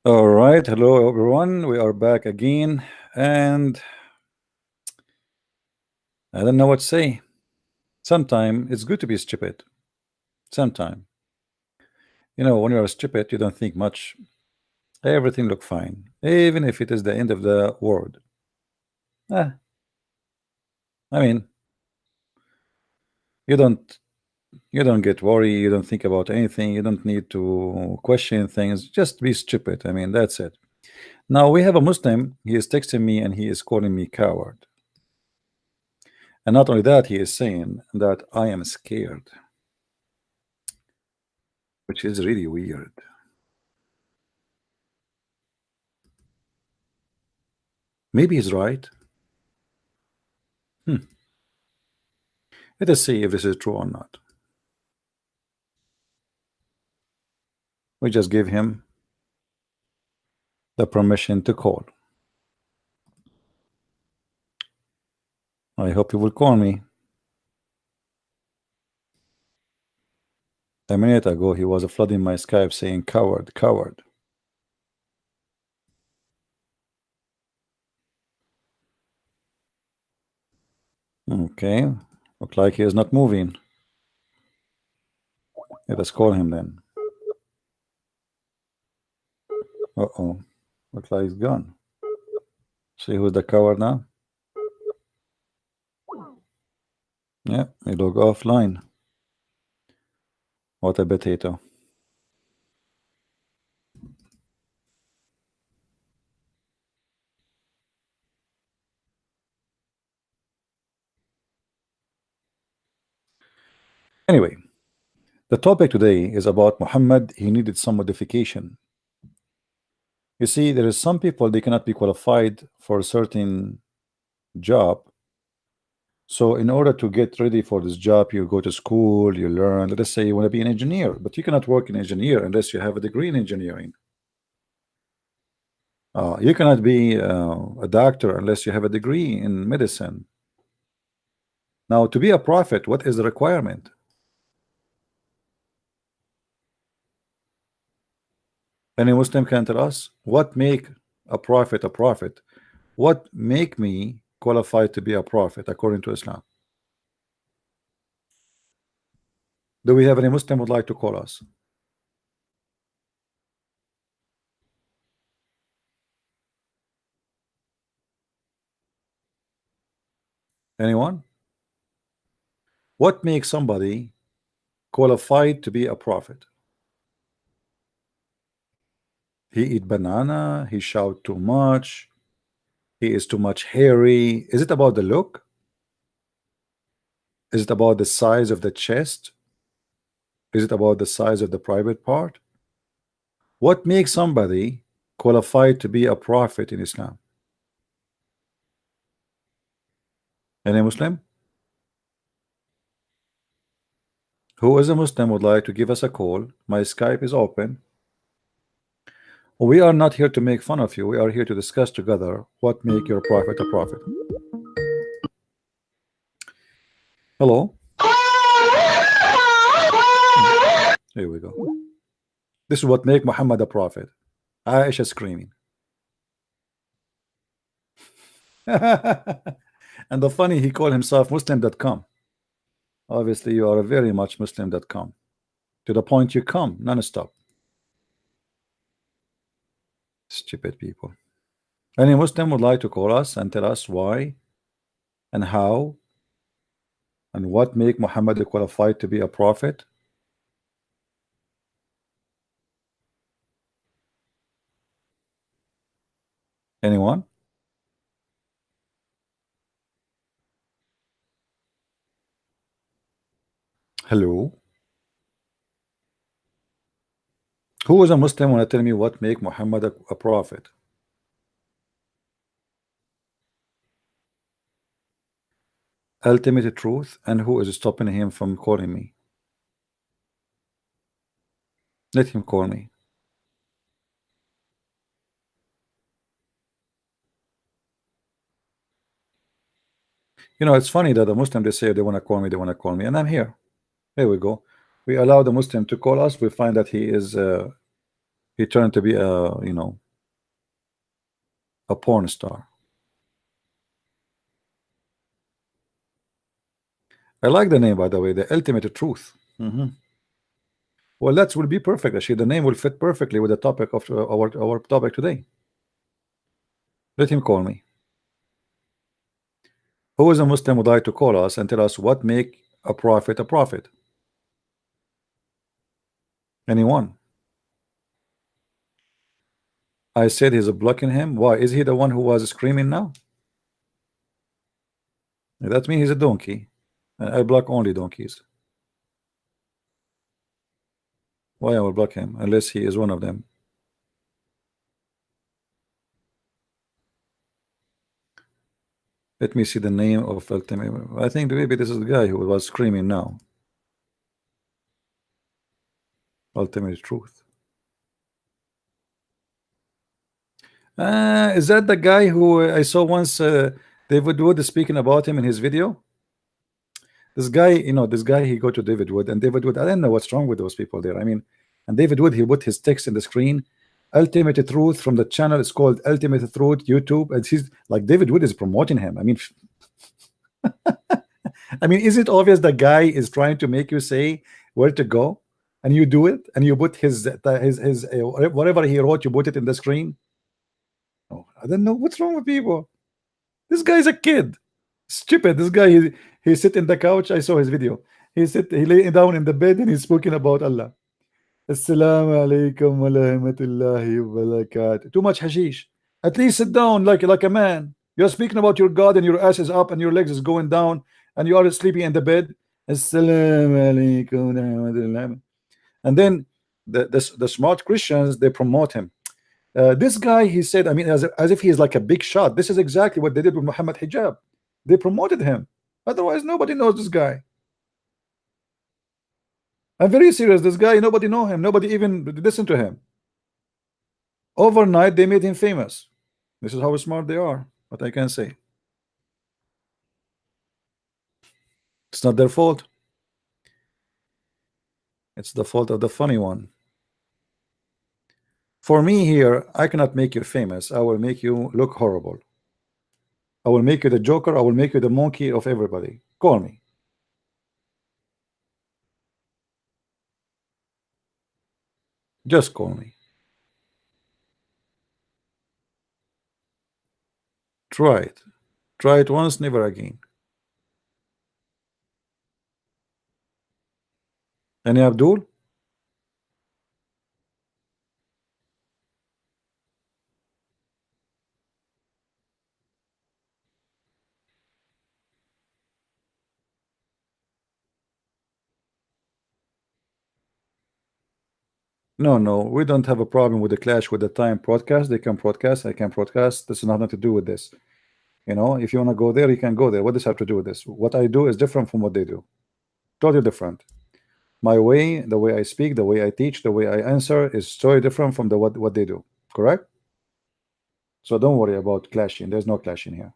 All right, hello everyone. We are back again, and I don't know what to say. Sometimes it's good to be stupid. Sometimes, when you're stupid, you don't think much. Everything look fine, even if it is the end of the world. Eh, I mean, you don't you don't get worried. You don't think about anything. You don't need to question things. Just be stupid. I mean, that's it. Now we have a Muslim. He is texting me and he is calling me coward. And not only that, he is saying that I am scared, which is really weird. Maybe he's right. Let us see if this is true or not. We just give him the permission to call. I hope he will call me. A minute ago, he was flooding my Skype saying coward, coward. Okay, look like he is not moving. Let us call him then. Uh-oh, look like he's gone. See who's the coward now? Yeah, he look offline. What a potato. Anyway, the topic today is about Muhammad. He needed some modification. You see, there is some people, they cannot be qualified for a certain job. So in order to get ready for this job, you go to school, you learn. Let us say you want to be an engineer, but you cannot work in engineer unless you have a degree in engineering. You cannot be a doctor unless you have a degree in medicine. Now, to be a prophet, what is the requirement? Any Muslim can tell us what make a prophet a prophet? What make me qualified to be a prophet according to Islam? Do we have any Muslim would like to call us? Anyone? What makes somebody qualified to be a prophet? He eat banana, he shout too much, he is too much hairy. Is it about the look? Is it about the size of the chest? Is it about the size of the private part? What makes somebody qualified to be a prophet in Islam? Any Muslim? Who is a Muslim would like to give us a call? My Skype is open. We are not here to make fun of you. We are here to discuss together what make your prophet a prophet. Hello. Here we go. This is what make Muhammad a prophet. Aisha screaming. And the funny, he called himself Muslim.com. Obviously, you are very much Muslim.com. To the point you come non-stop. Stupid people. Any Muslim would like to call us and tell us why and how and what make Muhammad qualified to be a prophet? Anyone? Hello? Who is a Muslim want to tell me what make Muhammad a prophet? Ultimate truth, and who is stopping him from calling me? Let him call me. You know, it's funny that the Muslim, they say they want to call me, and I'm here. Here we go. We allow the Muslim to call us. We find that he turned to be a porn star. I like the name, by the way, the ultimate truth. Well, that will be perfect. Actually, the name will fit perfectly with the topic of our topic today. Let him call me. Who is a Muslim would like to call us and tell us what make a prophet a prophet? Anyone? I said he's blocking him. Why? Is he the one who was screaming now? That means he's a donkey. I block only donkeys. Why I will block him unless he is one of them? Let me see the name of ultimate. I think maybe this is the guy who was screaming now. Ultimate truth. Is that the guy who I saw once? David Wood is speaking about him in his video. This guy, this guy, he go to David Wood, and David Wood, I don't know what's wrong with those people there. I mean, and David Wood, he put his text in the screen. Ultimate truth from the channel is called Ultimate Truth YouTube, and he's like, David Wood is promoting him. I mean, I mean, is it obvious the guy is trying to make you say where to go, and you do it, and you put his whatever he wrote, you put it in the screen? Oh, I don't know what's wrong with people. This guy's a kid, stupid. This guy, he sit in the couch. I saw his video. He lay down in the bed and he's speaking about Allah. Assalamu alaikum wa rahmatullahi wa barakatuh. Too much hashish. At least sit down like a man. You're speaking about your God and your ass is up and your legs is going down and you are sleeping in the bed. Assalamu alaikum wa rahmatullahi. And then the smart Christians, they promote him. This guy, he said, I mean, as if he is like a big shot. This is exactly what they did with Muhammad Hijab. They promoted him. Otherwise, nobody knows this guy. I'm very serious. This guy, nobody know him. Nobody even listen to him. Overnight, they made him famous. This is how smart they are. What I can say. It's not their fault. It's the fault of the funny one. For me here, I cannot make you famous. I will make you look horrible. I will make you the Joker. I will make you the monkey of everybody. Call me. Just call me. Try it. Try it once, never again. Any Abdul? No, we don't have a problem with the clash with the time broadcast. They can broadcast, I can broadcast. This is nothing to do with this. If you want to go there, you can go there. What does have to do with this? What I do is different from what they do. Totally different. My way, the way I speak, the way I teach, the way I answer is totally different from what they do. Correct? So don't worry about clashing. There's no clashing here.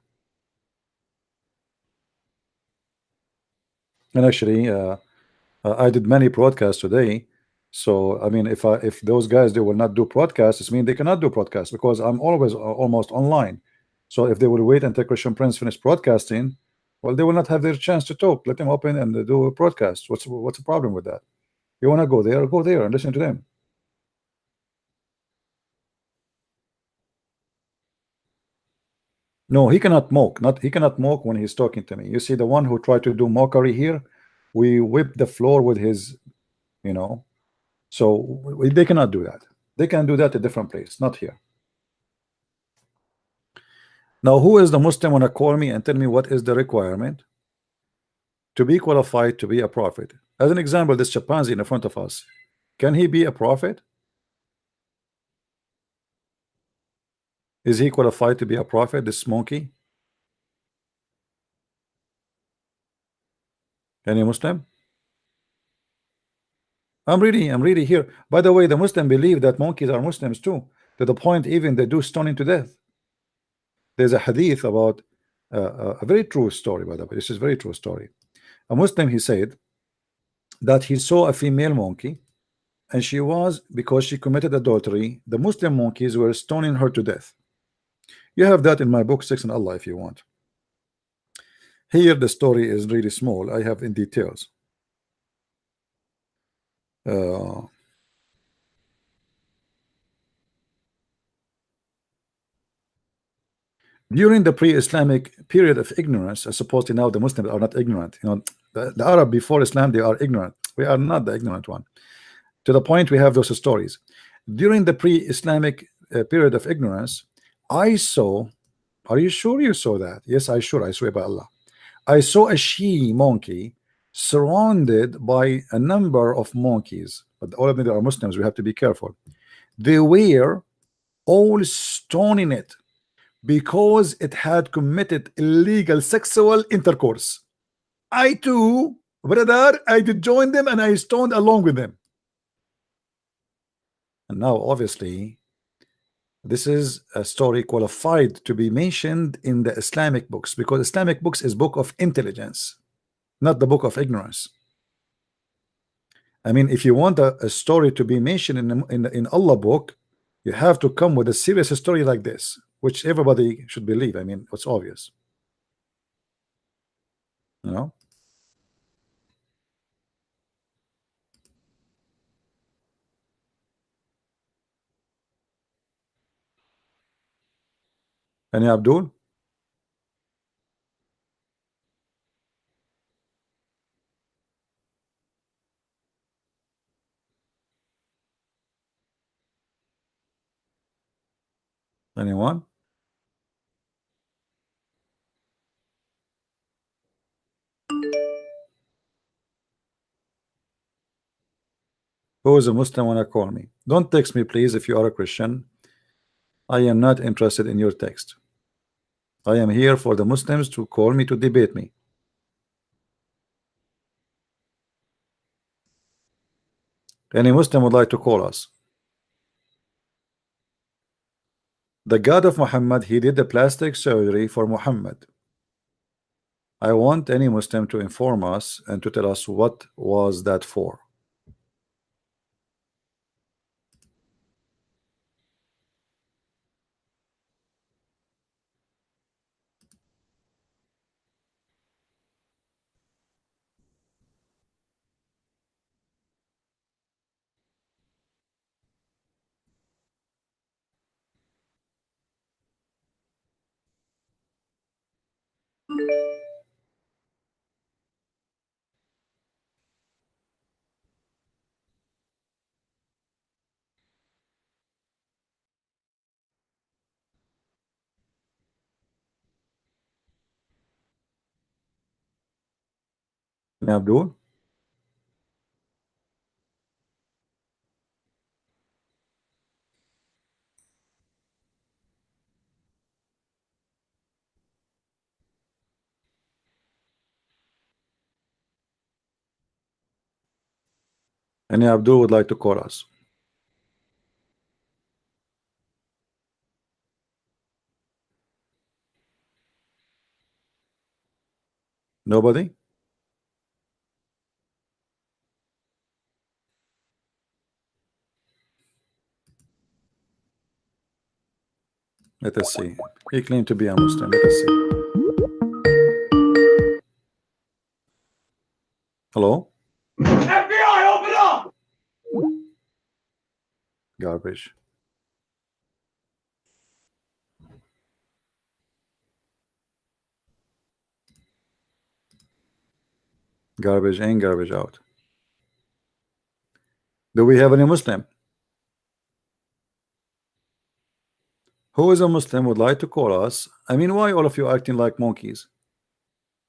And actually, I did many broadcasts today. So I mean, if those guys, they will not do broadcasts, it means they cannot do broadcasts because I'm always almost online. So if they will wait until Christian Prince finish broadcasting, well, they will not have their chance to talk. Let them open and do a broadcast. What's the problem with that? You want to go there and listen to them. No, he cannot mock. He cannot mock when he's talking to me. You see, the one who tried to do mockery here, we whip the floor with his, So they cannot do that. They can do that at a different place, not here. Now, who is the Muslim want to call me and tell me what is the requirement to be qualified to be a prophet? As an example, this chimpanzee in front of us, can he be a prophet? Is he qualified to be a prophet, this monkey? Any Muslim? I'm reading here. By the way, the Muslim believe that monkeys are Muslims too, to the point even they do stoning to death. There's a hadith about a very true story, by the way. This is a very true story. A Muslim, he said that he saw a female monkey, and she was, because she committed adultery, the Muslim monkeys were stoning her to death. You have that in my book, Sex and Allah, if you want. Here the story is really small. I have in details. During the pre-Islamic period of ignorance, supposedly now the Muslims are not ignorant. You know, the Arab before Islam, they are ignorant. We are not the ignorant one. To the point we have those stories. During the pre-Islamic period of ignorance, I saw. Are you sure you saw that? Yes, I swear by Allah. I saw a she monkey surrounded by a number of monkeys, but all of them are Muslims. We have to be careful. They were all stoning it because it had committed illegal sexual intercourse. I too, brother, I did join them and I stoned along with them. And now, obviously, this is a story qualified to be mentioned in the Islamic books, because Islamic books is book of intelligence, not the book of ignorance. I mean, if you want a story to be mentioned in Allah book, you have to come with a serious story like this, which everybody should believe. I mean, it's obvious, you know. And Abdul, anyone? Who is a Muslim wanna call me? Don't text me, please. If you are a Christian, I am not interested in your text. I am here for the Muslims to call me to debate me. Any Muslim would like to call us? The God of Muhammad, he did the plastic surgery for Muhammad. I want any Muslim to inform us and to tell us what was that for. Abdul? Any Abdul would like to call us? Nobody? Let us see. He claimed to be a Muslim. Let us see. Hello? FBI, open up! Garbage. Garbage in, garbage out. Do we have any Muslim? Who is a Muslim would like to call us? I mean, why all of you acting like monkeys?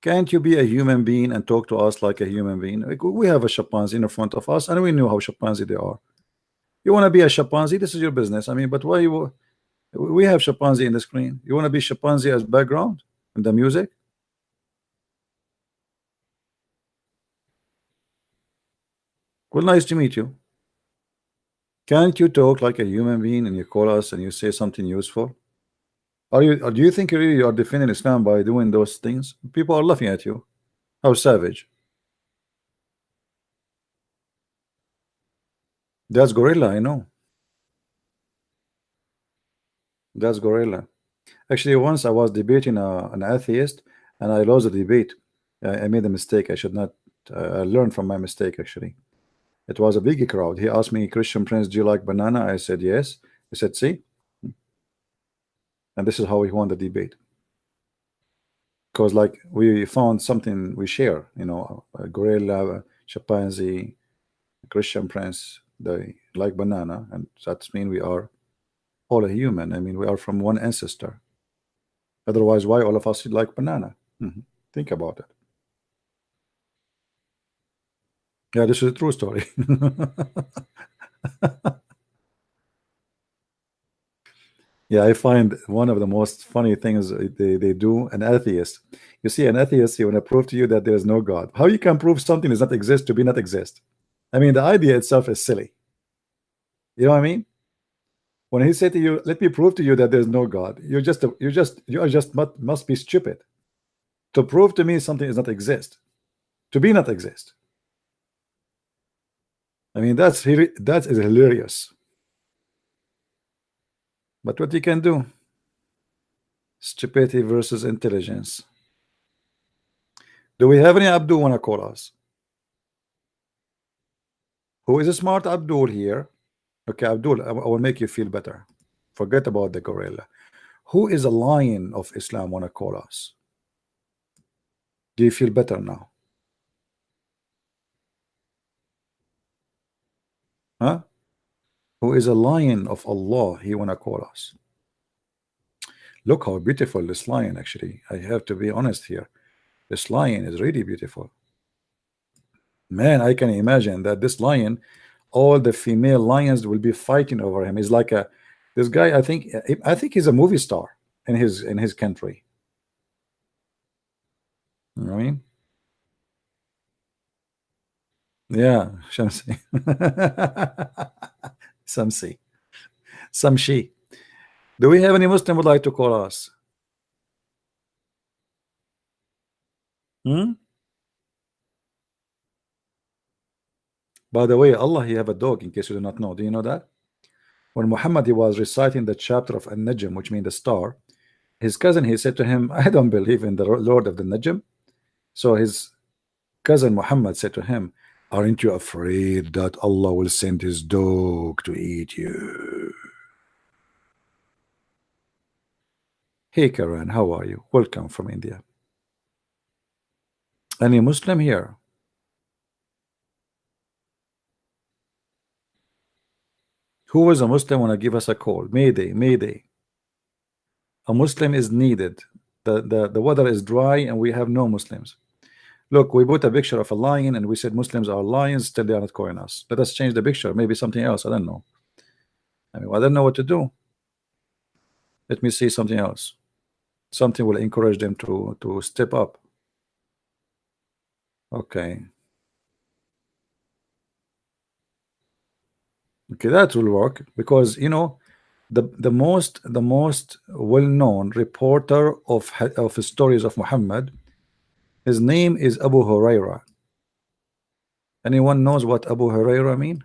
Can't you be a human being and talk to us like a human being? Like, we have a chimpanzee in front of us and we know how chimpanzee they are. You want to be a chimpanzee? This is your business. I mean, but why you? We have chimpanzee in the screen. You want to be chimpanzee as background in the music? Well, nice to meet you. Can't you talk like a human being and you call us and you say something useful? Are you? Or do you think you really are defending Islam by doing those things? People are laughing at you. How savage! That's gorilla, I know. That's gorilla. Actually, once I was debating an atheist, and I lost the debate. I made a mistake. I should not. I learned from my mistake. Actually, it was a big crowd. He asked me, "Christian Prince, do you like banana?" I said yes. He said, "See," and this is how we won the debate. Because like we found something we share. You know, a gorilla, a chimpanzee, a Christian Prince. They like banana, and that means we are all a human. I mean, we are from one ancestor. Otherwise, why all of us like banana? Think about it. Yeah, this is a true story. Yeah, I find one of the most funny things they do, an atheist. You see, an atheist, he want to prove to you that there is no God. How you can prove something does not exist to be not exist? I mean, the idea itself is silly. You know what I mean? When he said to you, "Let me prove to you that there's no God," you are just must be stupid to prove to me something does not exist, to be not exist. I mean, that is hilarious. But what you can do? Stupidity versus intelligence. Do we have any Abdul wanna call us? Who is a smart Abdul here? Okay, Abdul, I will make you feel better. Forget about the gorilla. Who is a lion of Islam wanna call us? Do you feel better now? Huh? Who is a lion of Allah? He wanna call us. Look how beautiful this lion actually. I have to be honest here. This lion is really beautiful. Man, I can imagine that this lion, all the female lions will be fighting over him. He's like a this guy. I think he's a movie star in his country. You know what I mean? Yeah, Shamsi. Samsi. Samshi. Do we have any Muslim would like to call us? Hmm? By the way, Allah, he have a dog, in case you do not know. Do you know that? When Muhammad he was reciting the chapter of An-Najm, which means the star, his cousin, he said to him, "I don't believe in the Lord of the Najm." So his cousin Muhammad said to him, "Aren't you afraid that Allah will send his dog to eat you?" Hey Karan, how are you? Welcome from India. Any Muslim here? Who is a Muslim want to give us a call? Mayday, Mayday. A Muslim is needed. The weather is dry and we have no Muslims. Look, we put a picture of a lion and we said Muslims are lions, still they are not calling us. Let us change the picture, maybe something else. I don't know. I mean, I don't know what to do. Let me see something else. Something will encourage them to step up. Okay. Okay, that will work because you know the most well-known reporter of stories of Muhammad, his name is Abu Huraira. Anyone knows what Abu Huraira mean?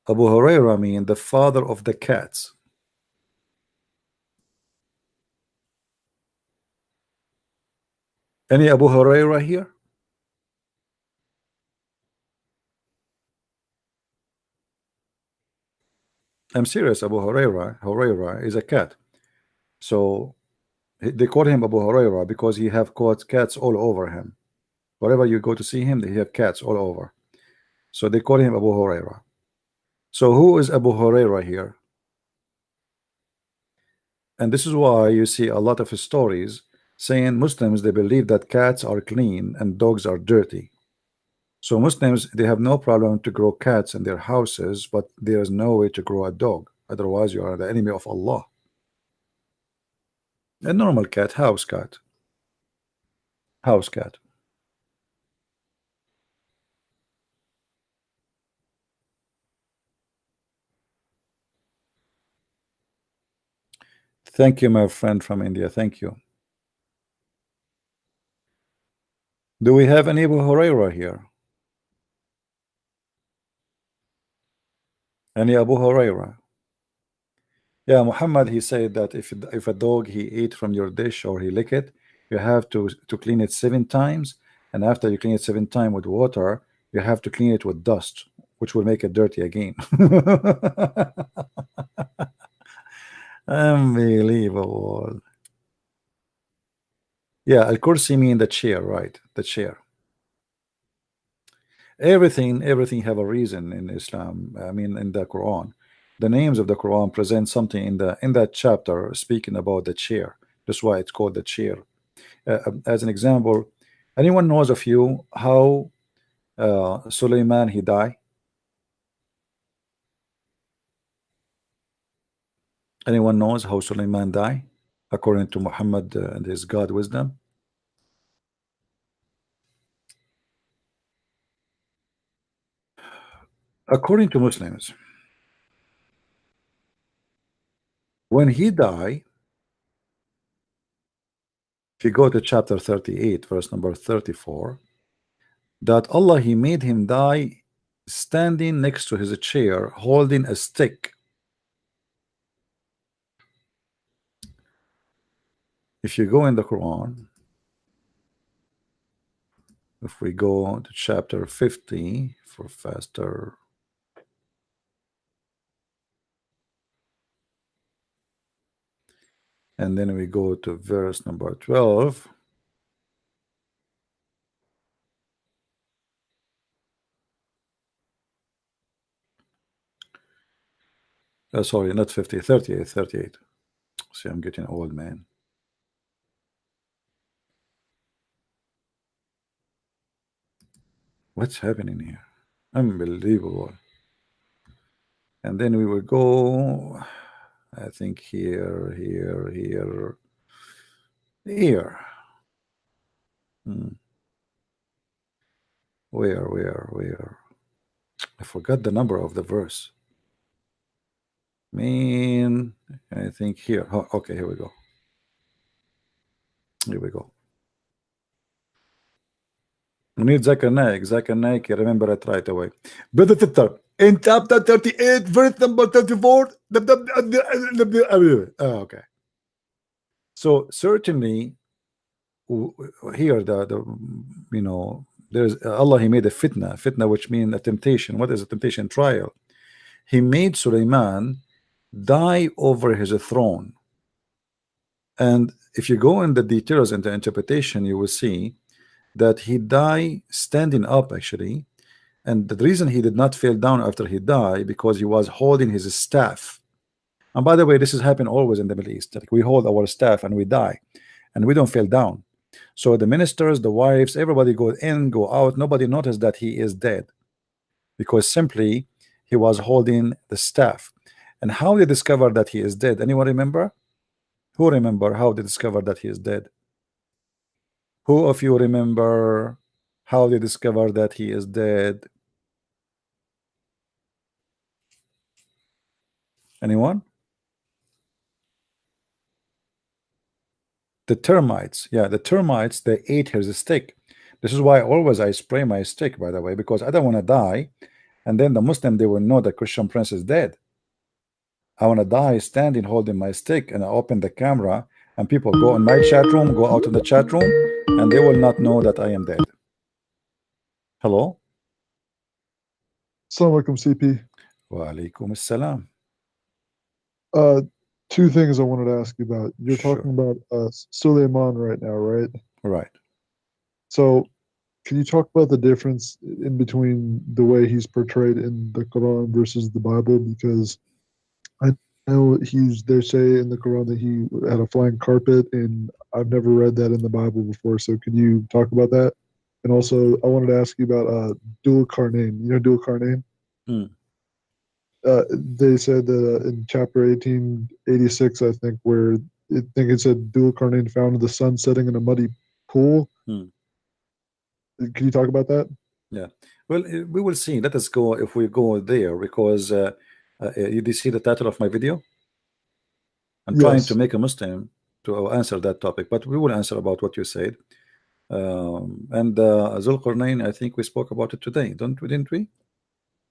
Abu Huraira mean the father of the cats. Any Abu Huraira here? I'm serious. Abu Huraira is a cat. So they call him Abu Huraira because he have caught cats all over him. Wherever you go to see him, they have cats all over. So they call him Abu Huraira. So who is Abu Huraira here? And this is why you see a lot of stories saying Muslims they believe that cats are clean and dogs are dirty. So Muslims they have no problem to grow cats in their houses, but there is no way to grow a dog. Otherwise, you are the enemy of Allah. A normal cat, house cat, house cat. Thank you, my friend from India. Thank you. Do we have any Abu Huraira here? Any Abu Huraira? Yeah, Muhammad, he said that if a dog he ate from your dish or he lick it, you have to clean it 7 times, and after you clean it 7 times with water, you have to clean it with dust, which will make it dirty again. Unbelievable. Yeah, al-kursi mean the chair, right? The chair. Everything have a reason in Islam. I mean, in the Quran, the names of the Quran present something in that chapter speaking about the chair. That's why it's called the chair. As an example, anyone knows of you how Suleiman he died? Anyone knows how Suleiman died according to Muhammad and his God wisdom? According to Muslims, when he died, if you go to chapter 38 verse number 34, that Allah he made him die standing next to his chair holding a stick. If you go in the Quran, if we go to chapter 50 for faster, and then we go to verse number 12, sorry, not 50, 38, 38. See, I'm getting old, man. What's happening here? Unbelievable. And then we will go, I think here. Where? I forgot the number of the verse. Man, I think here. Oh, okay, here we go. We need Zakir Naik, remember it right away. Brother Titter, in chapter 38, verse number 34. Okay. So certainly here the you know, there's Allah he made a fitna which means a temptation. What is a temptation? Trial. He made Suleiman die over his throne, and if you go in the details and the interpretation, you will see that he died standing up actually, and the reason he did not fall down after he died because he was holding his staff. And by the way, this has happened always in the Middle East. Like we hold our staff and we die, and we don't fall down. So the ministers, the wives, everybody go in, go out. Nobody noticed that he is dead because simply he was holding the staff. And how they discover that he is dead? Anyone remember? Who remember how they discovered that he is dead? Who of you remember how they discovered that he is dead? Anyone? The termites. Yeah, the termites, they ate his stick. This is why always I spray my stick, by the way, because I don't want to die and then the Muslim, they will know the Christian prince is dead. I want to die standing holding my stick, and I open the camera and people go in my chat room, go out in the chat room, and they will not know that I am dead. Hello? Assalamu alaikum, CP. Wa alaikum assalam. Two things I wanted to ask you about. You're Sure. talking about Suleiman right now, right? Right. So can you talk about the difference in between the way he's portrayed in the Quran versus the Bible? Because I know they say in the Quran that he had a flying carpet, and I've never read that in the Bible before. So can you talk about that? And also, I wanted to ask you about dual Qarnayn. You know dual Qarnayn? They said in chapter 1886, I think, where it said dual Qarnayn found the sun setting in a muddy pool. Can you talk about that? Yeah. Well, we will see. Let us go if we go there, because did you see the title of my video? I'm trying to make a Muslim to answer that topic, but we will answer about what you said. And Zulqarnain, I think we spoke about it today, didn't we?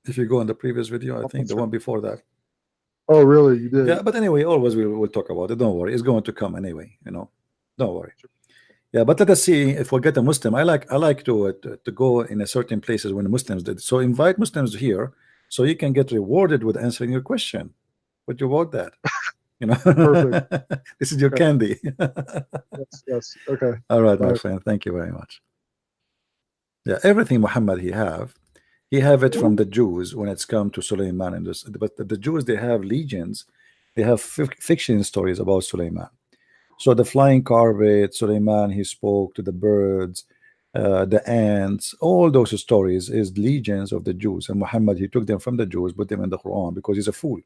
If you go on the previous video, I think the one before that. Oh, really? You did? Yeah, but anyway, always we'll talk about it. Don't worry, it's going to come anyway. Don't worry. Yeah, but let us see if we get a Muslim. I like to go in a certain places when the Muslims did. So invite Muslims here, so you can get rewarded with answering your question. What you want that? Perfect. This is your Okay. candy. Yes. Okay. All right, my Bye. friend. Thank you very much. Yeah, everything Muhammad he have it from the Jews when it's come to Suleiman and this. But the Jews, they have legions, they have fiction stories about Suleiman. So the flying carpet, Suleiman, he spoke to the birds, the ants, all those stories is legions of the Jews. And Muhammad, he took them from the Jews, put them in the Quran because he's a fool.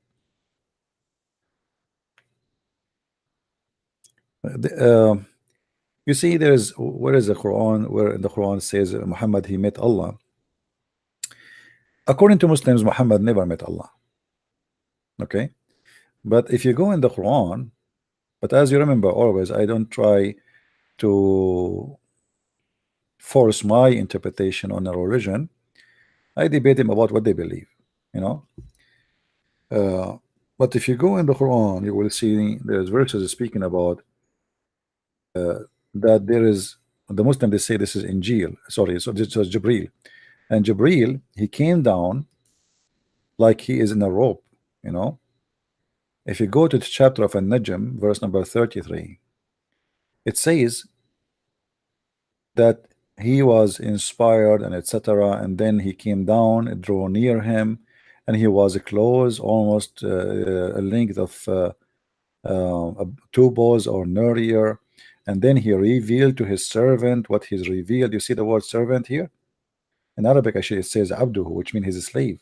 You see, where is the Quran, where in the Quran says Muhammad, he met Allah. According to Muslims, Muhammad never met Allah. Okay, but if you go in the Quran, but as you remember always, I don't try to force my interpretation on a religion. I debate them about what they believe, but if you go in the Quran, you will see there's verses speaking about that there is the Muslim, they say this is Injil, sorry, so this was Jibril, and Jibril, he came down like he is in a rope. If you go to the chapter of An-Najm, verse number 33, it says that he was inspired and etc., and then he came down, it drew near him, and he was close, almost a length of 2 balls or nearer, and then he revealed to his servant what he's revealed. You see the word servant here in Arabic, actually it says abduhu, which means his slave.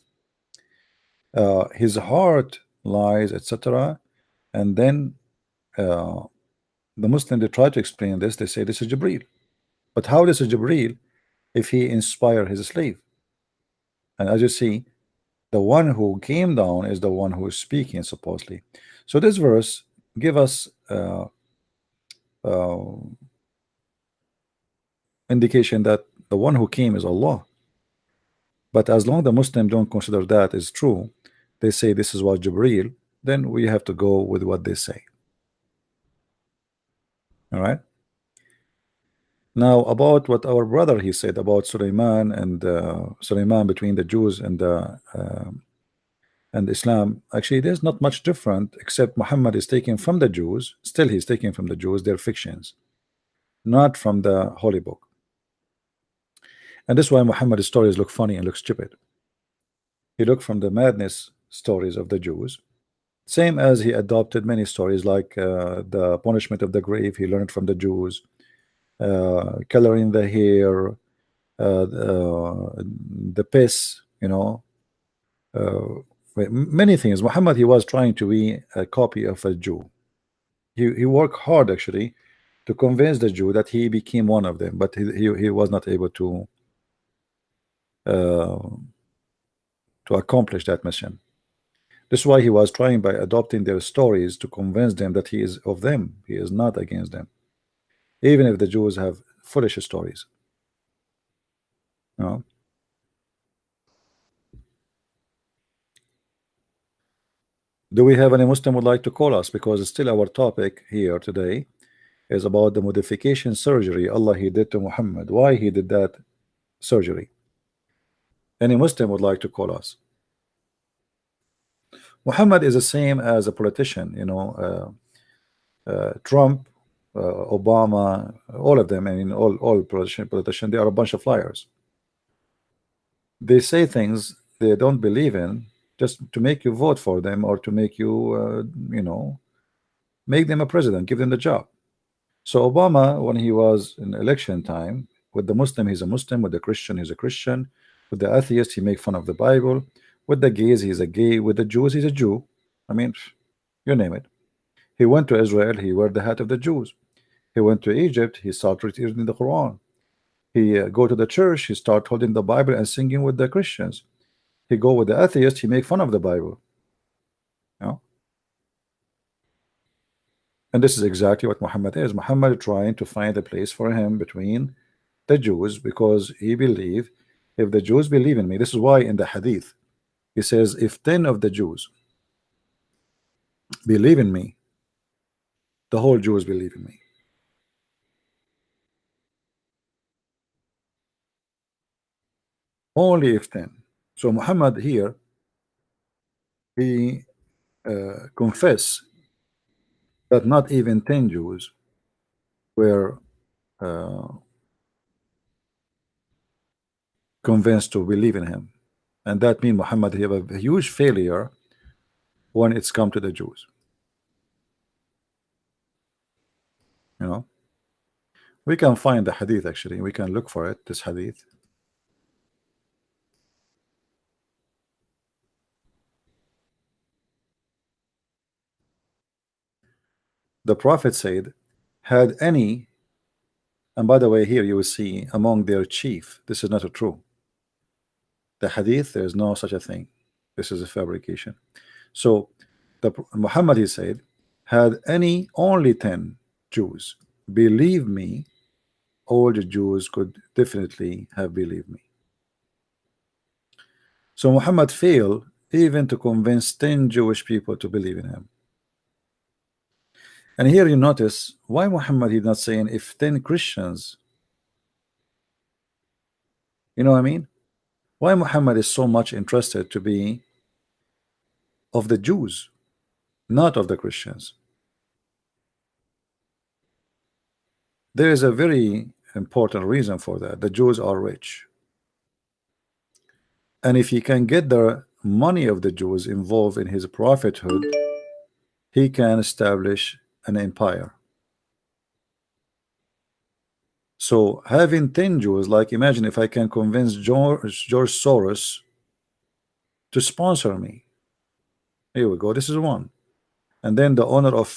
His heart lies, etc., and then the Muslim, they try to explain this. They say this is Jibril, but how this is Jibril if he inspired his slave? And as you see, the one who came down is the one who is speaking supposedly. So this verse give us indication that the one who came is Allah. But as long as the Muslim don't consider that is true, they say this is what Jibril, then we have to go with what they say. All right. Now about what our brother he said about Suleiman and Suleiman between the Jews and Islam. Actually, there's not much different, except Muhammad is taken from the Jews. Still, he's taken from the Jews their fictions, not from the Holy Book. And this is why Muhammad's stories look funny and look stupid. He looked from the madness stories of the Jews, same as he adopted many stories like the punishment of the grave. He learned from the Jews, coloring the hair, the piss, many things. Muhammad, he was trying to be a copy of a Jew. He worked hard actually to convince the Jew that he became one of them, but he was not able to accomplish that mission. This is why he was trying by adopting their stories to convince them that he is of them. He is not against them, even if the Jews have foolish stories. Do we have any Muslim would like to call us? Because it's still our topic here today is about the modification surgery Allah he did to Muhammad. Why he did that surgery? Any Muslim would like to call us? Muhammad is the same as a politician, Trump, Obama, all of them. I mean, all politicians, they are a bunch of liars. They say things they don't believe in just to make you vote for them or to make you, make them a president, give them the job. So Obama, when he was in election time, with the Muslim, he's a Muslim. With the Christian, he's a Christian. With the atheist, he make fun of the Bible. With the gays, he's a gay. With the Jews, he's a Jew. I mean, you name it. He went to Israel, he wore the hat of the Jews. He went to Egypt, he started reading the Quran. He go to the church, he start holding the Bible and singing with the Christians. He go with the atheist, he make fun of the Bible. And this is exactly what Muhammad is. Muhammad trying to find a place for him between the Jews because he believed if the Jews believe in me, this is why in the hadith he says if 10 of the Jews believe in me, the whole Jews believe in me. Only if 10. So Muhammad here, he confess that not even 10 Jews were convinced to believe in him, and that means Muhammad he have a huge failure when it's come to the Jews. You know, we can find the hadith, actually we can look for it, this hadith. The Prophet said, had any, and by the way, here you will see among their chief, this is not a true. The hadith, there is no such a thing. This is a fabrication. So the Muhammad, he said, had any only 10 Jews believe me, all the Jews could definitely have believed me. So Muhammad failed even to convince 10 Jewish people to believe in him. And here you notice why Muhammad is not saying if 10 Christians, you know what I mean? Why Muhammad is so much interested to be of the Jews, not of the Christians. There is a very important reason for that. The Jews are rich, and if he can get the money of the Jews involved in his prophethood, he can establish an empire. So having 10 Jews, like imagine if I can convince George Soros to sponsor me. Here we go, this is one. And then the owner of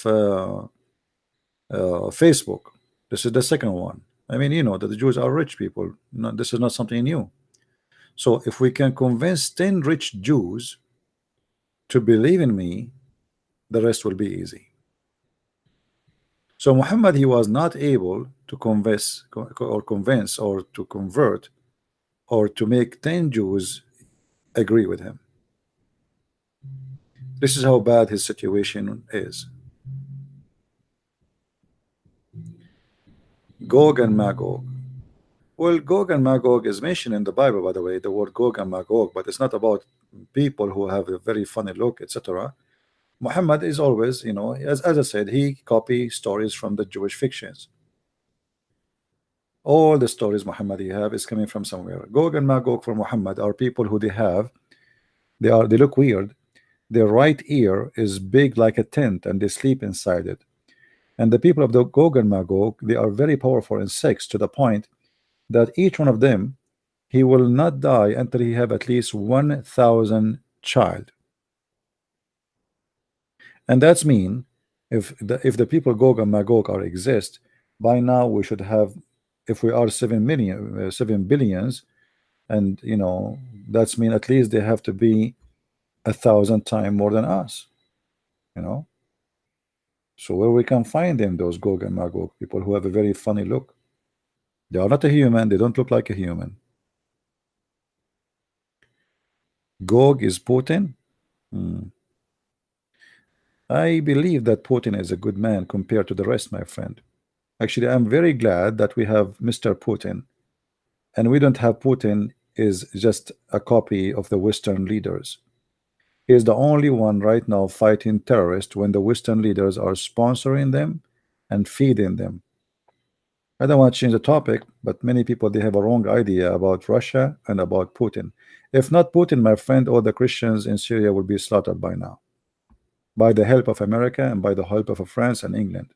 Facebook, this is the second one. I mean, you know that the Jews are rich people. No, this is not something new. So if we can convince 10 rich Jews to believe in me, the rest will be easy. So Muhammad, he was not able to convince or to convert or to make 10 Jews agree with him. This is how bad his situation is. Gog and Magog. Well, Gog and Magog is mentioned in the Bible, by the way, the word Gog and Magog, but it's not about people who have a very funny look, etc. Muhammad is always, you know, as I said, he copies stories from the Jewish fictions. All the stories Muhammad he have is coming from somewhere. Gog and Magog for Muhammad are people who they look weird. Their right ear is big like a tent and they sleep inside it. And the people of the Gog and Magog, they are very powerful in sex to the point that each one of them, he will not die until he have at least 1,000 child. And that's mean if the people Gog and Magog are exist, by now we should have, if we are 7 billions, and you know that's mean at least they have to be 1,000 times more than us, you know. So where we can find them, those Gog and Magog people who have a very funny look? They are not a human, they don't look like a human. Gog is Putin. I believe that Putin is a good man compared to the rest, my friend. Actually, I'm very glad that we have Mr. Putin, and we don't have Putin is just a copy of the Western leaders. He is the only one right now fighting terrorists when the Western leaders are sponsoring them and feeding them. I don't want to change the topic, but many people, they have a wrong idea about Russia and about Putin. If not Putin, my friend, all the Christians in Syria will be slaughtered by now, by the help of America and by the help of France and England.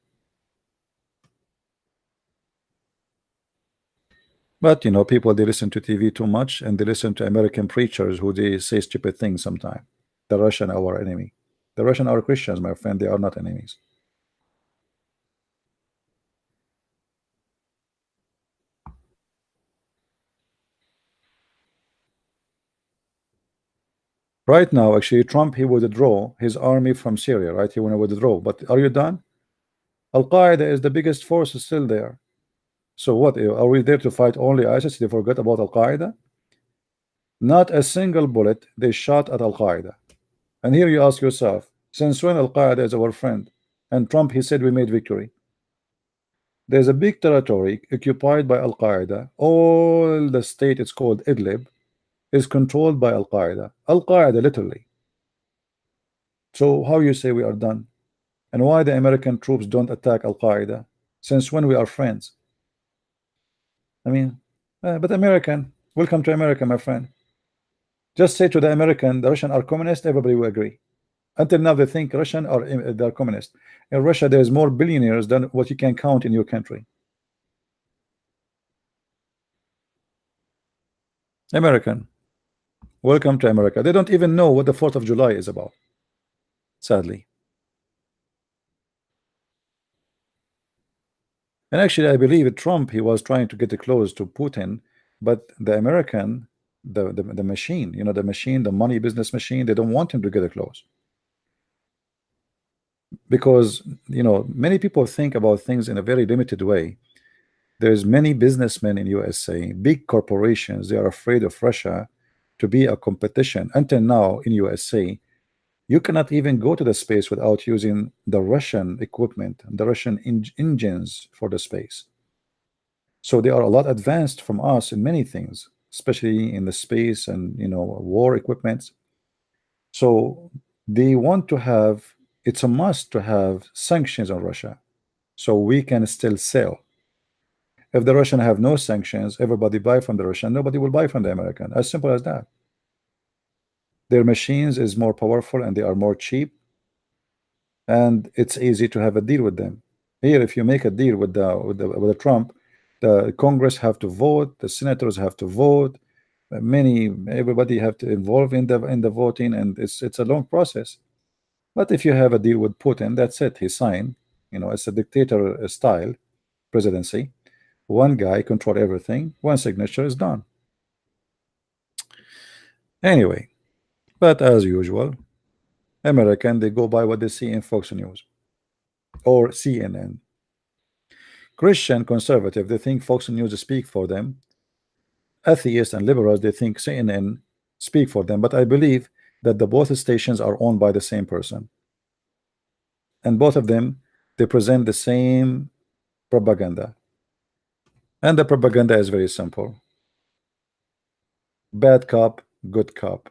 But you know, people, they listen to TV too much, and they listen to American preachers who they say stupid things sometimes. The Russian are our enemy. The Russian are Christians, my friend. They are not enemies. Right now, actually, Trump, he would withdraw his army from Syria, right? He want to withdraw. But are you done? Al-Qaeda is the biggest force still there. So what, are we there to fight only ISIS? They forgot about Al-Qaeda? Not a single bullet they shot at Al-Qaeda. And here you ask yourself, since when Al-Qaeda is our friend? And Trump, he said we made victory. There's a big territory occupied by Al-Qaeda. All the state, it's called Idlib, is controlled by Al-Qaeda. Al-Qaeda, literally. So how you say we are done? And why the American troops don't attack Al-Qaeda? Since when we are friends? I mean, but American, welcome to America, my friend. Just say to the American, the Russian are communist, everybody will agree. Until now, they think Russian are they're communist. In Russia, there's more billionaires than what you can count in your country. American, welcome to America. They don't even know what the 4th of July is about, sadly. And actually, I believe Trump, he was trying to get close to Putin, but the American, the machine, you know, the machine, the money business machine, they don't want him to get close. Because, you know, many people think about things in a very limited way. There's many businessmen in USA, big corporations, they are afraid of Russia to be a competition. Until now in USA, you cannot even go to the space without using the Russian equipment, the Russian engines for the space. So they are a lot advanced from us in many things, especially in the space and, you know, war equipment. So they want to have, it's a must to have sanctions on Russia so we can still sell. If the Russian have no sanctions, everybody buy from the Russian, nobody will buy from the American. As simple as that. Their machines is more powerful and they are more cheap, and it's easy to have a deal with them. Here, if you make a deal with the Trump, the Congress have to vote, the senators have to vote, everybody have to involve in the voting, and it's a long process. But if you have a deal with Putin, that's it. He signed. You know, it's a dictator style presidency. One guy control everything. One signature is done. Anyway, but as usual, American, they go by what they see in Fox News or CNN. Christian conservative, they think Fox News speak for them. Atheists and liberals, they think CNN speak for them. But I believe that the both stations are owned by the same person, and both of them, they present the same propaganda. And the propaganda is very simple: bad cop, good cop.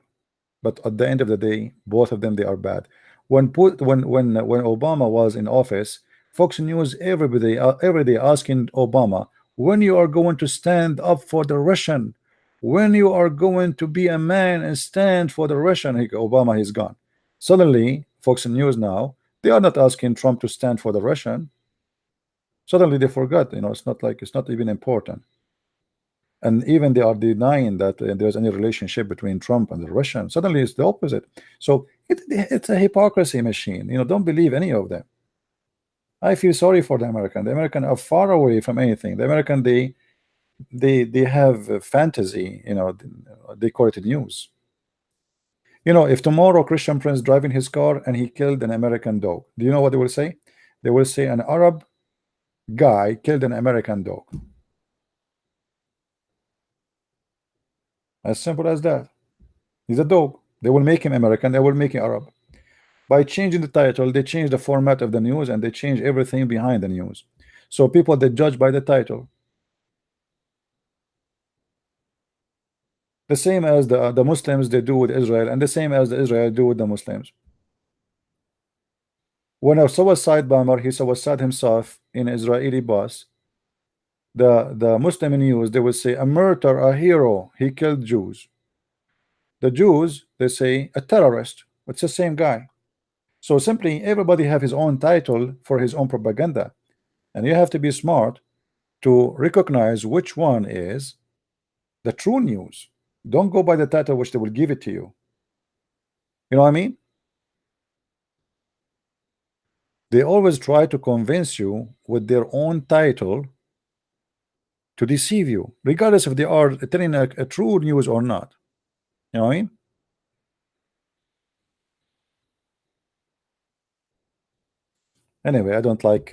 But at the end of the day, both of them, they are bad. When Obama was in office, Fox News every day asking Obama, when you are going to stand up for the Russian, when you are going to be a man and stand for the Russian. Obama, he's gone. Suddenly Fox News now, they are not asking Trump to stand for the Russian. Suddenly they forgot, you know, it's not even important. And even they are denying that there's any relationship between Trump and the Russian. Suddenly it's the opposite. So it's a hypocrisy machine. You know, don't believe any of them. I feel sorry for the American. The American are far away from anything. The American, they have a fantasy. You know, they call it news. You know, if tomorrow Christian Prince driving his car and he killed an American dog, do you know what they will say? They will say an Arab guy killed an American dog. As simple as that. He's a dog. They will make him American. They will make him Arab. By changing the title, they change the format of the news, and they change everything behind the news. So people, they judge by the title. The same as the Muslims, they do with Israel, and the same as the Israel do with the Muslims. When a suicide bomber, he suicide himself in Israeli bus, the Muslim news, they will say a murderer, a hero, he killed Jews. The Jews, they say a terrorist. It's the same guy. So simply everybody have his own title for his own propaganda, and you have to be smart to recognize which one is the true news. Don't go by the title which they will give it to you. You know what I mean? They always try to convince you with their own title to deceive you, regardless if they are telling a true news or not. You know what I mean? Anyway, I don't like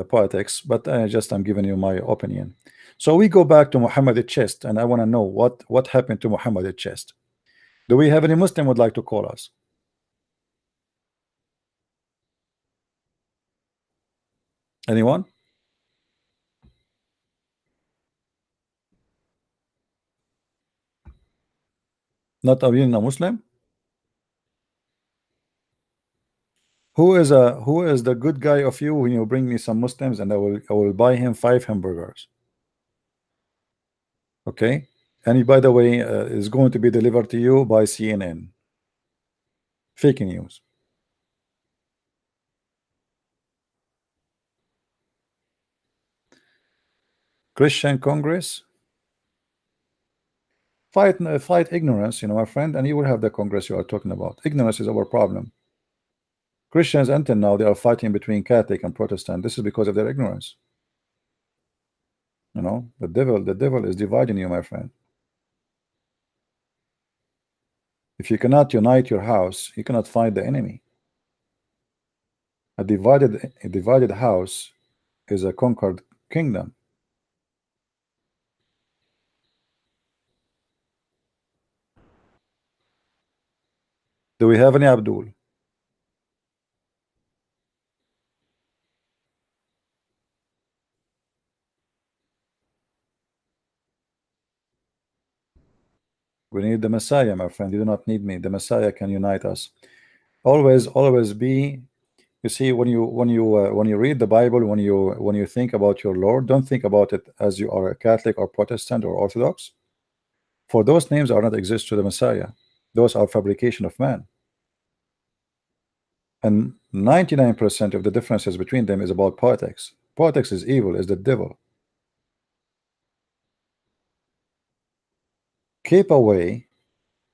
politics, but I'm giving you my opinion. So we go back to Muhammad at chest, and I want to know what happened to Muhammad at chest. Do we have any Muslim would like to call us? Anyone? Not even a Muslim? Who is the good guy of you when you bring me some Muslims, and I will buy him 5 hamburgers. Okay, and he, by the way, is going to be delivered to you by CNN. Fake news. Christian Congress. Fight ignorance, my friend, and you will have the Congress you are talking about. Ignorance is our problem. Christians until now, they are fighting between Catholic and Protestant. This is because of their ignorance. The devil is dividing you, my friend. If you cannot unite your house, you cannot fight the enemy. A divided house is a conquered kingdom. Do we have any Abdul? We need the Messiah, my friend. You do not need me. The Messiah can unite us. Always be. You see, when you read the Bible, when you think about your Lord, don't think about it as you are a Catholic or Protestant or Orthodox. For those names are not exist to the Messiah. Those are fabrication of man. And 99% of the differences between them is about politics. Politics is evil, is the devil. Keep away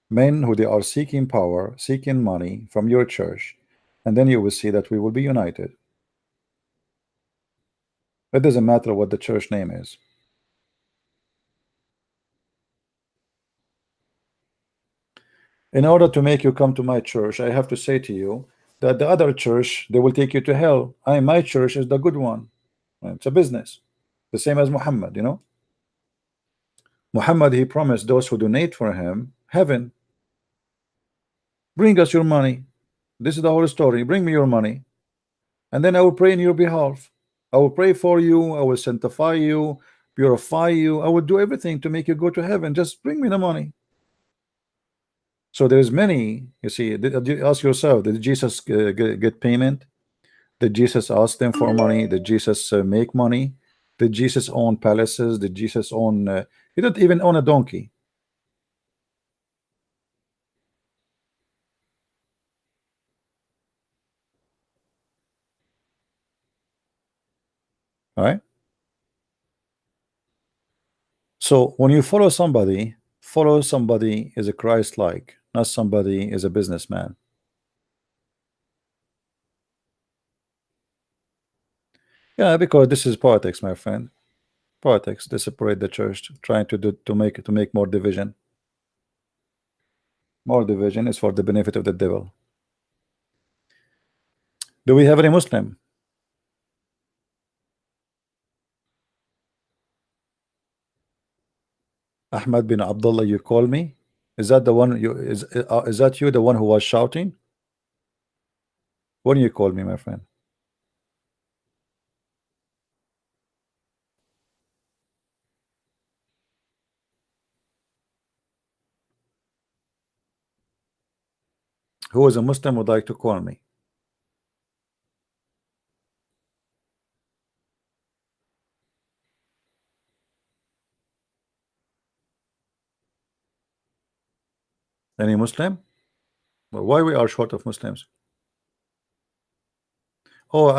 men who they are seeking power, seeking money from your church, and then you will see that we will be united. It doesn't matter what the church name is. In order to make you come to my church, I have to say to you that the other church, they will take you to hell. My church is the good one. It's a business, the same as Muhammad. Muhammad, he promised those who donate for him heaven. Bring us your money. This is the whole story. Bring me your money, and then I will pray in your behalf. I will pray for you. I will sanctify you, purify you. I will do everything to make you go to heaven. Just bring me the money. So there's many. You see, ask yourself: did Jesus get payment? Did Jesus ask them for money? Did Jesus make money? Did Jesus own palaces? Did Jesus own? He didn't even own a donkey. All right. So when you follow somebody is a Christ-like, not somebody is a businessman. Yeah, because this is politics, my friend. Politics. They separate the church, trying to make more division. More division is for the benefit of the devil. Do we have any Muslim? Ahmad bin Abdullah, you call me? Is that the one is that you, the one who was shouting? When you call me, my friend? Who is a Muslim would like to call me? Any Muslim? Well, why we are short of Muslims? Oh,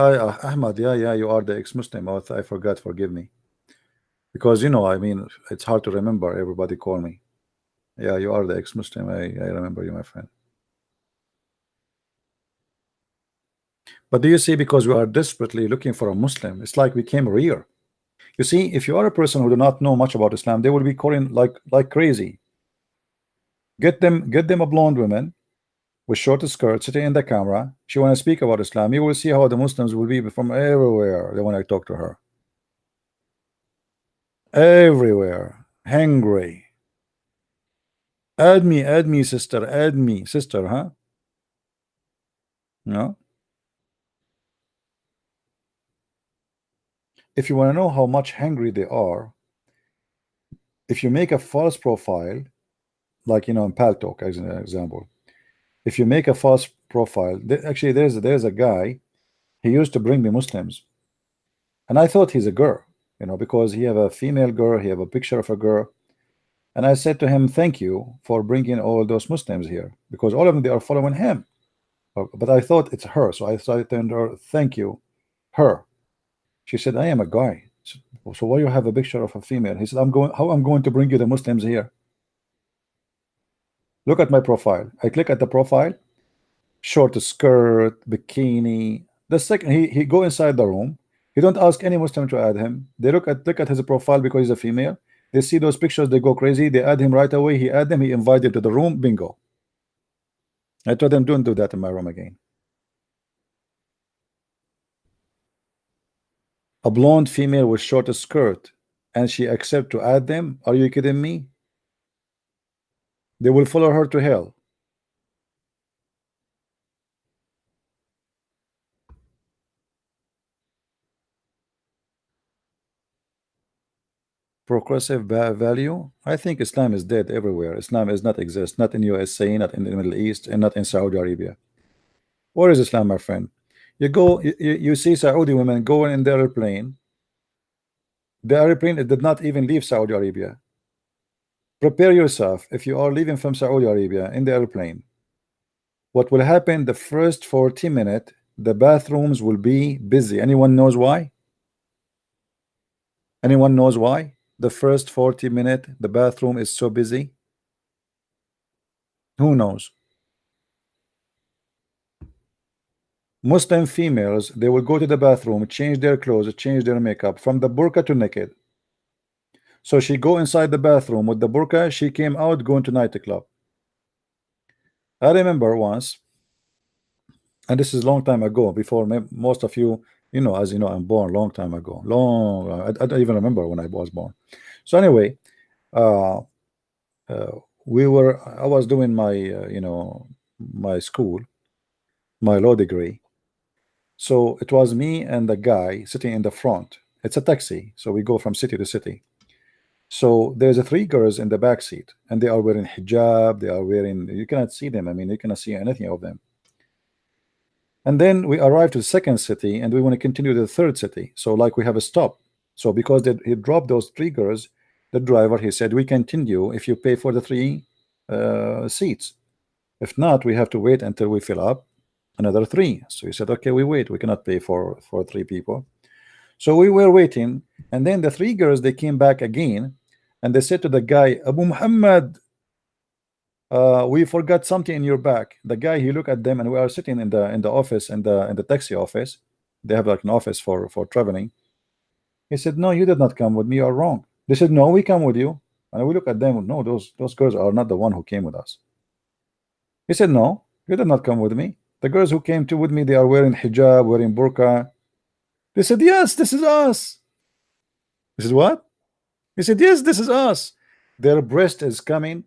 Ahmad, yeah, you are the ex-Muslim. Oh, I forgot. Forgive me. Because I mean, it's hard to remember. Everybody call me. Yeah, you are the ex-Muslim. I remember you, my friend. But do you see, because we are desperately looking for a Muslim, it's like we came rare. You see, if you are a person who do not know much about Islam, they will be calling like crazy. Get them a blonde woman with short skirt sitting in the camera. She want to speak about Islam. You will see how the Muslims will be from everywhere. They want to talk to her. everywhere, hungry. Add me, sister, add me, sister, huh? No. If you want to know how much hungry they are, if you make a false profile, like in Paltalk as an example, if you make a false profile, actually there's a guy, he used to bring me Muslims, and I thought he's a girl, because he have a female girl, he have a picture of a girl, and I said to him, thank you for bringing all those Muslims here, because all of them, they are following him. But I thought it's her, so I started telling her, thank you, her. She said, I am a guy. So why you have a picture of a female? He said, how I'm going to bring you the Muslims here? Look at my profile. I click at the profile, short skirt, bikini. The second he go inside the room, he don't ask any Muslim to add him. They look at his profile because he's a female. They see those pictures, they go crazy. They add him right away. He add them. He invite them to the room. Bingo. I told them, don't do that in my room again. A blonde female with short skirt, and she accept to add them? Are you kidding me? They will follow her to hell. Progressive value? I think Islam is dead everywhere. Islam is not exist, not in USA, not in the Middle East, and not in Saudi Arabia. Where is Islam, my friend? You see Saudi women going in the airplane. The airplane did not even leave Saudi Arabia. Prepare yourself. If you are leaving from Saudi Arabia in the airplane, what will happen the first 40 minutes? The bathrooms will be busy. Anyone knows why? Anyone knows why? The first 40 minutes the bathroom is so busy. Who knows? Muslim females, they will go to the bathroom, change their clothes, change their makeup from the burqa to naked. So she go inside the bathroom with the burqa, she came out going to nightclub. I remember once, and this is a long time ago, before most of you, as you know, I'm born long time ago. I don't even remember when I was born. So anyway, I was doing my my school, my law degree. So it was me and the guy sitting in the front. It's a taxi, so we go from city to city. So there's three girls in the back seat, and they are wearing hijab. They are wearing, you cannot see them. I mean, you cannot see anything of them. And then we arrive to the second city, and we want to continue to the third city. So like we have a stop. So because he dropped those three girls, the driver, he said, we continue if you pay for the three seats. If not, we have to wait until we fill up another three. So he said, okay, we wait. We cannot pay for three people. So we were waiting, and then the three girls, they came back again, and they said to the guy, Abu Muhammad, we forgot something in your bag. The guy, he looked at them, and we are sitting in the office, in the taxi office. They have like an office for traveling. He said, no, you did not come with me, you are wrong. They said, no, we come with you. And we look at them, no, those girls are not the one who came with us. He said, no, you did not come with me. The girls who came with me, they are wearing hijab, wearing burqa. They said, yes, this is us. This is what? He said, yes, this is us. Their breast is coming.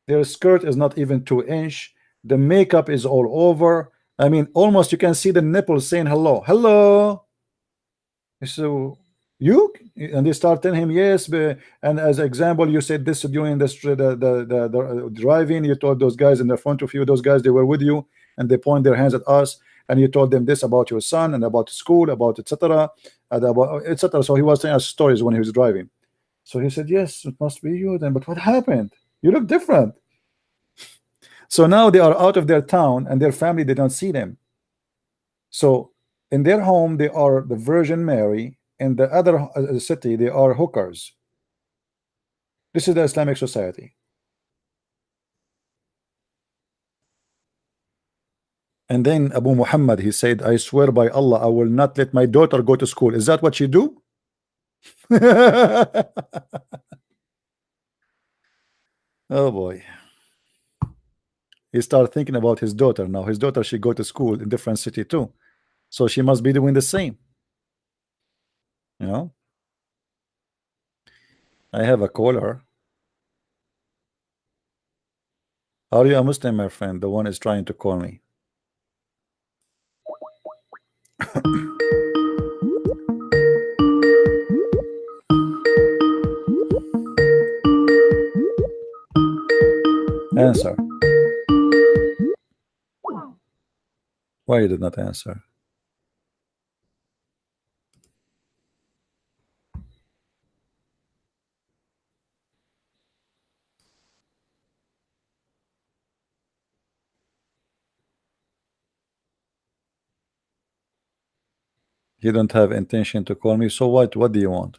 Their skirt is not even 2 inch. The makeup is all over. I mean, almost you can see the nipples saying hello. Hello. So you, and they start telling him yes, and as example, you said this during the driving. You told those guys in the front of you, those guys, they were with you, and they point their hands at us, and you told them this about your son and about school, about etc., and about etc. So he was telling us stories when he was driving. So he said, yes, it must be you then. But what happened? You look different. So now they are out of their town, and their family, they don't see them. So in their home, they are the Virgin Mary. In the other city, they are hookers. This is the Islamic society. And then Abu Muhammad, he said, I swear by Allah, I will not let my daughter go to school. Is that what you do? Oh boy. He started thinking about his daughter. Now his daughter, she go to school in different city too, so she must be doing the same, you know. I have a caller. Are you a Muslim, my friend? The one is trying to call me. Answer. Why you did not answer? You don't have intention to call me, so what do you want?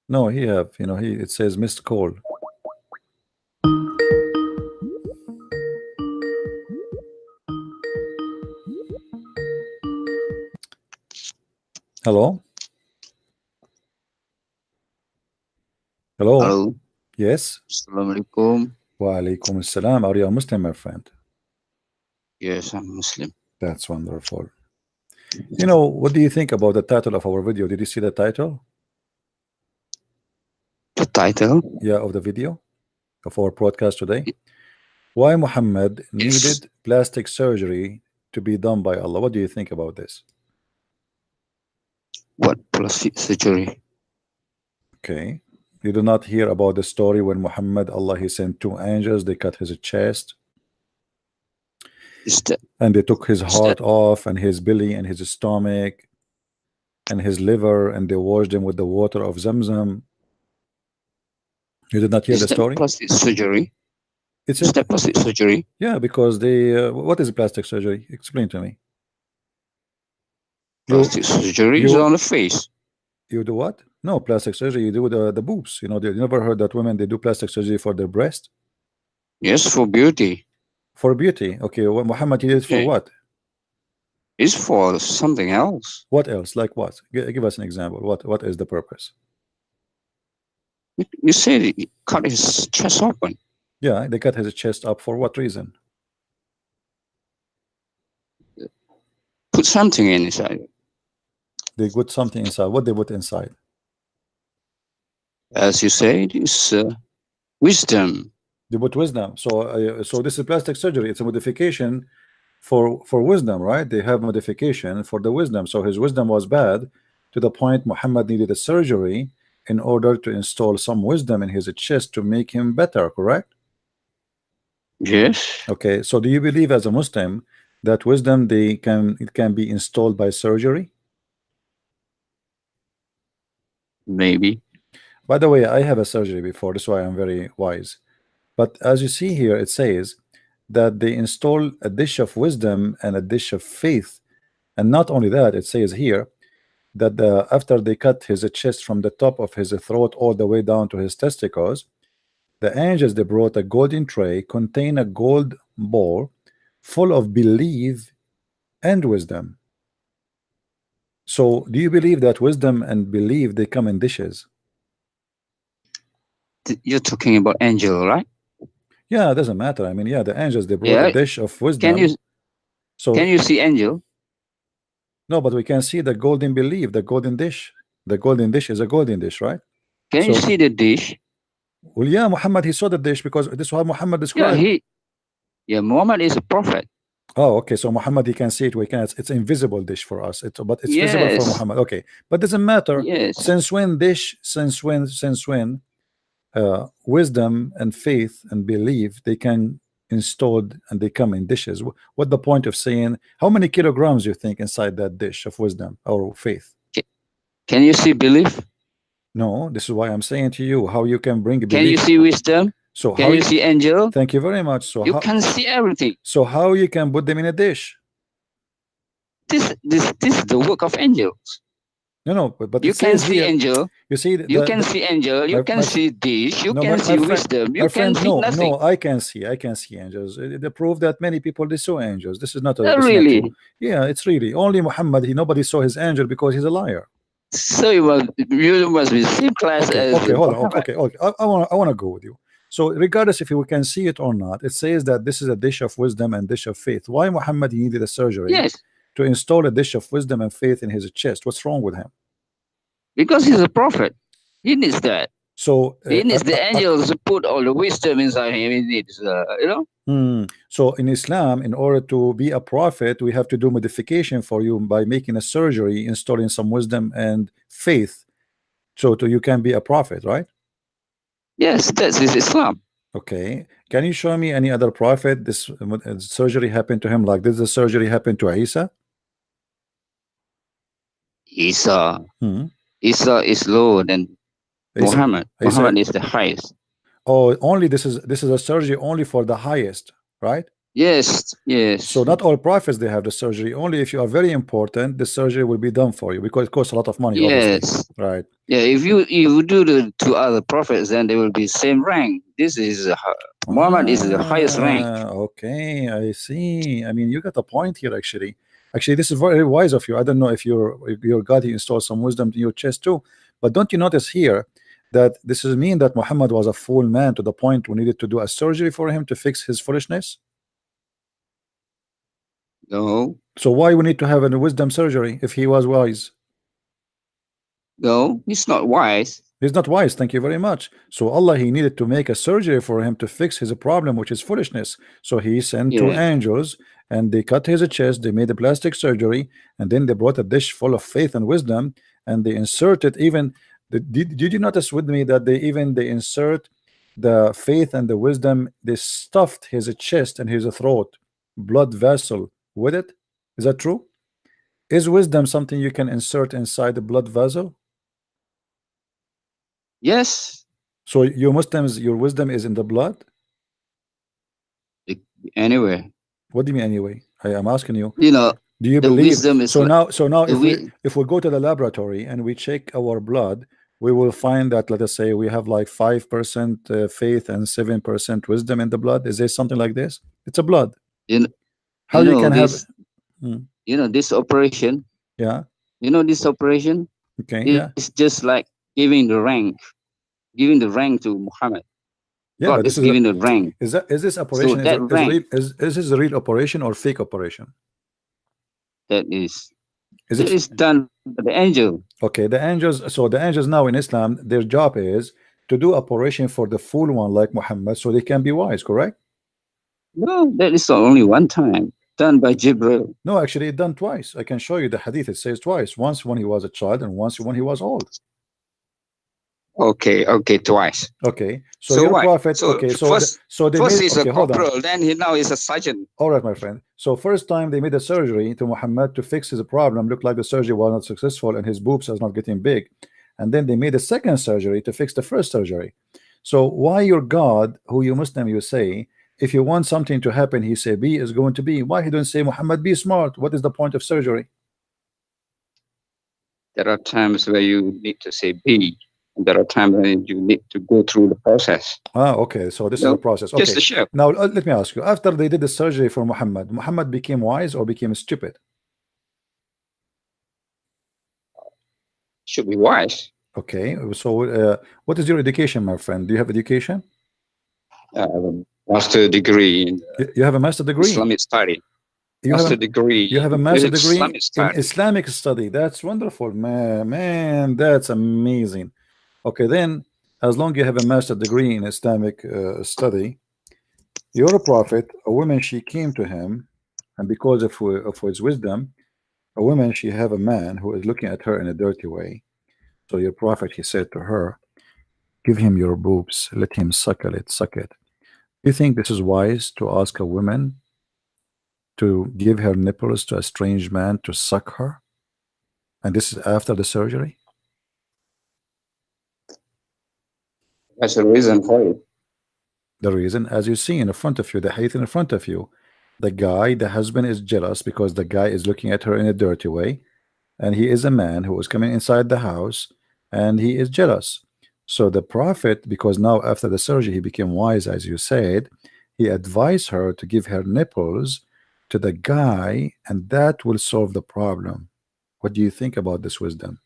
No, he have, you know, it says missed call. Hello? Hello? Hello. Yes? Assalamualaikum. Wa alaikum assalam. Are you a Muslim, my friend? Yes, I'm Muslim. That's wonderful. You know, what do you think about the title of our video? Did you see the title? The title? Yeah, of the video of our broadcast today. Why Muhammad needed plastic surgery to be done by Allah. What do you think about this? What plastic surgery? Okay. You do not hear about the story when Muhammad, Allah, he sent two angels, they cut his chest Is that and they took his heart off and his belly and his stomach and his liver and they washed him with the water of Zamzam. You did not hear is the that story? plastic surgery? It's Is that plastic surgery? yeah, because they what is plastic surgery? Explain to me. Plastic surgery is you- on the face. You do what? No, plastic surgery. You do the boobs. You know, you never heard that women they do plastic surgery for their breast Yes, for beauty. for beauty. Okay, well, Muhammad he did it for Okay. what? It's for something else. What else? Like what? Give us an example. What is the purpose? You said he cut his chest open. Yeah, they cut his chest up for what reason? Put something inside. They put something inside. What they put inside? As you said, it's wisdom. They put wisdom. So this is plastic surgery. It's a modification for wisdom, right? They have modification for the wisdom. So his wisdom was bad to the point Muhammad needed a surgery in order to install some wisdom in his chest to make him better, correct? Yes, Okay, so do you believe as a Muslim that wisdom it can be installed by surgery? maybe. By the way, I have a surgery before, that's why I'm very wise. But as you see here, it says that they install a dish of wisdom and a dish of faith. And not only that, it says here that after they cut his chest from the top of his throat all the way down to his testicles, the angels they brought a golden tray contain a gold bowl full of belief and wisdom. So do you believe that wisdom and belief they come in dishes? You're talking about angel, right? Yeah, it doesn't matter. I mean, yeah, the angels they brought Yeah. a dish of wisdom. Can you see angel? No, but we can see the golden belief, the golden dish. The golden dish is a golden dish, right? Can you So- see the dish? Well, yeah, Muhammad he saw the dish because this is how Muhammad described. Muhammad is a prophet. Oh, okay. So Muhammad he can see it. We can. It's invisible dish for us. But it's visible for Yes. Muhammad. Okay, but doesn't matter. Yes. Since when wisdom and faith and belief they can installed and they come in dishes? What the point of saying how many kilograms you think inside that dish of wisdom or faith? Can you see belief? No, this is why I'm saying to you how you can bring Can belief. you see wisdom? So Can how you see angel? Thank you very much. So You how, can see everything. so how you can put them in a dish? This is the work of angels. No, but You it can says see here, angel. you see You can see angel. You my- can my- see dish. You No, can my see friend- wisdom. You my can friend, see no, nothing. I can see angels. They prove that many people they saw angels. This is not a this is not Really? true. Yeah, it's really only Muhammad. Nobody saw his angel because he's a liar. So you must be same class Okay, as okay, hold on. Muhammad. Okay. I want to go with you. So regardless if we can see it or not, it says that this is a dish of wisdom and dish of faith. Why Muhammad he needed a surgery Yes. to install a dish of wisdom and faith in his chest? What's wrong with him? Because he's a prophet. He needs that. So He needs the angels to put all the wisdom inside him. He needs, so in Islam, in order to be a prophet, we have to do modification for you by making a surgery, installing some wisdom and faith, so you can be a prophet, right? Yes, that's Islam. Okay, can you show me any other prophet this surgery happened to him like this? The surgery happened to Isa? Isa is lower than Muhammad. Muhammad is the highest. Oh, only this is a surgery only for the highest, right? Yes, yes. So not all prophets they have the surgery. Only if you are very important, the surgery will be done for you because it costs a lot of money. Yes, obviously. Right. Yeah, if you do the two other prophets, then they will be same rank. This is Muhammad is the highest rank. Okay, I see. I mean, you got a point here. Actually, this is very wise of you. I don't know if your God he installed some wisdom in your chest too, but don't you notice here that this is mean that Muhammad was a fool man to the point we needed to do a surgery for him to fix his foolishness? No. So why we need to have a wisdom surgery if he was wise? No, he's not wise. He's not wise. Thank you very much. So Allah he needed to make a surgery for him to fix his problem, which is foolishness. So he sent two angels and they cut his chest. They made a plastic surgery and then they brought a dish full of faith and wisdom and they inserted even. Did you notice with me that they insert the faith and the wisdom? They stuffed his chest and his throat, blood vessel with it. Is that true? Is wisdom something you can insert inside the blood vessel? Yes. So you Muslims, your wisdom is in the blood? Anywhere. What do you mean anyway? I am asking you. You know, do you believe wisdom is so now if we go to the laboratory and we check our blood, we will find that, let us say, we have like 5% faith and 7% wisdom in the blood. Is there something like this? It's a blood. How you can this, have this operation? Yeah. This operation? Okay. It's just like giving the rank to Muhammad. Yeah, God but this is giving the rank. Is this operation is this a real operation or fake operation? That is done by the angel. Okay, the angels. So the angels now in Islam, their job is to do operation for the fool one like Muhammad, so they can be wise. Correct? No, that is only one time done by Jibril. No, actually, it's done twice. I can show you the hadith. It says twice. Once when he was a child, and once when he was old. Okay, twice. Okay, so your prophet. Okay, first he's a corporal, then now he's a sergeant. All right, my friend. So first time they made a surgery to Muhammad to fix his problem. Looked like the surgery was not successful and his boobs are not getting big. And then they made a second surgery to fix the first surgery. So why your God, who you Muslim, you say, if you want something to happen, he say be is going to be. Why he don't say Muhammad be smart? What is the point of surgery? There are times where you need to say be. There are times when you need to go through the process. Okay. So this is a process. Okay. Just a show. Now let me ask you. After they did the surgery for Muhammad, Muhammad became wise or became stupid? Should be wise. Okay. So what is your education, my friend? Do you have education? I have a master degree. You have a master degree? Islamic study. You have a master degree in Islamic study. That's wonderful, man. That's amazing. Okay, then as long as you have a master degree in Islamic study, you're a prophet. A woman, she came to him, and because of his wisdom, a woman, she have a man who is looking at her in a dirty way. So your prophet, he said to her, give him your boobs, let him suck it. Do you think this is wise to ask a woman to give her nipples to a strange man to suck her? And this is after the surgery? That's the reason for it. The reason, as you see in front of you, the hadith in front of you, the husband is jealous because the guy is looking at her in a dirty way, and he is a man who is coming inside the house and he is jealous. So the prophet, because now after the surgery he became wise, as you said, he advised her to give her nipples to the guy, and that will solve the problem. What do you think about this wisdom?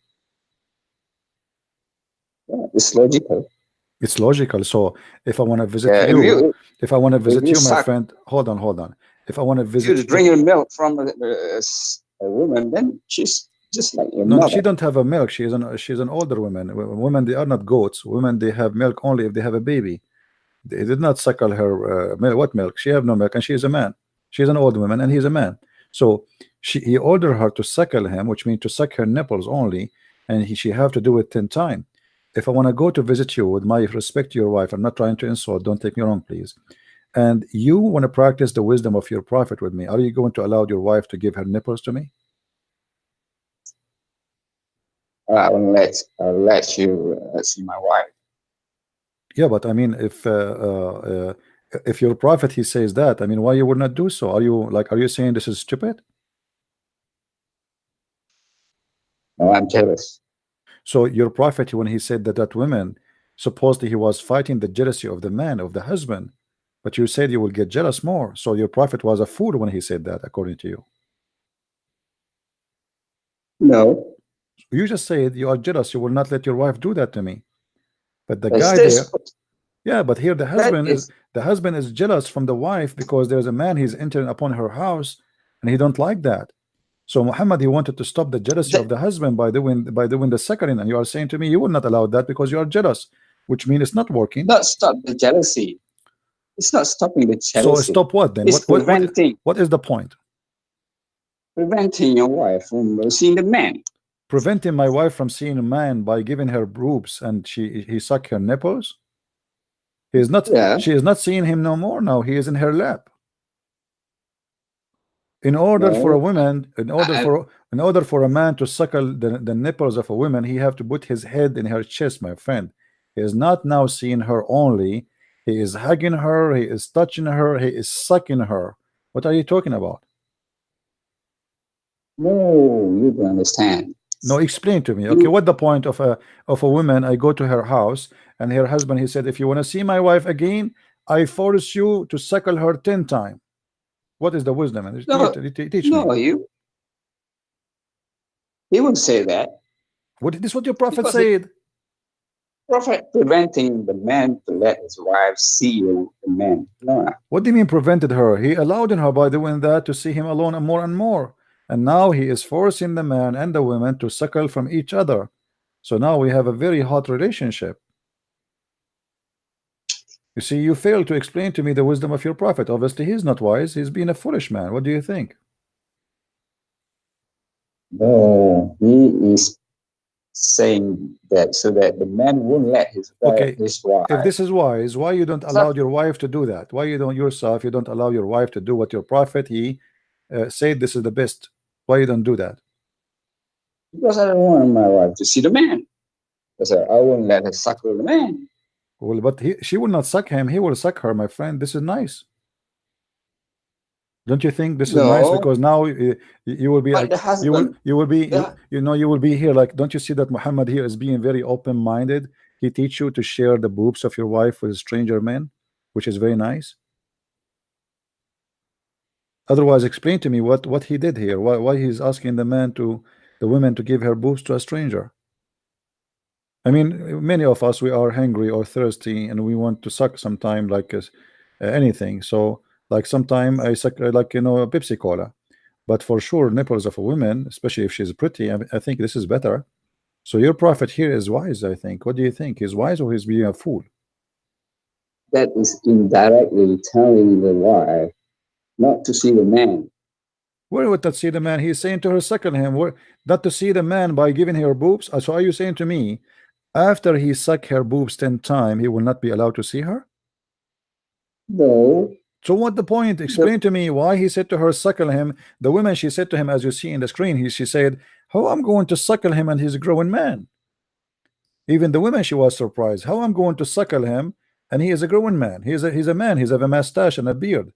Yeah, it's logical. It's logical. So if I want to visit you, my friend, hold on. If I want to visit you, drink your milk from a woman, then she's just like your No, mother. she don't have a milk. She's an older woman. Women, they are not goats. Women, they have milk only if they have a baby. They did not suckle her milk. What milk? She have no milk, and she is a man. She's an old woman, and he's a man. So he ordered her to suckle him, which means to suck her nipples only, and she have to do it 10 times. If I want to go to visit you, with my respect to your wife, I'm not trying to insult. Don't take me wrong, please. And you want to practice the wisdom of your prophet with me. Are you going to allow your wife to give her nipples to me? I'll let you see my wife. Yeah, but I mean, if your prophet he says that, I mean, why you would not do so? Are you saying this is stupid? No, I'm jealous. So your prophet, when he said that women, supposedly he was fighting the jealousy of the man, of the husband, but you said you will get jealous more. So your prophet was a fool when he said that, according to you. No. You just said you are jealous. You will not let your wife do that to me. But the Is guy this- there, yeah, but here the husband is- the husband is jealous from the wife because there's a man he's entering upon her house, and he don't like that. So Muhammad, he wanted to stop the jealousy of the husband by doing the suckling, and you are saying to me you will not allow that because you are jealous, which means it's not working. Not stop the jealousy. It's not stopping the jealousy. So stop what then? It's preventing what is the point? preventing your wife from seeing the man. Preventing my wife from seeing a man by giving her boobs and he suck her nipples. He is not. Yeah. She is not seeing him no more. Now he is in her lap. In order for a woman, in order for a man to suckle the nipples of a woman, he have to put his head in her chest, my friend. He is not now seeing her only. He is hugging her. He is touching her. He is sucking her. What are you talking about? No, you don't understand. No, explain to me. Okay, what the point of a woman? I go to her house, and her husband, he said, if you want to see my wife again, I force you to suckle her 10 times. What is the wisdom? No, Teach no, me. he wouldn't say that. What this what your prophet Because said? Prophet preventing the man to let his wife see the man. No. What do you mean prevented her? He allowed her by doing that to see him alone and more and more. And now he is forcing the man and the woman to suckle from each other. So now we have a very hot relationship. You see, you fail to explain to me the wisdom of your prophet. Obviously, he's not wise. He's being a foolish man. What do you think? No, he is saying that so that the man won't let his wife. If this is wise, why you don't allow your wife to do that? Why you don't yourself? You don't allow your wife to do what your prophet he said this is the best. Why you don't do that? Because I don't want my wife to see the man. Because I won't let her suckle the man. Well, but she will not suck him. He will suck her, my friend. This is nice. Don't you think this is nice? Because now you will be like you will be you will be here like. Don't you see that Muhammad here is being very open-minded? He teach you to share the boobs of your wife with stranger men, which is very nice. Otherwise, explain to me what he did here. Why he's asking the women to give her boobs to a stranger. I mean, many of us, we are hungry or thirsty, and we want to suck sometime like anything. So, like sometime I suck like a Pepsi Cola, but for sure nipples of a woman, especially if she's pretty, I think this is better. So your prophet here is wise, I think. What do you think? He's wise or he's being a fool? That is indirectly telling the wife not to see the man. Where would that see the man? He's saying to her, suckle him. Not to see the man by giving her boobs. So are you saying to me, after he suck her boobs 10 times, he will not be allowed to see her? No. So what the point? Explain to me why he said to her, suckle him. The woman, she said to him, as you see in the screen, she said, how I'm going to suckle him and he's a growing man. Even the woman, she was surprised. How I'm going to suckle him and he is a growing man. He's a man. He's have a mustache and a beard,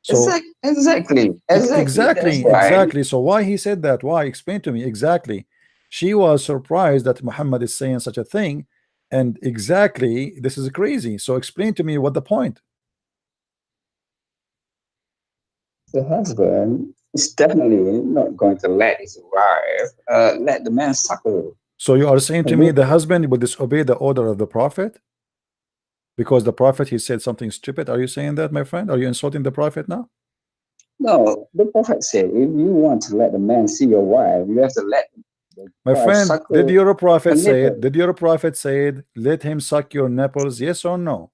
So exactly. So why he said that? Why? Explain to me exactly. She was surprised that Muhammad is saying such a thing, and exactly this is crazy. So explain to me what the point. The husband is definitely not going to let his wife let the man suckle. So you are saying to me the husband will disobey the order of the prophet because the prophet he said something stupid? Are you saying that, my friend? Are you insulting the prophet now? No, the Prophet said, if you want to let the man see your wife, you have to let the My wife friend, suck did your prophet her say it? nipple. Did your prophet say it? Let him suck your nipples, yes or no?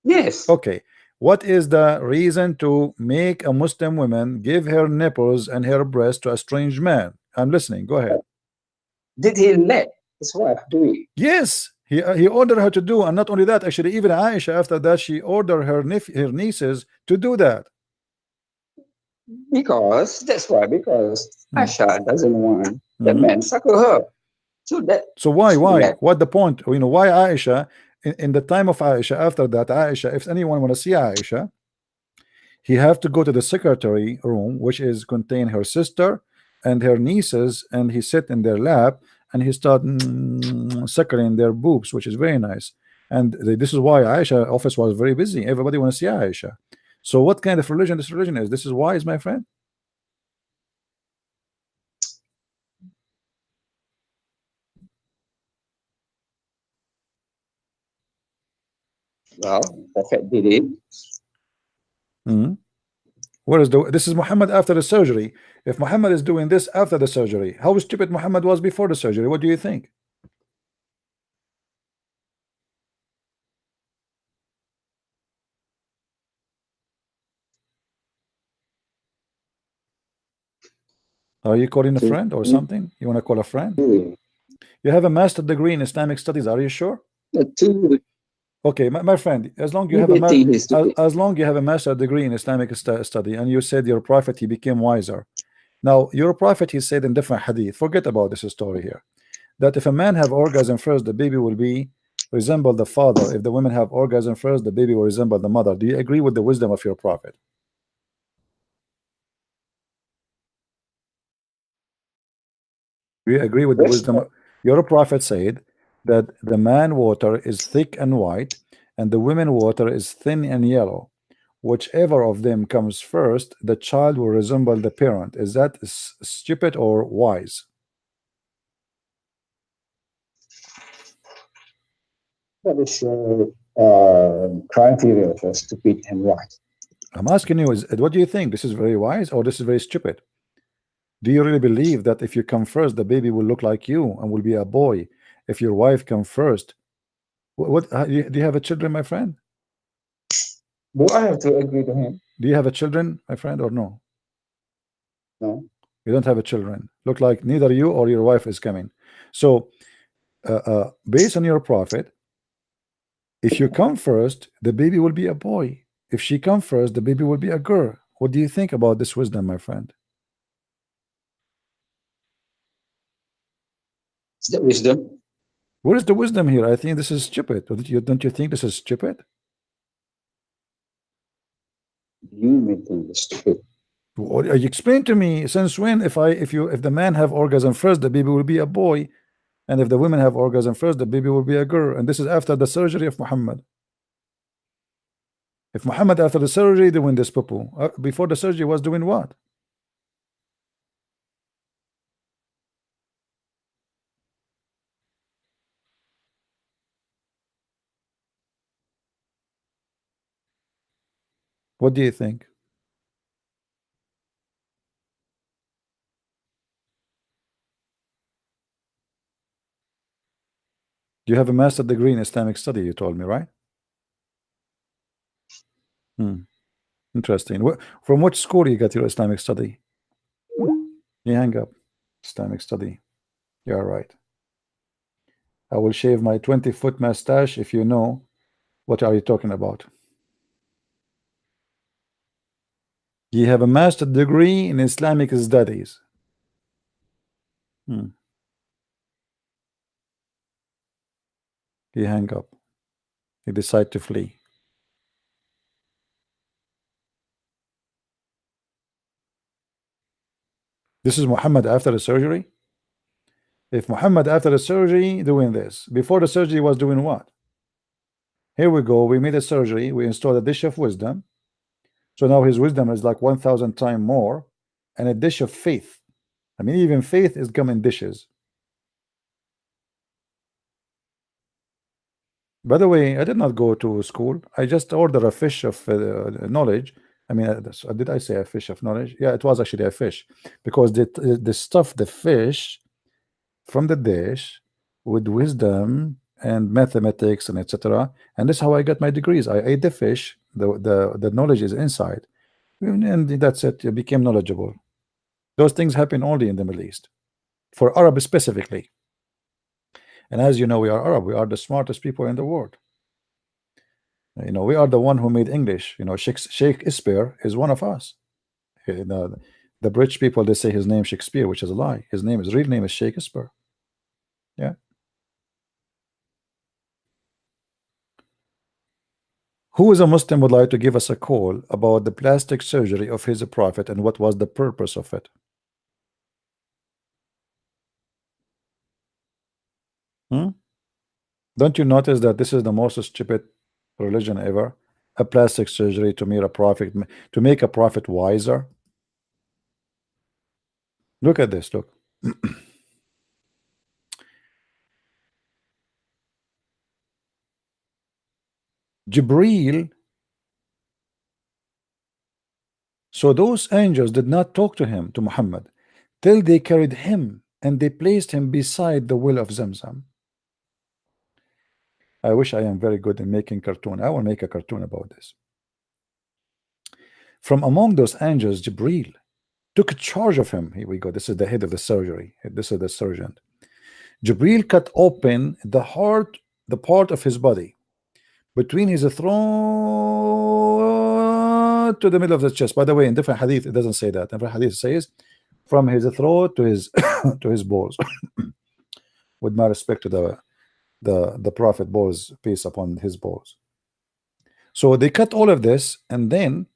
Yes. Okay. What is the reason to make a Muslim woman give her nipples and her breast to a strange man? I'm listening. Go ahead. Did he let his wife do it? Yes, he ordered her to do, and not only that, actually, even Aisha after that she ordered her nieces to do that. Because that's why. Because Aisha doesn't want the Mhm. man suckle her. So that. So why? that- What the point? You know why Aisha? In the time of Aisha, after that, Aisha, if anyone want to see Aisha, he have to go to the secretary room, which is contain her sister and her nieces, and he sit in their lap and he start suckling their boobs, which is very nice. And this is why Aisha office was very busy. Everybody want to see Aisha. So what kind of religion this religion is? This is wise, my friend. Well, Prophet did it. Where is this is Muhammad after the surgery. If Muhammad is doing this after the surgery, how stupid Muhammad was before the surgery? What do you think? Are you calling a friend or something? You want to call a friend? You have a master degree in Islamic studies. Are you sure? Okay, my friend, as long you have as long you have a master degree in Islamic study, and you said your prophet he became wiser. Now your prophet he said in different hadith. Forget about this story here. That if a man have orgasm first, the baby will be resemble the father. If the women have orgasm first, the baby will resemble the mother. Do you agree with the wisdom of your prophet? Do you agree with the wisdom? Your prophet said that the man water is thick and white, and the women water is thin and yellow. Whichever of them comes first, the child will resemble the parent. Is that stupid or wise? That is criteria for stupid and wise. I'm asking you, what do you think? This is very wise or this is very stupid? Do you really believe that if you come first, the baby will look like you and will be a boy? If your wife come first, do you have a children, my friend? Do I have to agree to him? Do you have a children, my friend, or no? No. You don't have a children. Look like neither you or your wife is coming. So, based on your prophet, if you come first, the baby will be a boy. If she come first, the baby will be a girl. What do you think about this wisdom, my friend? Is that wisdom? Where is the wisdom here? I think this is stupid. Don't you think this is stupid? You may think it's stupid. You explain to me since when if the man have orgasm first, the baby will be a boy, and if the women have orgasm first, the baby will be a girl, and this is after the surgery of Muhammad. If Muhammad after the surgery doing this poo, before the surgery was doing what? What do you think? You have a master degree in Islamic study, you told me, right? Interesting. From which school you got your Islamic study? You hang up. Islamic study. You're right. I will shave my 20-foot mustache if you know what are you talking about. You have a master degree in Islamic studies. He hang up. He decide to flee. This is Muhammad after the surgery. If Muhammad after the surgery doing this, before the surgery was doing what? Here we go. We made a surgery. We installed a dish of wisdom. So now his wisdom is like 1,000 times more, and a dish of faith. I mean, even faith is come in dishes. By the way, I did not go to school. I just ordered a fish of knowledge, I mean, did I say a fish of knowledge? Yeah, it was actually a fish, because they stuffed the fish from the dish with wisdom and mathematics and etc. And this is how I got my degrees. I ate the fish, the knowledge is inside, and that's it. You became knowledgeable. Those things happen only in the Middle East, for Arab specifically. And as you know, we are Arab. We are the smartest people in the world. You know, we are the one who made English. You know, Shakespeare is one of us. You know, the British people, they say his name Shakespeare, which is a lie. His real name is Shakespeare. Yeah. Who is a Muslim would like to give us a call about the plastic surgery of his prophet and what was the purpose of it? Don't you notice that this is the most stupid religion ever? A plastic surgery to make a prophet wiser. Look at this. Look. Jibreel. So those angels did not talk to him, to Muhammad, till they carried him and they placed him beside the well of Zamzam. I wish I am very good in making cartoon. I will make a cartoon about this. From among those angels, Jibreel took charge of him. Here we go. This is the head of the surgery. This is the surgeon. Jibreel cut open the heart, the part of his body between his throat to the middle of the chest. By the way, in different hadith, it doesn't say that. In different hadith, it says from his throat to his to his balls. With my respect to the prophet, balls, peace upon his balls. So they cut all of this, and then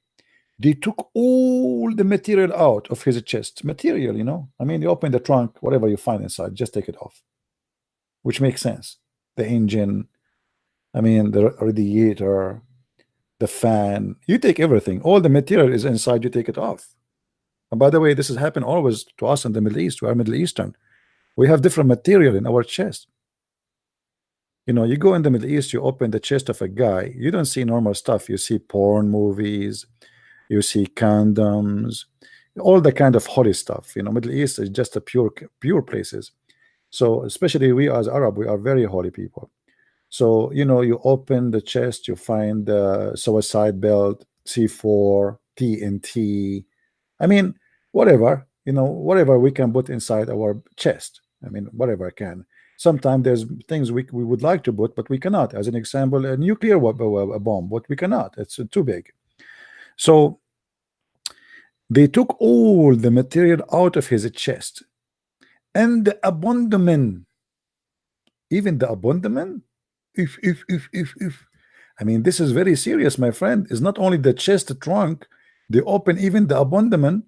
they took all the material out of his chest. Material, you know. I mean, you open the trunk, whatever you find inside, just take it off. Which makes sense. The engine, I mean, the radiator, the fan, you take everything. All the material is inside, you take it off. And by the way, this has happened always to us in the Middle East. We are Middle Eastern. We have different material in our chest. You know, you go in the Middle East, you open the chest of a guy, you don't see normal stuff. You see porn movies, you see condoms, all the kind of holy stuff. You know, Middle East is just a pure places. So especially we as Arab, we are very holy people. So, you know, you open the chest, you find the suicide belt, C4, TNT. I mean, whatever, you know, whatever we can put inside our chest. I mean, whatever I can. Sometimes there's things we would like to put, but we cannot. As an example, a nuclear bomb, but we cannot. It's too big. So they took all the material out of his chest, and the abandonment, even the abandonment, if I mean, this is very serious, my friend. It's not only the chest trunk, they open even the abandonment.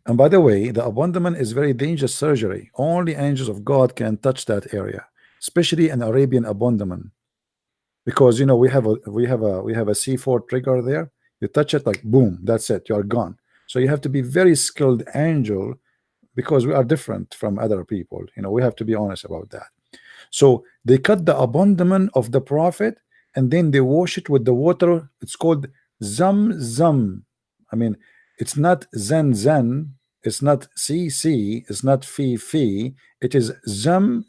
And by the way, the abandonment is very dangerous surgery. Only angels of God can touch that area, especially an Arabian abandonment, because you know we have a C4 trigger there. You touch it, like boom, that's it, you are gone. So you have to be very skilled angel, because we are different from other people. You know, we have to be honest about that. So they cut the abandonment of the prophet, and then they wash it with the water. It's called Zam. I mean, it's not Zan, it's not CC, it's not Fi. It is Zam.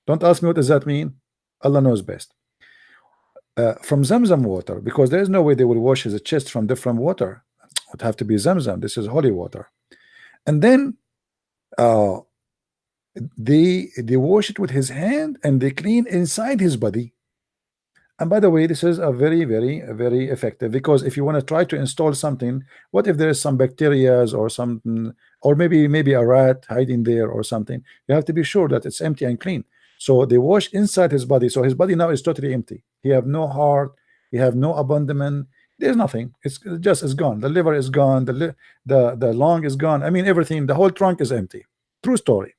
Don't ask me what does that mean. Allah knows best. From Zamzam water, because there is no way they will wash his chest from different water. It would have to be Zamzam. This is holy water. And then they wash it with his hand, and they clean inside his body. And by the way, this is a very effective, because if you want to try to install something, what if there is some bacteria or something, or maybe a rat hiding there or something? You have to be sure that it's empty and clean. So they wash inside his body, so his body now is totally empty. He have no heart, he have no abandonment. There's nothing. It's gone. The liver is gone. The lung is gone. I mean, everything. The whole trunk is empty. True story.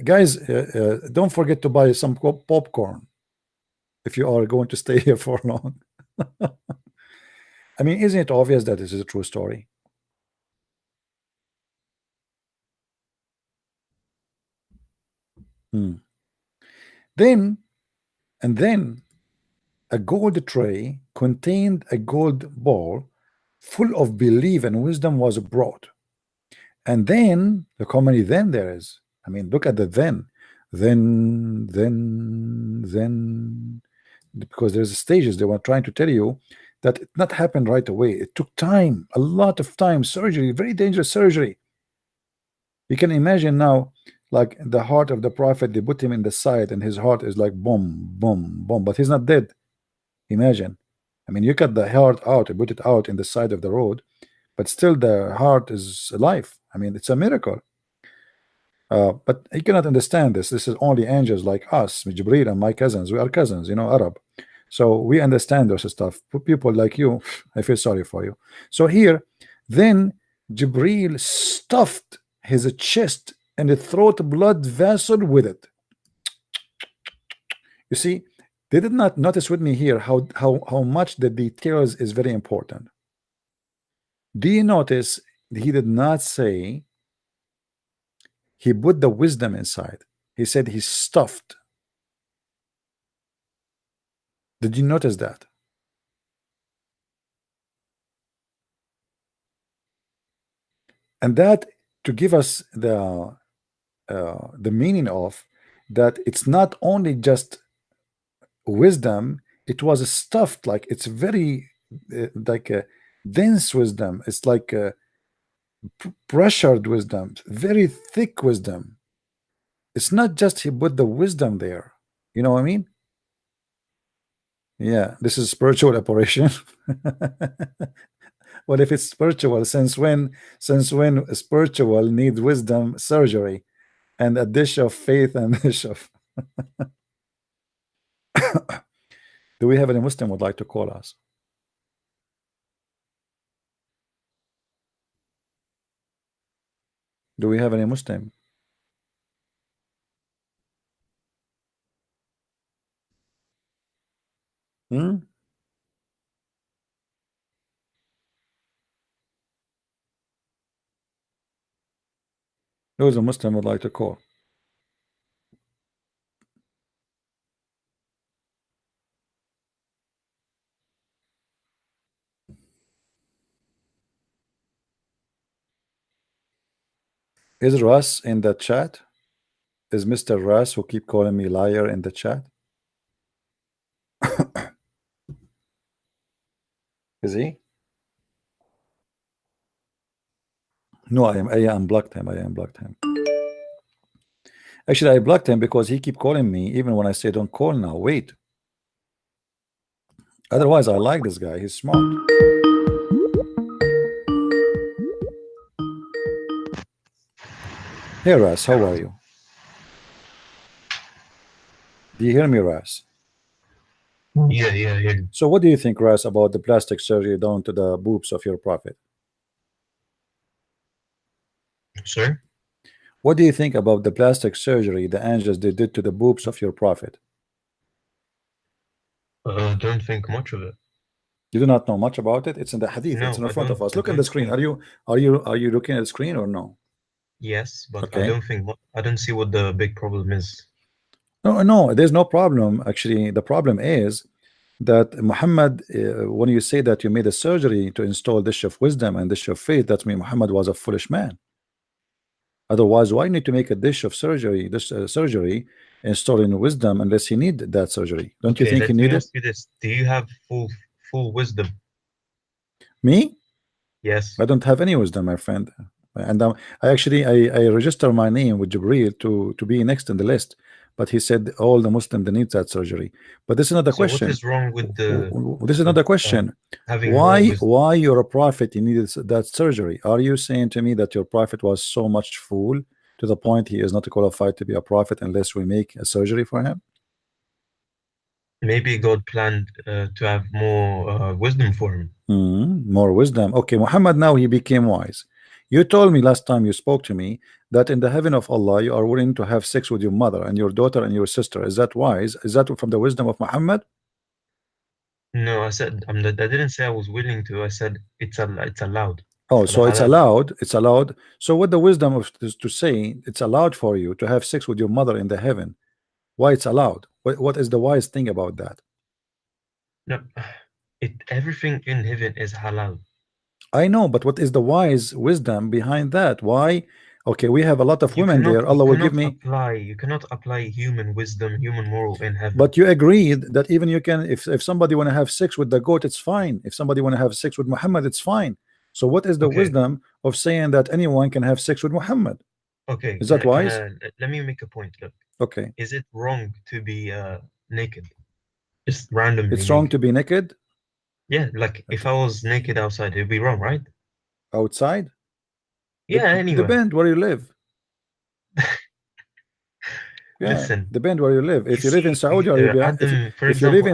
Guys, don't forget to buy some popcorn if you are going to stay here for long. I mean, isn't it obvious that this is a true story? Then a gold tray contained a gold ball full of belief and wisdom was brought. And then, look how many then there is. I mean, look at the then, because there's stages. They were trying to tell you that it not happened right away. It took time, a lot of time, surgery, very dangerous surgery. You can imagine now, like the heart of the prophet, they put him in the side and his heart is like boom, boom, boom, but he's not dead. Imagine. I mean, you cut the heart out and put it out in the side of the road, but still the heart is alive. I mean, it's a miracle. But you cannot understand this. This is only angels like us, Jibreel and my cousins. We are cousins, you know, Arab. So we understand those stuff. People like you, I feel sorry for you. So here, then Jibreel stuffed his chest and the throat blood vessel with it. You see, they did not notice with me here how much the details is very important. Do you notice he did not say he put the wisdom inside? He said he stuffed. Did you notice that? And that to give us the meaning of that it's not only just wisdom, it was stuffed, like it's very like a dense wisdom. It's like a pressured wisdom, very thick wisdom. It's not just he put the wisdom there. You know what I mean? Yeah, this is spiritual operation. Well, if it's spiritual, since when spiritual needs wisdom surgery and a dish of faith and dish of do we have any Muslim would like to call us? Do we have any Muslim? Who's a Muslim would like to call? Is Russ in the chat? Is Mr. Russ who keep calling me liar in the chat? Is he? No, I unblocked him. I unblocked him. Actually, I blocked him because he keep calling me even when I say don't call now. Wait. Otherwise, I like this guy. He's smart. Hey, Russ, how are you? Do you hear me, Russ? Yeah. So what do you think, Russ, about the plastic surgery done to the boobs of your prophet? Sir? What do you think about the plastic surgery the angels they did to the boobs of your prophet? Don't think much of it. You do not know much about it? It's in the hadith. No, it's in I front of don't- us. I Look at don't the screen. think- Are you looking at the screen or no? Yes, but Okay. I don't see what the big problem is. No, there's no problem. Actually, the problem is that Muhammad, when you say that you made a surgery to install dish of wisdom and dish of faith, that means Muhammad was a foolish man. Otherwise, why need to make a dish of surgery, surgery installing wisdom unless he need that surgery? Don't you Okay, think let he me needed? ask you this. Do you have full wisdom? Me? Yes. I don't have any wisdom, my friend. And I register my name with Jibreel to be next in the list, but he said all the Muslim they need that surgery. But this is another So question. what is wrong with the This is another question. having more wisdom? Why you're a prophet you needed that surgery? Are you saying to me that your prophet was so much fool to the point he is not qualified to be a prophet unless we make a surgery for him? Maybe God planned to have more wisdom for him. More wisdom. Okay, Muhammad now he became wise. You told me last time you spoke to me that in the heaven of Allah you are willing to have sex with your mother and your daughter and your sister. Is that wise? Is that from the wisdom of Muhammad? No, I said I didn't say I was willing to. I said it's allowed. Oh, For so the it's halal. allowed. It's allowed. So what the wisdom of is to say it's allowed for you to have sex with your mother in the heaven? Why it's allowed? What is the wise thing about that? No, everything in heaven is halal. I know, but what is the wise wisdom behind that? Why? Okay, we have a lot of women there. Allah will give me. You cannot apply human wisdom, human moral in heaven. But you agreed that even you can, if somebody want to have sex with the goat, it's fine. If somebody want to have sex with Muhammad, it's fine. So what is the wisdom of saying that anyone can have sex with Muhammad? Okay, is that wise? Let me make a point. Look, okay, is it wrong to be naked? Just randomly. It's wrong to be naked? Yeah, like if I was naked outside, it'd be wrong, right? Outside? Yeah, anyway. Depend where you live. Yeah, listen, depend where you live. If you live in Saudi Arabia, if you live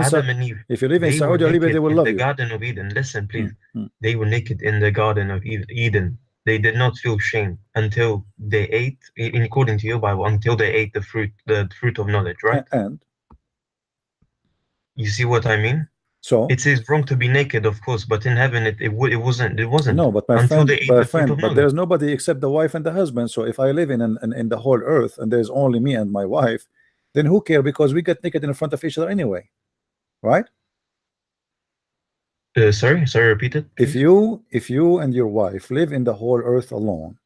in Saudi Arabia, they will love you. In the Garden of Eden, listen, please. They were naked in the Garden of Eden. They did not feel shame until they ate, according to your Bible, until they ate the fruit of knowledge, right? And you see what I mean? So it is wrong to be naked, of course, but in heaven it wasn't. No, but my friend, but there's nobody except the wife and the husband. So if I live in the whole earth and there's only me and my wife, then who care? Because we get naked in front of each other anyway, right? Sorry, repeat it. If you and your wife live in the whole earth alone,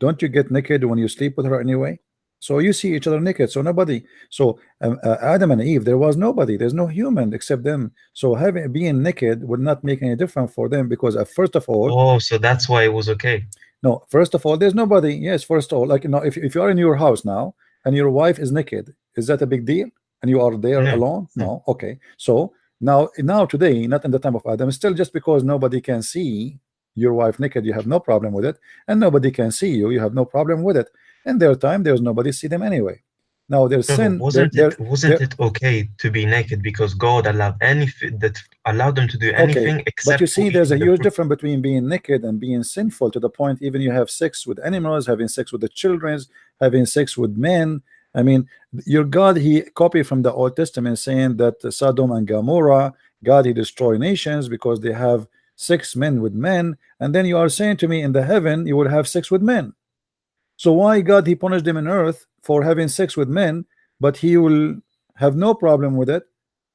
don't you get naked when you sleep with her anyway? So you see each other naked. So nobody. So Adam and Eve, there was nobody. There's no human except them. So being naked would not make any difference for them because first of all. Oh, so that's why it was okay. No, first of all, there's nobody. Yes, first of all, like if you are in your house now and your wife is naked, is that a big deal? And you are there alone? No. Okay. So now today, not in the time of Adam, still just because nobody can see your wife naked, you have no problem with it, and nobody can see you, you have no problem with it. In their time, there's nobody see them anyway. Now there's sin. Wasn't it okay to be naked because God allowed them to do anything except? But you see, there's a huge difference between being naked and being sinful to the point even you have sex with animals, having sex with the children, having sex with men. I mean, your God, he copied from the Old Testament saying that Sodom and Gomorrah, God, he destroy nations because they have sex men with men, and then you are saying to me in the heaven you will have sex with men. So why God he punished them on earth for having sex with men, but he will have no problem with it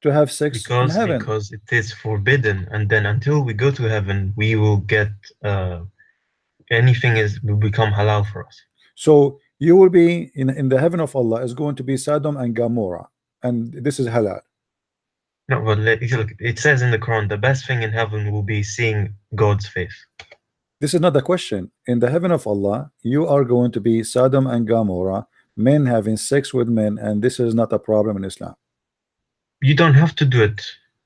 to have sex in heaven? Because it is forbidden, and then until we go to heaven, we will get anything will become halal for us. So you will be in the heaven of Allah is going to be Sodom and Gomorrah, and this is halal. No, but look, it says in the Quran the best thing in heaven will be seeing God's face. This is not the question. In the heaven of Allah, you are going to be Sodom and Gomorrah, men having sex with men, and this is not a problem in Islam. You don't have to do it.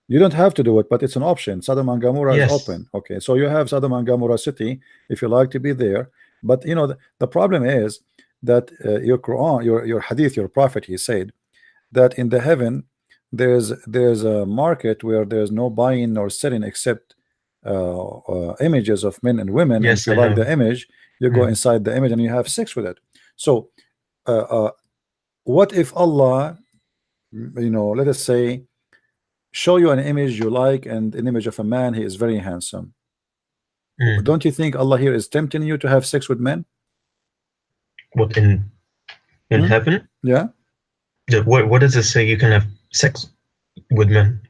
You don't have to do it, but it's an option. Sodom and Gomorrah is open. Okay, so you have Sodom and Gomorrah city if you like to be there. But you know the problem is that your Quran, your Hadith, your Prophet, he said that in the heaven there's a market where there's no buying nor selling except images of men and women. Yes, if you like the image, you go inside the image and you have sex with it. So what if Allah, let us say, show you an image you like and an image of a man, he is very handsome. Don't you think Allah here is tempting you to have sex with men? What, in heaven? Yeah. What does it say you can have sex with men?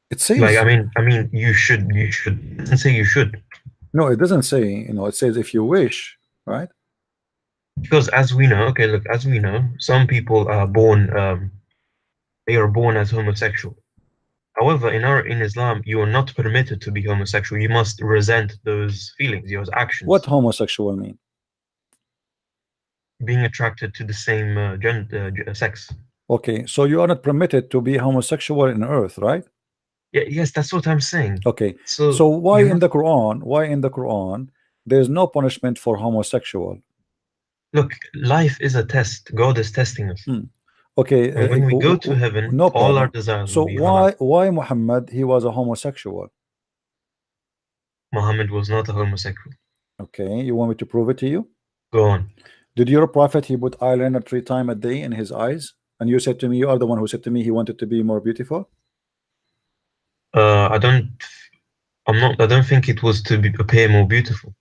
It says, like, I mean, you should. It doesn't say you should. No, it doesn't say. It says if you wish, right? Because as we know, as we know, some people are born. They are born as homosexual. However, in Islam, you are not permitted to be homosexual. You must resent those feelings, those actions. What homosexual mean? Being attracted to the same sex. Okay, so you are not permitted to be homosexual in earth, right? Yes, that's what I'm saying. Okay, so why in the Quran there's no punishment for homosexual? Look, life is a test. God is testing us. Okay, and when we go to heaven, all our desires so will be why Muhammad, he was a homosexual? Muhammad was not a homosexual. Okay, you want me to prove it to you? Go on. Did your prophet, he put eyeliner 3 times a day in his eyes? And you said to me, you are the one who said to me he wanted to be more beautiful? I don't think it was to appear more beautiful.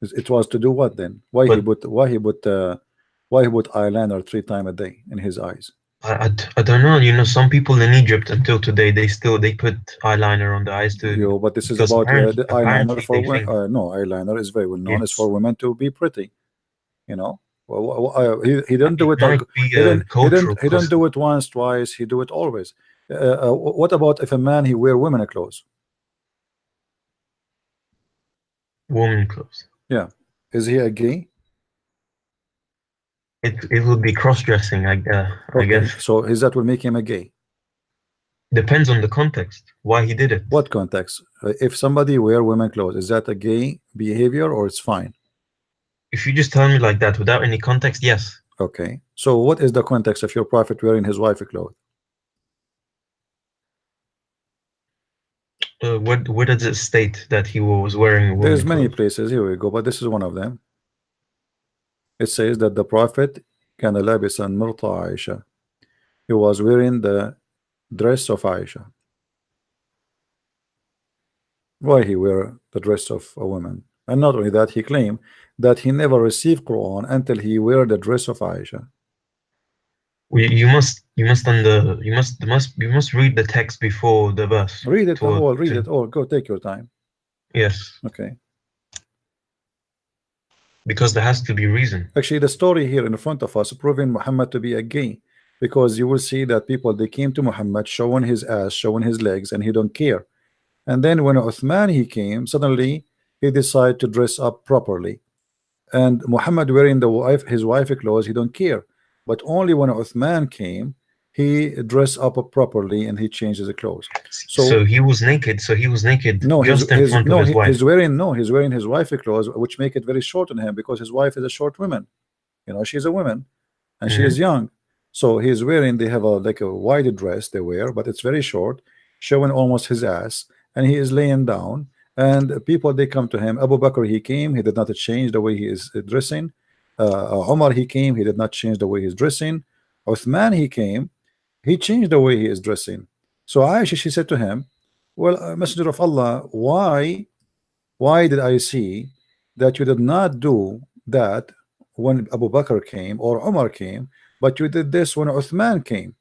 It was to do what then? Why he put eyeliner 3 times a day in his eyes? I don't know. You know, some people in Egypt until today they put eyeliner on the eyes to. Yo, but this is because about the eyeliner apparently for they women. think No, eyeliner is very well known. It's yes, for women to be pretty. You know, he didn't do it. might be a cultural He didn't custom. do it once, twice. He do it always. What about if a man he wear women clothes? Woman clothes. Yeah, is he a gay? It would be cross dressing. I Okay, guess so is that will make him a gay? depends on the context why he did it. What context? If somebody wear women clothes, is that a gay behavior or it's fine? If you just tell me like that without any context, yes. Okay, so what is the context of your prophet wearing his wife clothes? Where does it state that he was wearing a woman There's many clothes? places. Here we go, but this is one of them. It says that the prophet كان لابسا مرط عائشة. He was wearing the dress of Aisha. Why he wear the dress of a woman? And not only that, he claimed that he never received Quran until he wear the dress of Aisha. You must read the text before the verse. Read it all. Read it all. Go take your time. Yes. Okay. Because there has to be reason. Actually, the story here in front of us proving Muhammad to be a gay, because you will see that people they came to Muhammad showing his ass, showing his legs, and he don't care. And then when Uthman he came, suddenly he decided to dress up properly. And Muhammad wearing his wife clothes, he don't care. But only when Uthman came, he dressed up properly and he changed his clothes. So he was naked. So he was naked. No, just in front of his wife. He's wearing his wife clothes, which make it very short on him because his wife is a short woman. You know, she's a woman, and she is young. So he's wearing. They have like a wide dress they wear, but it's very short, showing almost his ass, and he is laying down. And people they come to him. Abu Bakr he came. He did not change the way he is dressing. Umar he came. He did not change the way he's dressing. Uthman he came. He changed the way he is dressing. So Aisha she said to him, well, Messenger of Allah, why did I see that you did not do that when Abu Bakr came or Umar came, but you did this when Uthman came?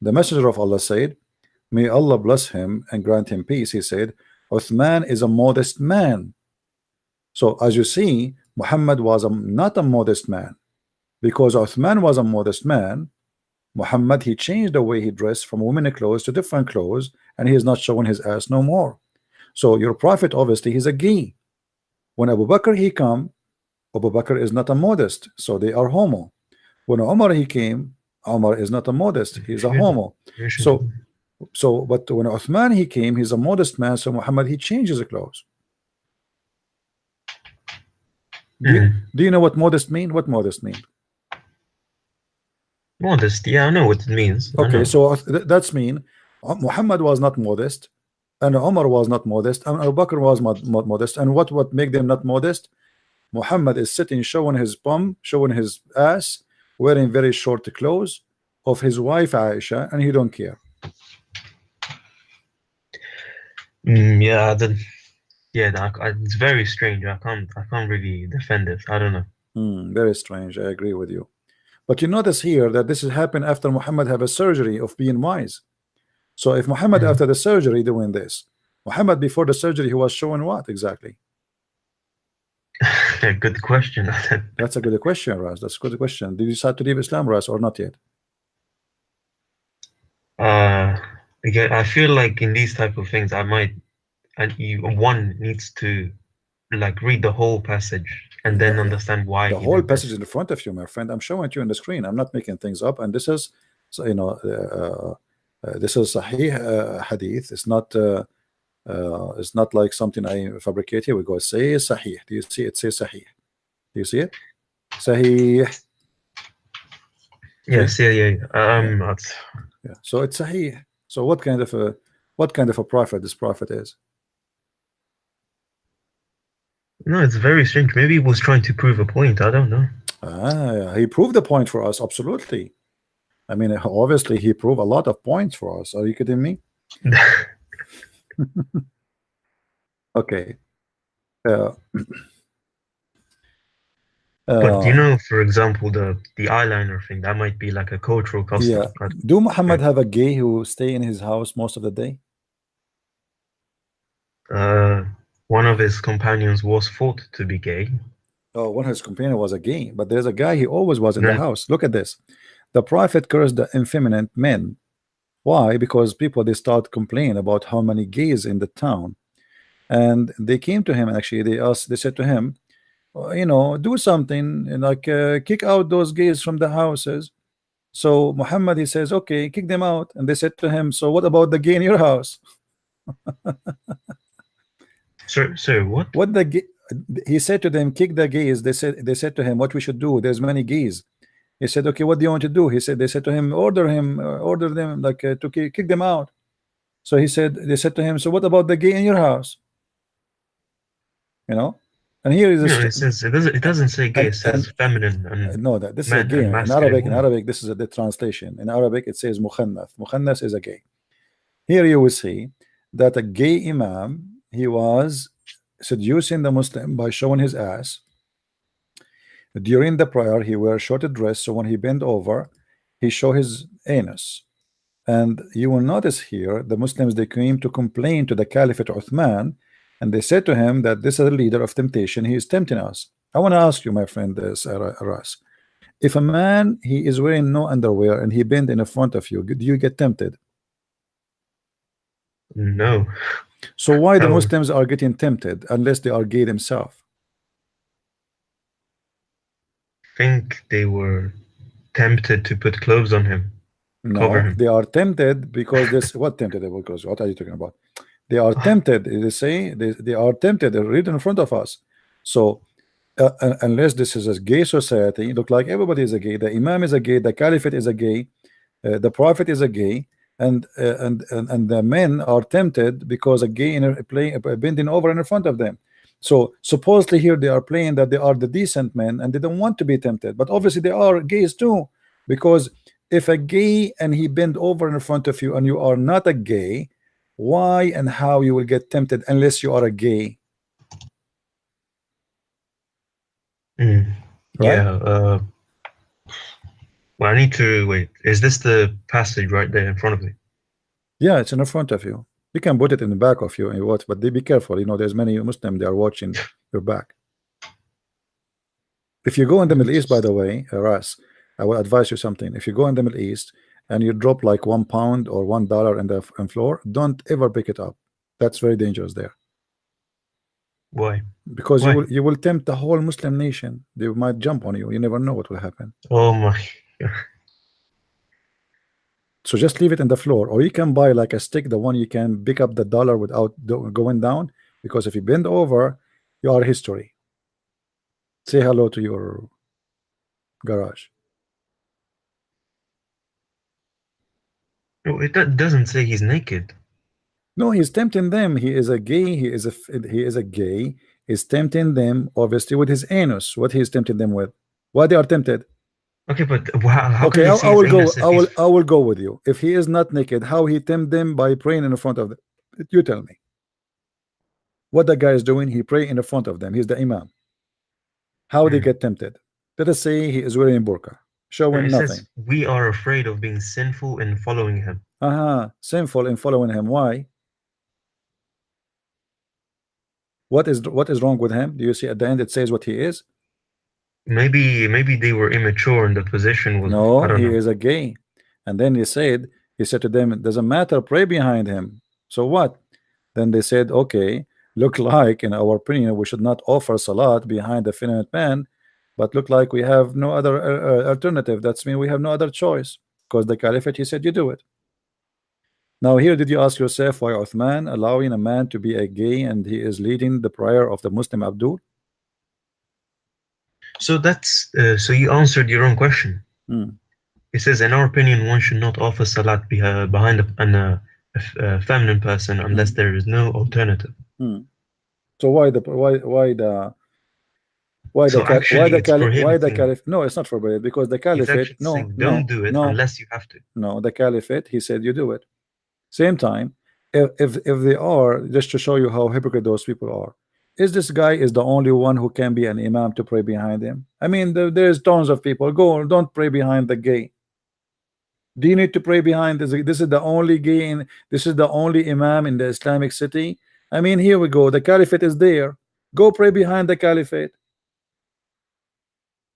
The Messenger of Allah said, may Allah bless him and grant him peace. He said, Uthman is a modest man. So as you see, Muhammad was not a modest man. Because Uthman was a modest man, Muhammad he changed the way he dressed from women clothes to different clothes, and he is not showing his ass no more. So your prophet obviously he's a gay. When Abu Bakr he come, Abu Bakr is not a modest, so they are homo. When Umar he came, Umar is not a modest, he's a homo. So but when Uthman he came, he's a modest man, so Muhammad he changes his clothes. Do you know what modest mean? What modest mean? Modest, yeah, I know what it means. Okay, so that's mean Muhammad was not modest, and Umar was not modest, and Abu Bakr was modest. And what make them not modest? Muhammad is sitting, showing his bum, showing his ass, wearing very short clothes of his wife Aisha, and he don't care. Yeah, it's very strange. I can't really defend it. I don't know. Very strange. I agree with you. But you notice here that this has happened after Muhammad have a surgery of being wise. So if Muhammad after the surgery doing this, Muhammad before the surgery he was showing what exactly? Good question. That's a good question, Ras. That's a good question. Did you decide to leave Islam, Ras, or not yet? Again, I feel like in these type of things, one needs to like read the whole passage and then understand why. The whole passage is in front of you, my friend. I'm showing it to you on the screen. I'm not making things up. And this is, so, you know, this is Sahih hadith. It's not like something I fabricate. Here we go. Say Sahih. Do you see it? Say Sahih. Do you see it? Sahih. Yes, yeah. Yeah. So it's Sahih. So what kind of a prophet this prophet is? No, it's very strange. Maybe he was trying to prove a point. I don't know. Yeah. He proved the point for us. Absolutely. I mean, obviously, he proved a lot of points for us. Are you kidding me? Okay. But you know, for example, the eyeliner thing, that might be like a cultural custom. Yeah. Do Muhammad have a gay who stay in his house most of the day? One of his companions was thought to be gay. Oh, one of his companions was a gay, but there's a guy, he always was in the No. house. Look at this. The prophet cursed the effeminate men. Why? Because people, they start complaining about how many gays in the town, and they came to him, and actually they said to him, you know, do something, and like kick out those gays from the houses. So Muhammad, he says, okay, kick them out. And they said to him, so what about the gay in your house? So what? What the gay? He said to them, kick the gays. They said to him, what we should do, there's many gays. He said, okay, what do you want to do? They said to him, order them like to kick them out. So they said to him, so what about the gay in your house? You know. And here is it doesn't say gay, it says feminine. And no, that this is a gay. In Arabic, this is the translation. In Arabic, it says mukhannath. Mukhannath is a gay. Here you will see that a gay imam, he was seducing the Muslim by showing his ass. During the prayer, he wears short dress, so when he bend over, he show his anus. And you will notice here, the Muslims, they came to complain to the Caliphate Uthman, and they said to him that this is a leader of temptation, he is tempting us. I want to ask you, my friend Ras, if a man, he is wearing no underwear and he bend in front of you, do you get tempted? No. So why the Muslims are getting tempted unless they are gay themselves? I think they were tempted to put clothes on him. No, they are tempted because this what tempted because what are you talking about? They are tempted. They say they are tempted. They're right in front of us. So unless this is a gay society, it look like everybody is a gay. The Imam is a gay. The Caliphate is a gay. The Prophet is a gay, and the men are tempted because a gay bending over in front of them. So supposedly here they are playing that they are the decent men and they don't want to be tempted. But obviously they are gays too, because if a gay and he bend over in front of you and you are not a gay, why and how you will get tempted unless you are a gay? Right? Yeah. Well, I need to wait. Is this the passage right there in front of me? Yeah, it's in front of you. You can put it in the back of you and watch, but be careful. You know, there's many Muslims, they are watching your back. If you go in the Middle East, by the way, Ras, I will advise you something. If you go in the Middle East and you drop like £1 or $1 in the floor, don't ever pick it up. That's very dangerous there. Why? Because you will tempt the whole Muslim nation. They might jump on you. You never know what will happen. Oh my. So just leave it in the floor, or you can buy like a stick, the one you can pick up the dollar without going down, because if you bend over, you are history. Say hello to your garage. No, it doesn't say he's naked. No, he's tempting them. He is a gay. He is a gay. He's tempting them obviously with his anus. What he's tempting them with? Why they are tempted? Okay, but how okay, can I will go. I will go with you. If he is not naked, how he tempt them by praying in front of them? You tell me. What the guy is doing? He pray in front of them. He's the imam. How they get tempted? Let us say he is wearing burqa, showing nothing. Says, we are afraid of being sinful in following him. Sinful in following him. Why? What is wrong with him? Do you see at the end it says what he is? Maybe they were immature and the position was no. He is a gay, and then he said to them, it doesn't matter, pray behind him. So what? Then they said, okay, look like in our opinion we should not offer salat behind the feminine man, but look like we have no other alternative. That's mean we have no other choice, because the Caliphate, he said you do it. Now here, did you ask yourself why Uthman allowing a man to be a gay and he is leading the prayer of the Muslim Abdul? So that's so you answered your own question. It says, in our opinion, one should not offer salat behind a feminine person unless there is no alternative. So why the Caliph? No, it's not forbidden, because the Caliphate. Don't do it unless you have to. No, the Caliphate, he said you do it. Same time, if they are, just to show you how hypocrite those people are, is this guy is the only one who can be an imam to pray behind him? I mean, there's tons of people. Go, don't pray behind the gay. Do you need to pray behind this? This is the only gay in, this is the only imam in the Islamic city. I mean, here we go. The caliphate is there. Go pray behind the caliphate.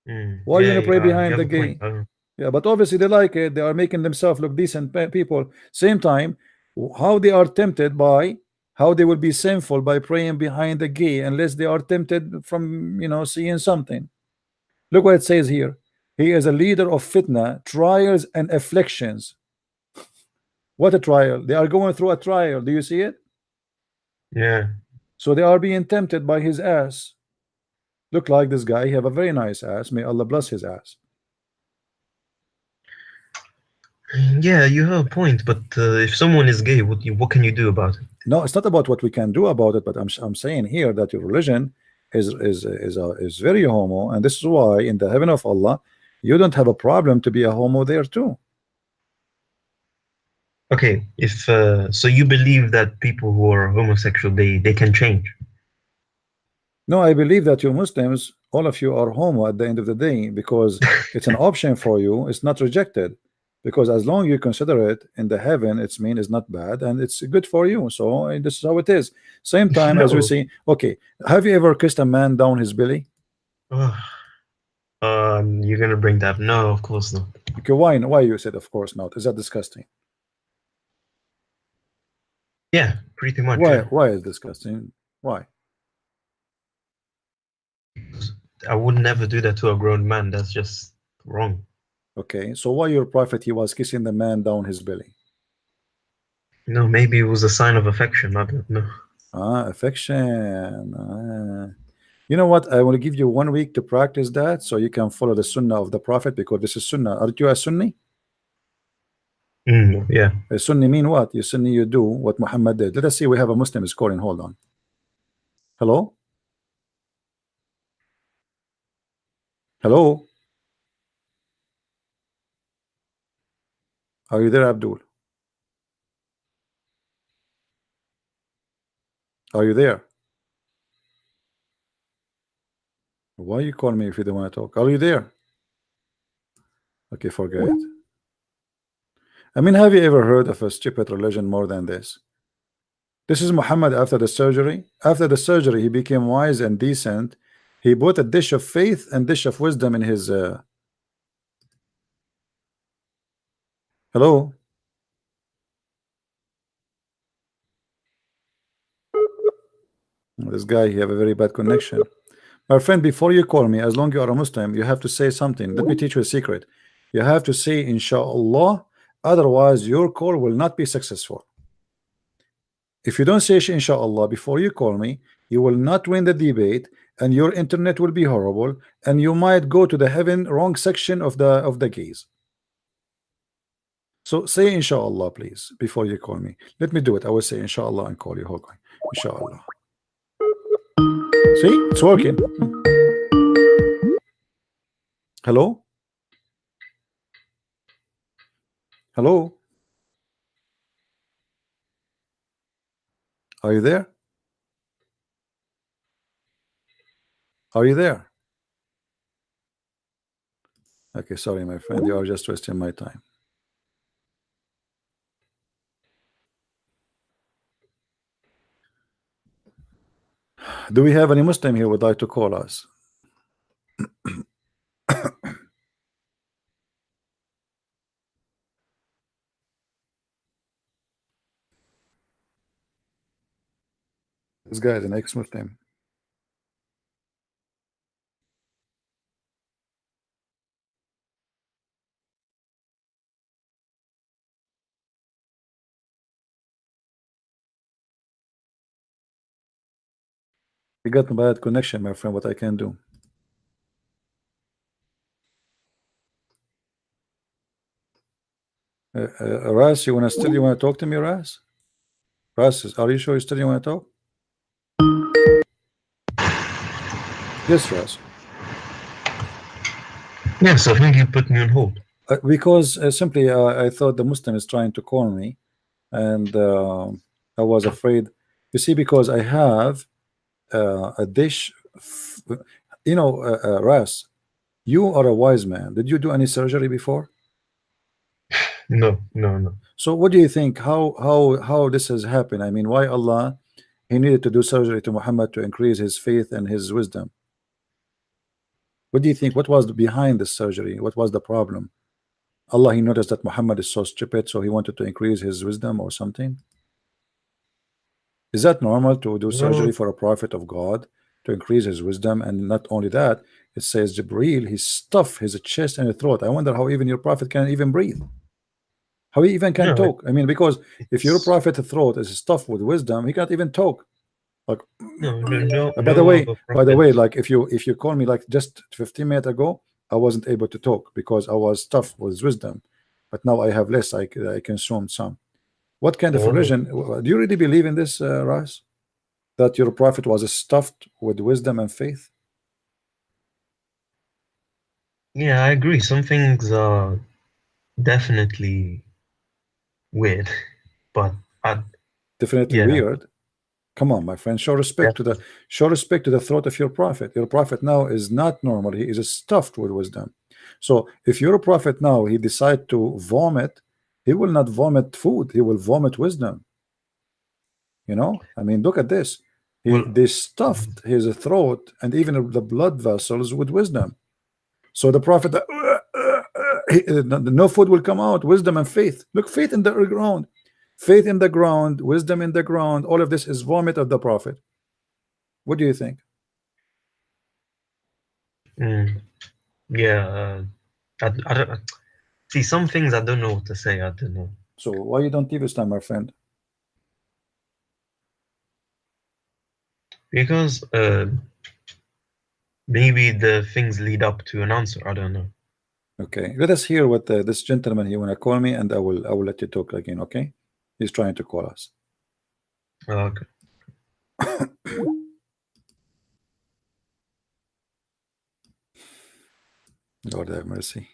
Why you want to pray behind the gay? Yeah, but obviously they like it. They are making themselves look decent people. Same time, how they are tempted by, how they will be sinful by praying behind the gay, unless they are tempted from, you know, seeing something. Look what it says here. He is a leader of fitna, trials and afflictions. What a trial. They are going through a trial. Do you see it? Yeah. So they are being tempted by his ass. Look like this guy. He have a very nice ass. May Allah bless his ass. Yeah, you have a point, but if someone is gay, what can you do about it? No, it's not about what we can do about it, but I'm saying here that your religion is very homo, and this is why in the heaven of Allah you don't have a problem to be a homo there too. Okay, if so, you believe that people who are homosexual they can change? No, I believe that you Muslims, all of you, are homo at the end of the day, because it's an option for you. It's not rejected, because as long you consider it in the heaven, it's mean it's not bad and it's good for you. So this is how it is. Same time as we see. Okay, have you ever kissed a man down his belly? You're gonna bring that? No, of course not. Okay, why you said of course not? Is that disgusting? Yeah, pretty much. Why? Yeah. Why is disgusting? Why? I would never do that to a grown man. That's just wrong. Okay, so why your prophet, he was kissing the man down his belly? No, maybe it was a sign of affection. I don't know. Affection. You know what? I will give you 1 week to practice that, so you can follow the sunnah of the prophet, because this is sunnah. Aren't you a Sunni? Yeah. A Sunni mean what? You Sunni, you do what Muhammad did. Let us see. We have a Muslim is calling. Hold on. Hello? Hello? Are you there, Abdul? Are you there? Why you call me if you don't want to talk? Are you there? Okay, forget it. I mean, have you ever heard of a stupid religion more than this? This is Muhammad after the surgery. After the surgery, he became wise and decent. He put a dish of faith and dish of wisdom in his. Hello? This guy, he have a very bad connection. My friend, before you call me, as long as you are a Muslim, you have to say something. Let me teach you a secret. You have to say inshallah, otherwise your call will not be successful. If you don't say inshallah before you call me, you will not win the debate, and your internet will be horrible, and you might go to the heaven wrong section of the gaze. So say inshallah, please, before you call me. Let me do it. I will say inshallah and call you. Hold on. Inshallah. See, it's working. Hello? Hello? Are you there? Are you there? Okay, sorry, my friend. You are just wasting my time. Do we have any Muslim here who would like to call us? This guy is an ex-Muslim. We got a bad connection, my friend. What I can do? Ras, you want to talk to me, Ras? Ras, are you sure you want to talk? Yes, Ras. Yes, I think you put me on hold. Because simply I thought the Muslim is trying to call me, and I was afraid. You see, because I have a dish, you know, Ras, You are a wise man. Did you do any surgery before? No, no, no. So what do you think? How this has happened? I mean, why Allah he needed to do surgery to Muhammad to increase his faith and his wisdom? What do you think? What was behind the surgery? What was the problem? Allah he noticed that Muhammad is so stupid, so he wanted to increase his wisdom or something. Is that normal to do surgery for a prophet of God to increase his wisdom? And not only that, it says Jibreel he stuffed his chest and his throat. I wonder how even your prophet can even breathe. How he even can talk. I mean, because if your prophet throat is stuffed with wisdom, he can't even talk. Like, by the way, like if you call me like just 15 minutes ago, I wasn't able to talk because I was stuffed with wisdom, but now I have less. I consumed some. What kind of religion do you really believe in this, Ras? That your prophet was stuffed with wisdom and faith? Yeah, I agree. Some things are definitely weird, but definitely weird. Come on, my friend, show respect to the throat of your prophet. Your prophet now is not normal. He is stuffed with wisdom. So if your prophet now he decide to vomit, he will not vomit food, he will vomit wisdom. You know, I mean, look at this. They stuffed his throat and even the blood vessels with wisdom. So the prophet, no food will come out. Wisdom and faith. Look, faith in the ground. Faith in the ground, wisdom in the ground, all of this is vomit of the prophet. What do you think? Yeah, I don't see some things I don't know what to say. I don't know. So why you don't leave Islam, my friend? Because maybe the things lead up to an answer. I don't know. Okay, let us hear what this gentleman he wanna call me, and I will let you talk again. Okay, he's trying to call us. Okay. Lord have mercy.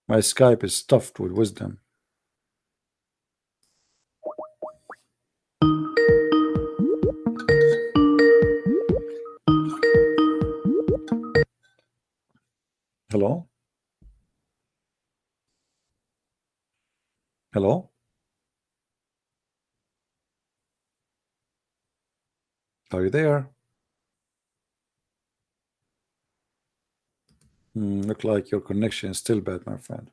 My Skype is stuffed with wisdom. Hello? Hello? Are you there? Look like your connection is still bad, my friend.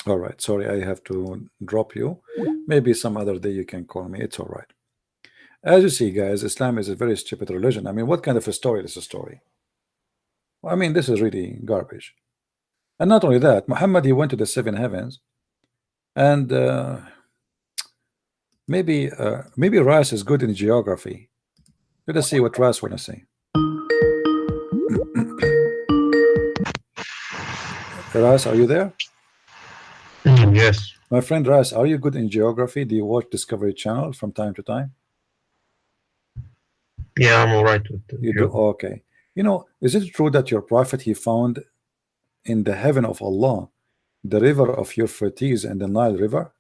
All right, sorry, I have to drop you. Maybe some other day you can call me. It's all right. As you see, guys, Islam is a very stupid religion. I mean, what kind of a story is a story? I mean, this is really garbage. And not only that, Muhammad, he went to the 7 heavens, and maybe Ras is good in geography. Let us see what Ras want to say. Ras, are you there? Yes. My friend Ras, are you good in geography? Do you watch Discovery Channel from time to time? Yeah, I'm all right with it. You do? Okay. You know, is it true that your prophet he found in the heaven of Allah the river of Euphrates and the Nile River?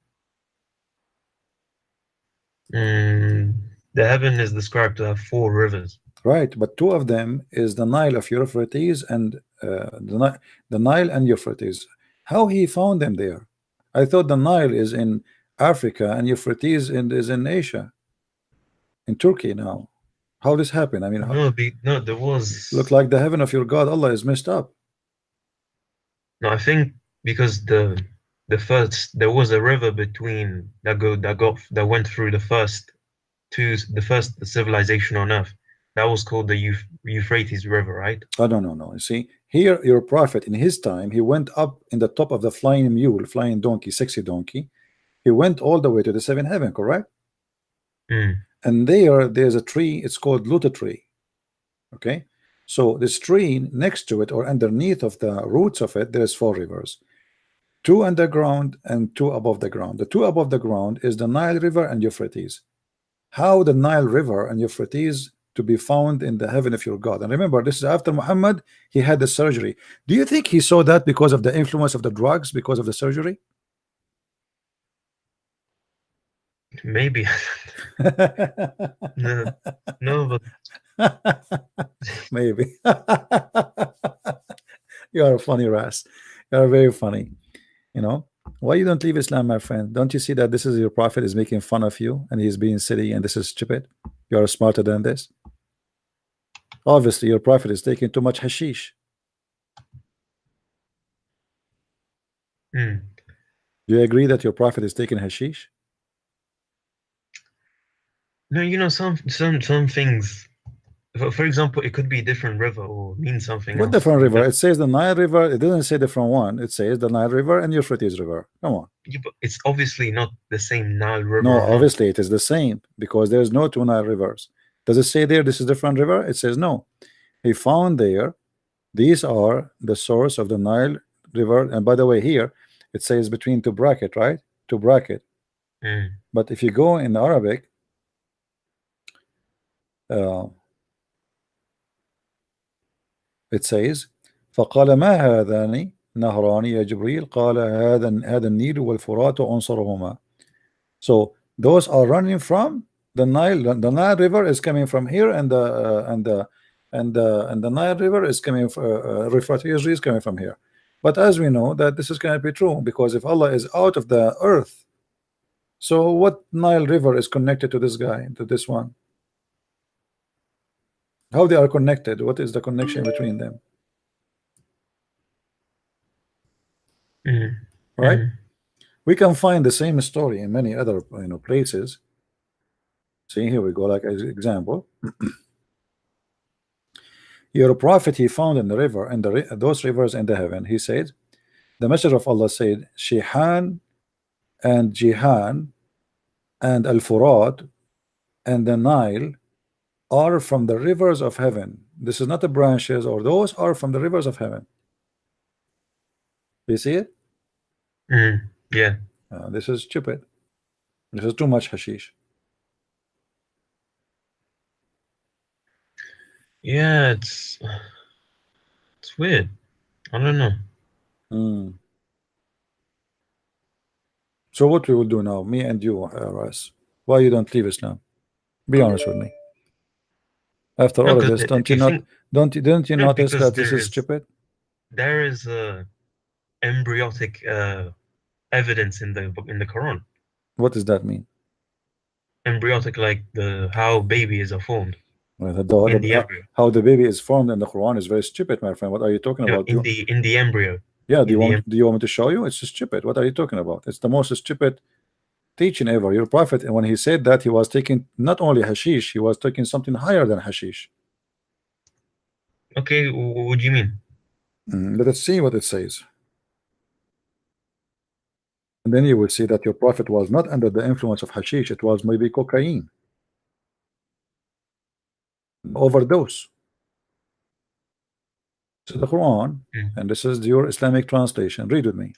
The heaven is described to have 4 rivers. Right, but 2 of them is the Nile of Euphrates and the Nile and Euphrates. How he found them there? I thought the Nile is in Africa and Euphrates is in Asia, in Turkey now. How this happened? I mean, no, there was. Look like the heaven of your God Allah is messed up. No, I think because there was a river between that went through the first civilization on earth. That was called the Euphrates River, right? Oh, no. You see, here your prophet in his time, he went up in the top of the flying mule, flying donkey, sexy donkey. He went all the way to the 7 heaven, correct? And there's a tree, it's called Luta tree. Okay, so this tree next to it or underneath of the roots of it, there's 4 rivers, 2 underground and 2 above the ground. The 2 above the ground is the Nile River and Euphrates. How the Nile River and Euphrates to be found in the heaven of your God? And remember, this is after Muhammad he had the surgery. Do you think he saw that because of the influence of the drugs, because of the surgery? Maybe. No, no, but Maybe. You are a funny Ras. You are very funny. You know why you don't leave Islam, my friend? Don't you see that this is your prophet is making fun of you and he's being silly and this is stupid? You are smarter than this. Obviously, your prophet is taking too much hashish. mm. Do you agree that your prophet is taking hashish? No, you know, some things. For example, it could be a different river or mean something What else. different river? It says the Nile River. It doesn't say different one. It says the Nile River and Euphrates River. Come on. Yeah, but it's obviously not the same Nile River. No, or not. obviously it is the same because there's no two Nile rivers. Does it say there this is different river? It says no. He found there these are the source of the Nile River. And by the way, here it says between two bracket, right? Two bracket. Mm. But if you go in Arabic, it says فقال ما هذان نهران يا جبريل قال هذا النيل والفرات وعنصرهما. So those are running from the Nile. The Nile River is coming from here, and the Nile River is coming. Euphrates is coming from here. But as we know that this is going to be true because if Allah is out of the earth, so what Nile River is connected to this guy, to this one? How they are connected? What is the connection between them? Mm. Right? Mm. We can find the same story in many other places. See, here we go, like as example. Your prophet he found in the river, and those rivers in the heaven. He said, the messenger of Allah said, Shihan and Jihan and Al-Furat and the Nile are from the rivers of heaven. This is not the branches, or those are from the rivers of heaven. You see it? Mm. Yeah. This is stupid. This is too much hashish. Yeah, it's weird. I don't know. Mm. So what we will do now, me and you, Ras? Why you don't leave Islam? Be honest with me. After No, all of 'cause this, don't you you not? think- Didn't you No, notice because that this there is is- stupid? There is embryotic evidence in the Quran. What does that mean? Embryotic, like how babies are formed. Well, In the embryo. how the baby is formed in the Quran is very stupid, my friend. What are you talking No, about? in the embryo. Yeah, do you in want me to show you? It's stupid. What are you talking about? It's the most stupid teaching ever. Your prophet, and when he said that, he was taking not only hashish, he was taking something higher than hashish. Okay, what do you mean? Let us see what it says. And then you will see that your prophet was not under the influence of hashish. It was maybe cocaine. Overdose. This is the Quran, and this is your Islamic translation. Read with me.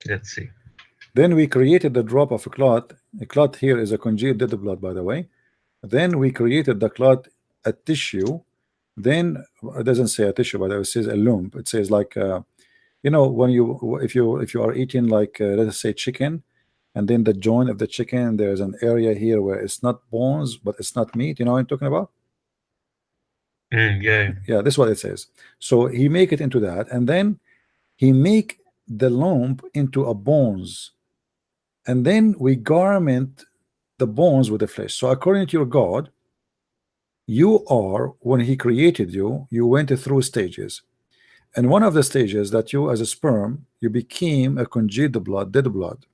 Let's see. Then we created the drop of a clot. A clot here is a congealed dead blood, by the way. Then we created the clot, a tissue. Then it doesn't say a tissue, but it says a lump. It says like you know, when if you are eating like let us say chicken, and then the joint of the chicken, there's an area here where it's not bones, but it's not meat. You know what I'm talking about? Yeah. Yeah, this is what it says. So he make it into that, and then he make the lump into a bones, and then we garment the bones with the flesh. So according to your God, you are, when he created you, you went through stages, and one of the stages that you as a sperm, you became a congealed blood, dead blood,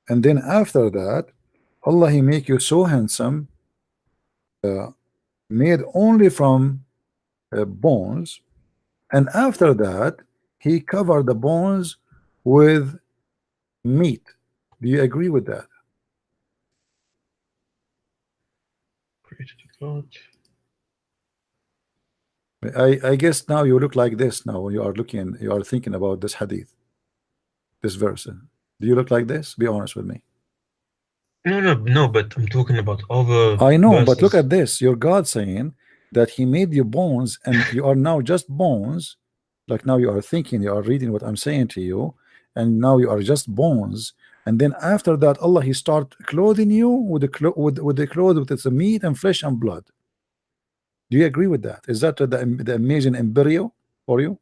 and then after that, Allah he make you so handsome, made only from bones, and after that he covered the bones with meat. Do you agree with that? I guess now you look like this. Now you are looking, you are thinking about this hadith, this verse. Do you look like this? Be honest with me. No, but I'm talking about other I know, verses. but look at this. Your God saying that he made you bones, and you are now just bones. Like now you are thinking, you are reading what I'm saying to you, and now you are just bones. and then after that Allah he start clothing you with the clothes with its meat and flesh and blood. Do you agree with that? Is that the amazing embryo for you?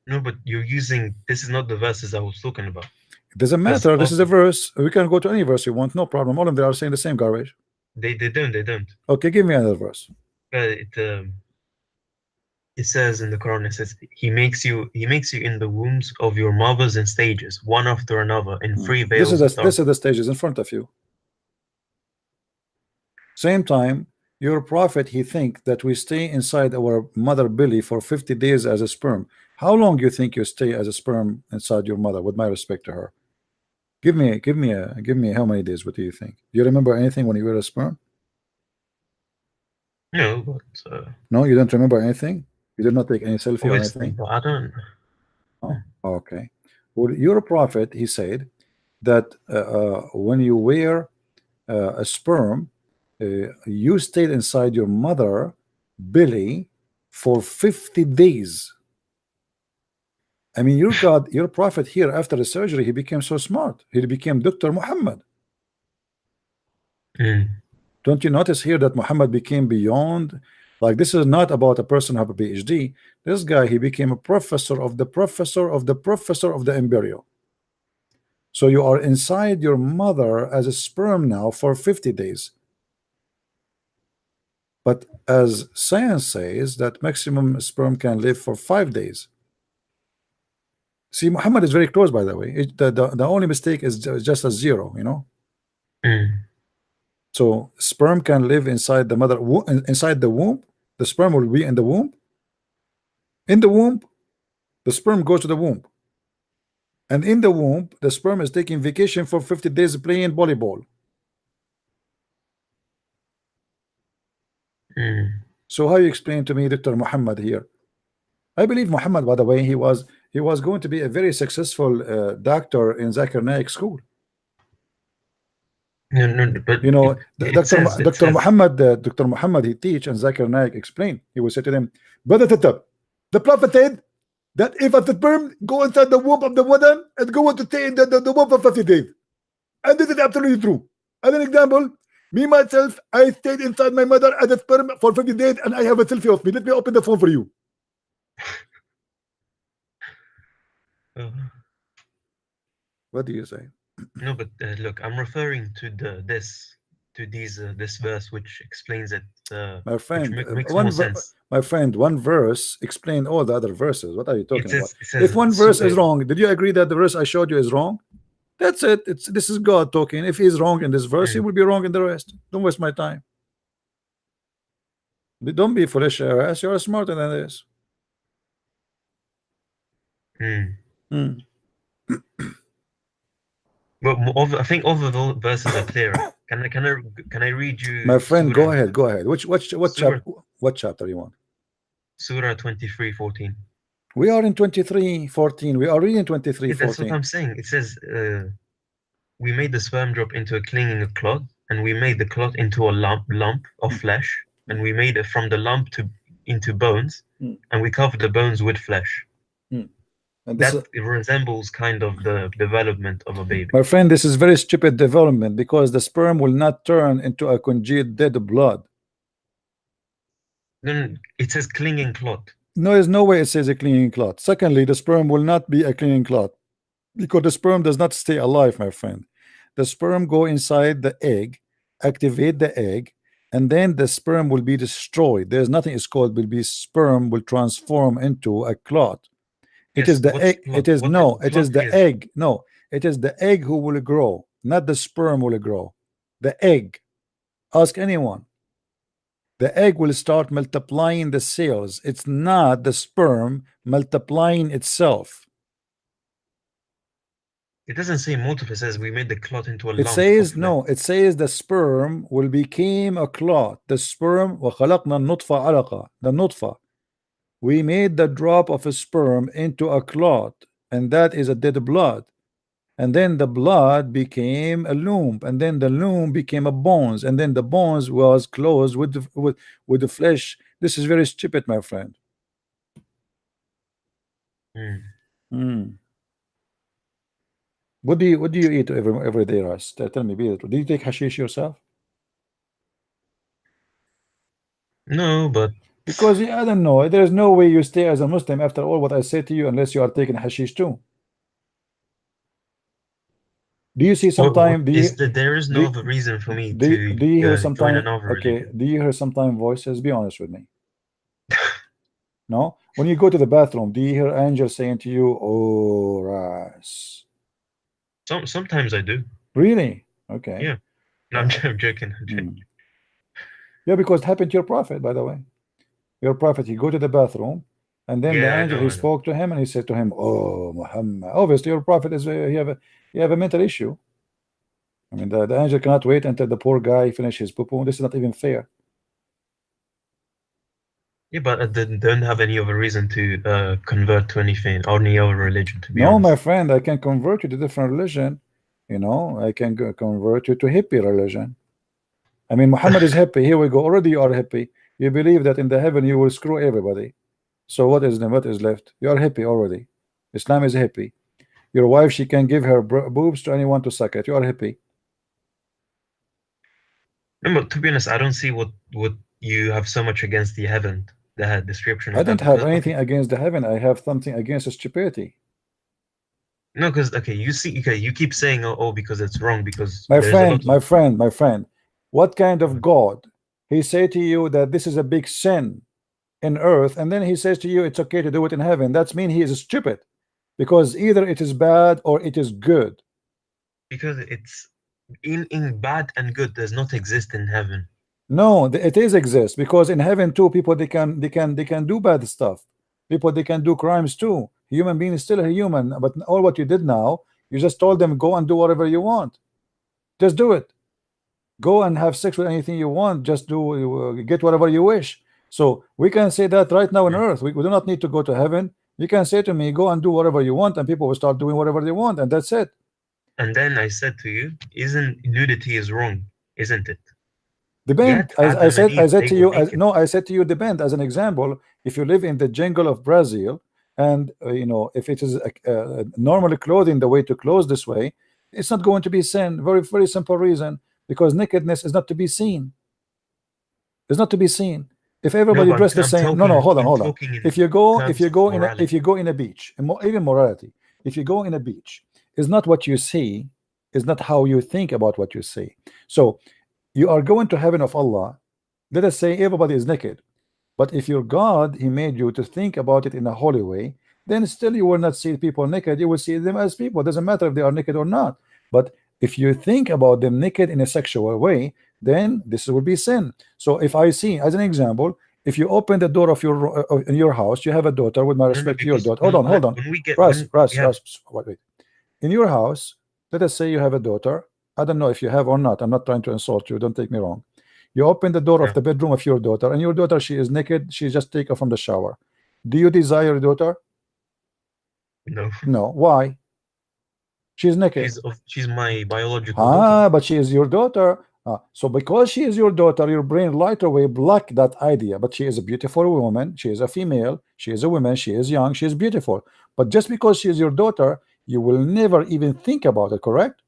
No, but you're using, this is not the verses I was talking about. It doesn't matter. This is a verse. We can go to any verse you want, no problem. All of them are saying the same garbage. They don't. Okay, give me another verse. It says in the Quran, it says he makes you in the wombs of your mothers in stages, one after another, in three veils. This is the stages in front of you. Same time, your prophet he think that we stay inside our mother belly for 50 days as a sperm. How long do you think you stay as a sperm inside your mother? With my respect to her, give me how many days? What do you think? Do you remember anything when you were a sperm? No, but no, you don't remember anything. You did not take any selfie or anything. But I don't. Oh, okay. Well, your prophet he said that when you were a sperm, you stayed inside your mother belly for 50 days. I mean, your God, your prophet here after the surgery, he became so smart. He became Dr. Muhammad. Don't you notice here that Muhammad became beyond? Like, this is not about a person who have a PhD. This guy, he became a professor of the professor of the professor of the embryo. So you are inside your mother as a sperm now for 50 days. But as science says that maximum sperm can live for 5 days. See, Muhammad is very close, by the way. The only mistake is just a 0, you know. So sperm can live inside the mother, inside the womb. The sperm will be in the womb. In the womb, the sperm goes to the womb. And in the womb, the sperm is taking vacation for 50 days playing volleyball. So how you explain to me Dr. Muhammad here? I believe Muhammad, by the way, he was going to be a very successful doctor in Zakir Naik school. No, but you know, Dr. Muhammad, he teach and Zakir Naik explain. He will say to them, Brother Tatab, the Prophet said that if a sperm go inside the womb of the woman, it go to stay in the womb for 50 days. And this is absolutely true. As an example, me myself, I stayed inside my mother as a sperm for 50 days and I have a selfie of me. Let me open the phone for you. What do you say? No, but look, I'm referring to this verse which explains it. My friend, makes more sense. My friend, one verse explained all the other verses. What are you talking about? Says, if one verse is wrong, did you agree that the verse I showed you is wrong? That's it. This is God talking. If he's wrong in this verse, he will be wrong in the rest. Don't waste my time. Don't be foolish, ass. You're smarter than this. But I think all of the verses are clear. Can I read you? My friend, go ahead. What chapter you want? Surah 23:14. We are in 23:14. We are reading 23:14. That's what I'm saying. It says, we made the sperm drop into a clinging clot, and we made the clot into a lump of flesh, and we made it from the lump into bones, and we covered the bones with flesh. And that resembles kind of the development of a baby. My friend, this is very stupid development because the sperm will not turn into a congealed dead blood. Then it says clinging clot. No, there's no way it says a clinging clot. Secondly, the sperm will not be a clinging clot because the sperm does not stay alive, my friend. The sperm go inside the egg, activate the egg, and then the sperm will be destroyed. There's nothing is called will be sperm will transform into a clot. It is the egg. It is the egg. No, it is the egg who will grow, not the sperm will grow. The egg. Ask anyone. The egg will start multiplying the cells. It's not the sperm multiplying itself. It doesn't say multiple. It says we made the clot into a lump. It says no. It says the sperm will become a clot. The sperm وخلقنا النطفة علقة. The nutfa. We made the drop of a sperm into a clot, and that is a dead blood. And then the blood became a loom, and then the loom became a bones, and then the bones was closed with the flesh. This is very stupid, my friend. What do you eat every day, Ras? Tell me, be the truth. Do you take hashish yourself? No, but Because I don't know. There is no way you stay as a Muslim after all what I say to you unless you are taking hashish too. Do you see sometime? Do you is that there is no do, other reason for me do to you hear join sometime? another Okay, religion? do you hear sometime voices? Be honest with me. No, when you go to the bathroom, do you hear angels saying to you, "Oh, Ras"? Sometimes I do. Really? Okay. Yeah. No, I'm joking. Yeah, because it happened to your prophet, by the way. Your prophet, he go to the bathroom, and then the Yeah, I angel know, he I know. spoke to him, and he said to him, "Oh, Muhammad." Obviously, your prophet is he have a mental issue. I mean, the angel cannot wait until the poor guy finish his poo-poo. This is not even fair. Yeah, but I don't have any other reason to convert to anything or any other religion, to be No, honest. my friend, I can convert you to different religion. You know, I can convert you to hippie religion. I mean, Muhammad is hippie. Here we go. Already you are hippie. You believe that in the heaven you will screw everybody. So what is left? You are hippie already. Islam is hippie. Your wife, she can give her boobs to anyone to suck it. You are hippie. No, but to be honest, I don't see what you have so much against the heaven, the description I of don't heaven. have 'Cause, anything okay, against the heaven. I have something against stupidity. no, because okay, you see, okay, you keep saying because it's wrong because My there's a lot friend, of my friend. What kind of God? He say to you that this is a big sin in earth, and then he says to you it's okay to do it in heaven. That's mean he is stupid, because either it is bad or it is good. because it's in bad and good does not exist in heaven. No, it is exist, because in heaven too, people they can do bad stuff. People they can do crimes too. Human being is still a human, but all what you did now, you just told them go and do whatever you want. Just do it. Go and have sex with anything you want. Just do get whatever you wish. So we can say that right now on earth. We do not need to go to heaven. You can say to me, go and do whatever you want, and people will start doing whatever they want, and that's it. And then I said to you, isn't nudity is wrong, isn't it? Depend. Yet Adam and I Eve, said they to were you, naked. no, I said to you, depend. As an example, if you live in the jungle of Brazil, and you know, if it is normally clothing the way to clothe this way, it's not going to be sin. Very simple reason, because nakedness is not to be seen. It's not to be seen. If No, everybody but dressed the I'm same, no, talking, hold on, I'm hold on. talking in If you go terms of morality. if you go in a beach, and even morality, if you go in a beach, is not what you see, is not how you think about what you see. So you are going to heaven of Allah. Let us say everybody is naked, but if your God, he made you to think about it in a holy way, then still you will not see people naked. You will see them as people. It doesn't matter if they are naked or not. But if you think about them naked in a sexual way, then this will be sin. So if I see, as an example, if you open the door of your in your house, you have a daughter. With my No, respect to your because daughter, hold on, when we get Russ, when Russ, we have Russ, wait. In your house, let us say you have a daughter. I don't know if you have or not. I'm not trying to insult you. Don't take me wrong. You open the door of the bedroom of your daughter, and your daughter, she is naked. She just take her from the shower. Do you desire your daughter? no, No. Why? She's naked. she's my biological daughter. But she is your daughter. So because she is your daughter, your brain right away block that idea. But she is a beautiful woman. She is a female. She is a woman. She is young. She is beautiful. But just because she is your daughter, you will never even think about it. Correct?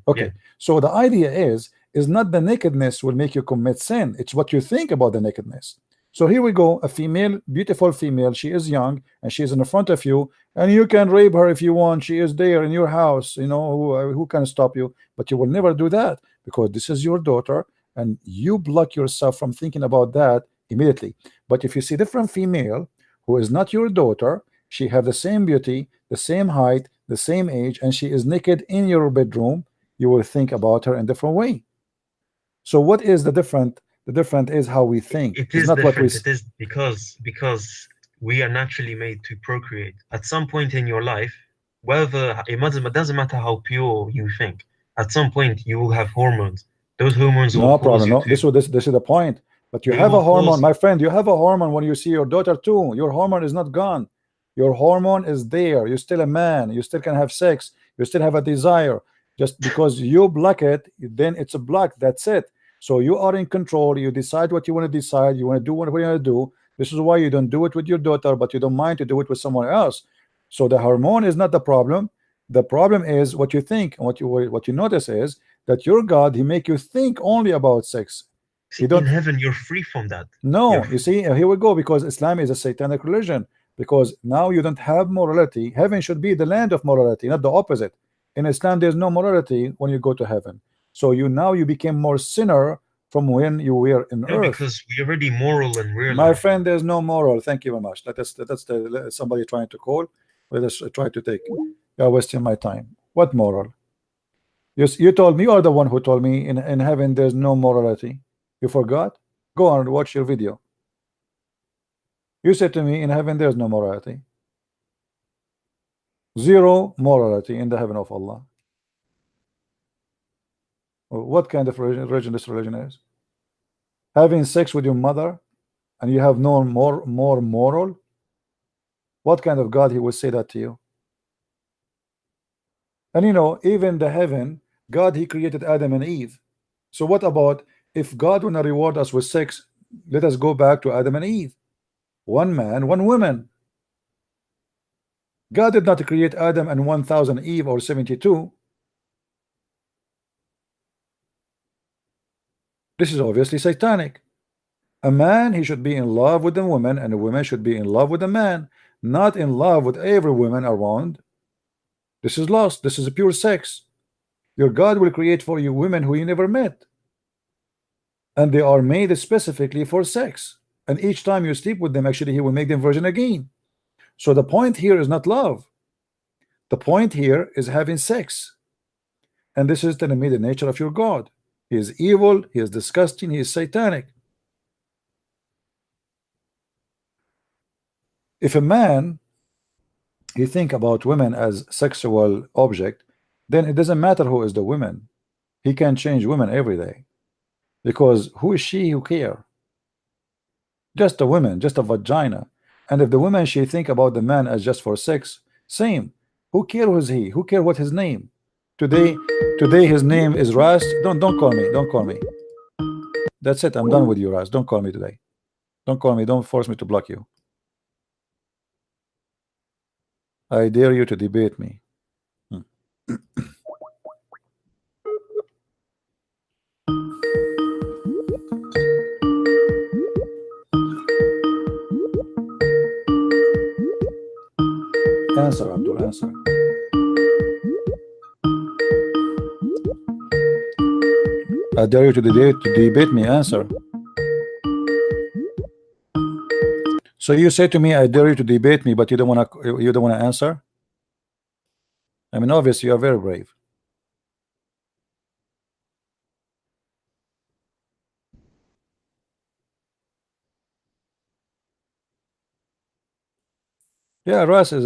Okay. Yeah. So the idea is not the nakedness will make you commit sin. It's what you think about the nakedness. So here we go, a female, beautiful female. She is young and she is in the front of you, and you can rape her if you want. She is there in your house. You know who can stop you? But you will never do that, because this is your daughter, and you block yourself from thinking about that immediately. But if you see different female who is not your daughter, she have the same beauty, the same height, the same age, and she is naked in your bedroom, you will think about her in a different way. So what is the different? The different is how we think. It It's is not what we. different. It is because we are naturally made to procreate. At some point in your life, whether it doesn't matter how pure you think, at some point you will have hormones. Those hormones will No cause problem. you No, to. this is the point. But you They have a will hormone, cause. my friend. You have a hormone when you see your daughter too. Your hormone is not gone. Your hormone is there. You're still a man. You still can have sex. You still have a desire. Just because you block it, then it's a block. That's it. So you are in control. You decide what you want to decide. You want to do what you want to do. This is why you don't do it with your daughter, but you don't mind to do it with someone else. So the hormone is not the problem. The problem is what you think, and what you notice is that your God, he make you think only about sex. See, You don't. in heaven, you're free from that. No, You're you see, here we go, because Islam is a satanic religion. Because now you don't have morality. Heaven should be the land of morality, not the opposite. In Islam, there's no morality when you go to heaven. So you became more sinner from when you were in No, earth. because we're already moral and real. My friend, there's no moral. Thank you very much. That's somebody trying to call. Let us try to take. You're wasting my time. What moral? You told me, you are the one who told me in heaven there's no morality. You forgot? Go on and watch your video. You said to me in heaven there's no morality. Zero morality in the heaven of Allah. What kind of religion this religion is? Having sex with your mother and you have no more moral? What kind of God he will say that to you? And you know, even the heaven, God, he created Adam and Eve. So what about if God will not reward us with sex? Let us go back to Adam and Eve. One man, one woman. God did not create Adam and 1,000 Eve or 72. This is obviously satanic. A man, he should be in love with the woman, and a woman should be in love with a man, not in love with every woman around. This is lost. This is a pure sex. Your God will create for you women who you never met, and they are made specifically for sex, and each time you sleep with them, actually he will make them virgin again. So the point here is not love. The point here is having sex, and this is telling me the nature of your God. He is evil, he is disgusting, he is satanic. If a man he think about women as sexual object, then it doesn't matter who is the woman. He can change women every day, because who is she who care? Just a woman, just a vagina. And if the woman she think about the man as just for sex, same. Who care who is he? Who care what his name? Today his name is Ras. Don't call me. Don't call me. That's it. I'm done with you, Ras. Don't call me today. Don't call me. Don't force me to block you. I dare you to debate me. Answer, Abdul, answer. I dare you to debate me. Answer. So you say to me, I dare you to debate me, but you don't want to answer. I mean, obviously you are very brave. Yeah, Russ is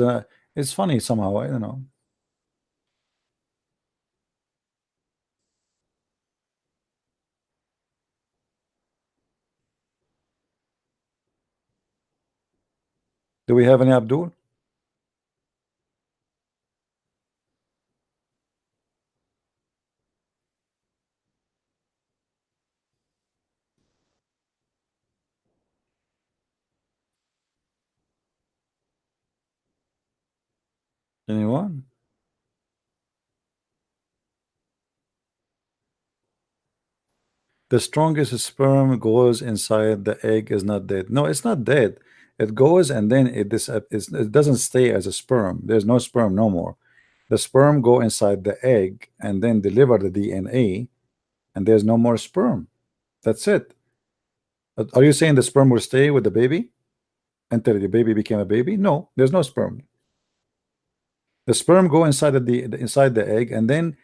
it's funny somehow. I don't know. Do we have any Abdul? Anyone? The strongest sperm goes inside the egg is not dead. No, it's not dead. It goes and then it doesn't stay as a sperm. There's no sperm no more. The sperm go inside the egg and then deliver the DNA, and there's no more sperm. That's it. Are you saying the sperm will stay with the baby until the baby became a baby? No, there's no sperm. The sperm go inside inside the egg, and then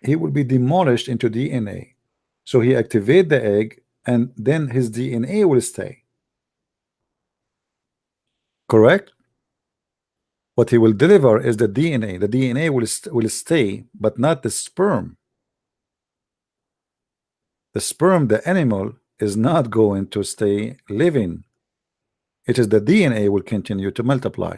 he will be demolished into DNA. So he activate the egg, and then his DNA will stay. Correct? What he will deliver is the DNA. The DNA will stay, but not the sperm. The sperm, the animal, is not going to stay living. It is the DNA will continue to multiply.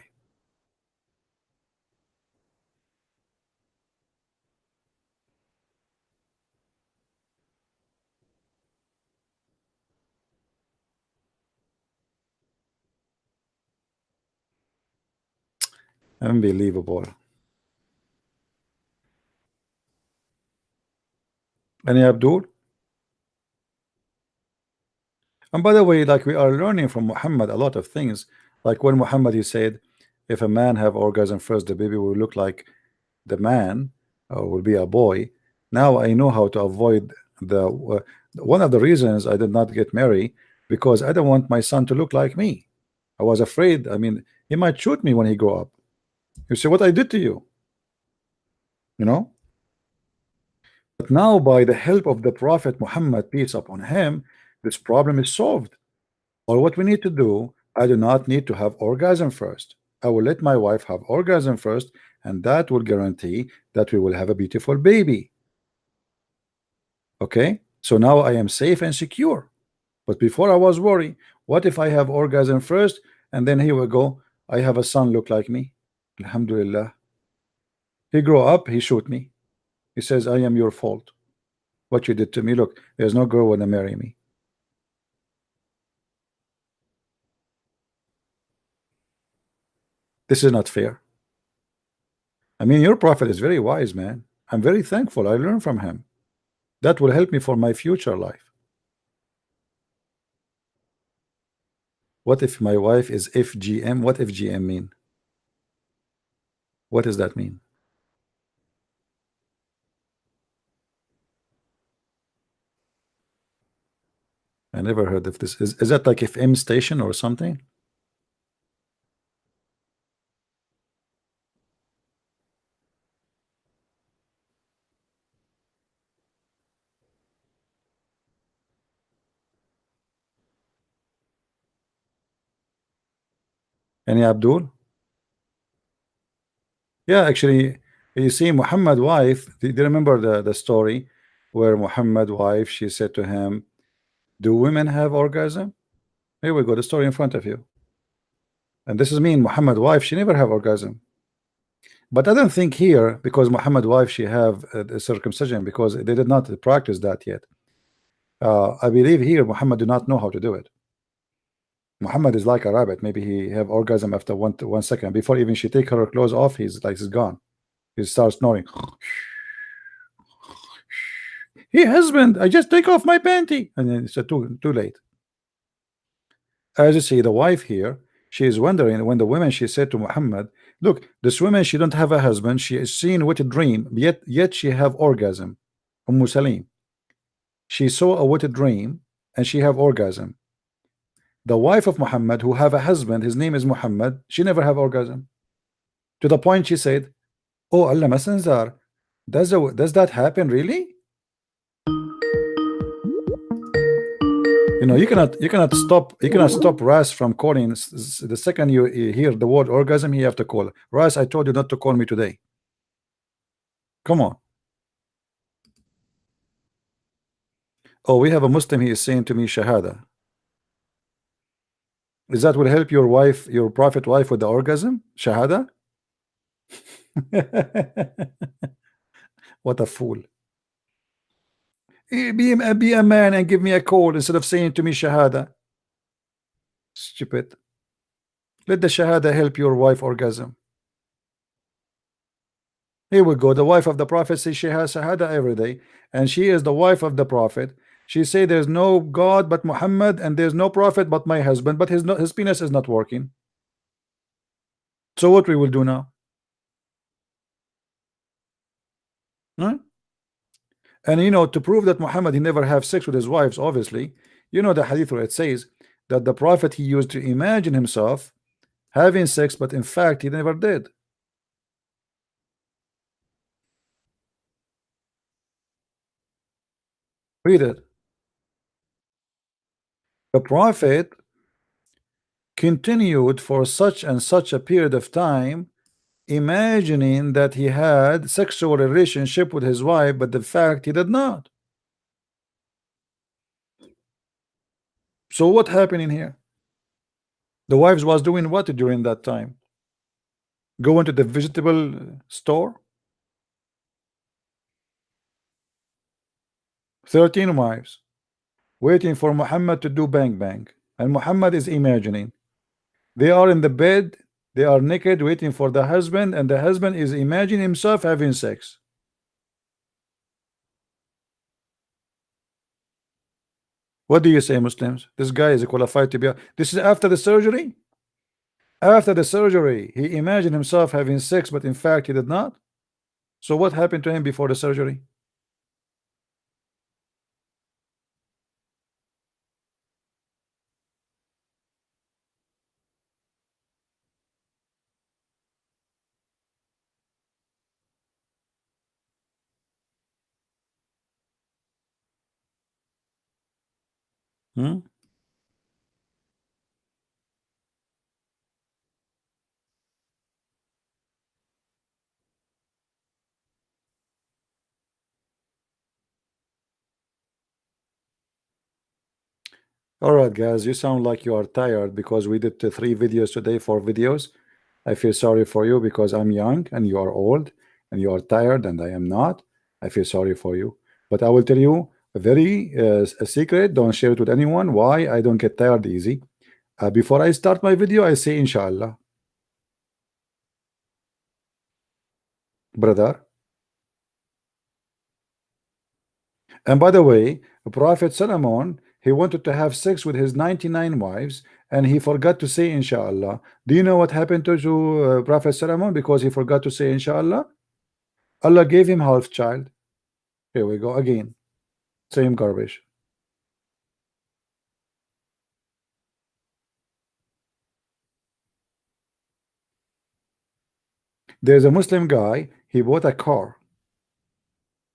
Unbelievable. Any Abdul? And by the way, like we are learning from Muhammad a lot of things. Like when Muhammad he said, if a man have orgasm first, the baby will look like the man, or will be a boy. Now I know how to avoid the one of the reasons I did not get married, because I don't want my son to look like me. I was afraid. I mean, he might shoot me when he grow up. You see what I did to you, you know? But now, by the help of the Prophet Muhammad, peace upon him, this problem is solved. Or what we need to do, I do not need to have orgasm first. I will let my wife have orgasm first, and that will guarantee that we will have a beautiful baby. Okay, so now I am safe and secure. But before I was worried, what if I have orgasm first, and then here we go, I have a son look like me? Alhamdulillah. He grow up, he shoot me. He says, I am your fault. What you did to me. Look, there's no girl wanna marry me. This is not fair. I mean, your prophet is very wise, man. I'm very thankful. I learned from him. That will help me for my future life. What if my wife is FGM? What FGM mean? What does that mean? I never heard of this. Is that like FM station or something? Any Abdul? Yeah, actually, you see, Muhammad wife. Do you remember the story where Muhammad wife, she said to him, "Do women have orgasm?" Here we go, the story in front of you. And this is me and Muhammad wife. She never have orgasm. But I don't think here, because Muhammad wife, she have the circumcision, because they did not practice that yet. I believe here Muhammad do not know how to do it. Muhammad is like a rabbit. Maybe he have orgasm after 1 second. Before even she take her clothes off, he's like, he's gone. He starts snoring. Hey husband, I just take off my panty. And then it's too late. As you see, the wife here, she is wondering when the woman, she said to Muhammad, look, this woman, she don't have a husband. She is seen with a dream, yet she have orgasm. Salim. She saw a wet dream and she have orgasm. The wife of Muhammad, who have a husband, his name is Muhammad, she never have orgasm. To the point she said, oh Allah Messenger, does that happen really? You know, you cannot stop Ras from calling. The second you hear the word orgasm, you have to call. Ras, I told you not to call me today. Come on. Oh, we have a Muslim, he is saying to me Shahada. Is that will help your wife, your prophet wife, with the orgasm? Shahada? What a fool. Be a man and give me a call instead of saying to me Shahada. Stupid. Let the Shahada help your wife orgasm. Here we go. The wife of the prophet says she has Shahada every day, and she is the wife of the prophet. She say there's no God but Muhammad, and there's no prophet but my husband, but his penis is not working. So what we will do now? Huh? And you know, to prove that Muhammad he never have sex with his wives, obviously, you know the hadith where it says that the prophet he used to imagine himself having sex, but in fact he never did. Read it. The prophet continued for such and such a period of time imagining that he had sexual relationship with his wife, but the fact he did not. So what happened in here? The wives was doing what during that time? Going to the vegetable store? 13 wives waiting for Muhammad to do bang bang, and Muhammad is imagining. They are in the bed, they are naked waiting for the husband, and the husband is imagining himself having sex. What do you say, Muslims? This guy is qualified to be this is after the surgery? After the surgery, he imagined himself having sex, but in fact he did not. So what happened to him before the surgery? Hmm? All right, guys, you sound like you are tired because we did 3 videos today, 4 videos. I feel sorry for you because I'm young and you are old and you are tired and I am not. I feel sorry for you. But I will tell you a secret. Don't share it with anyone. Why? I don't get tired easy. Before I start my video, I say inshallah. Brother. And by the way, Prophet Solomon, he wanted to have sex with his 99 wives and he forgot to say inshallah. Do you know what happened to Prophet Solomon because he forgot to say inshallah? Allah gave him half child. Here we go again. Same garbage. There's a Muslim guy, he bought a car.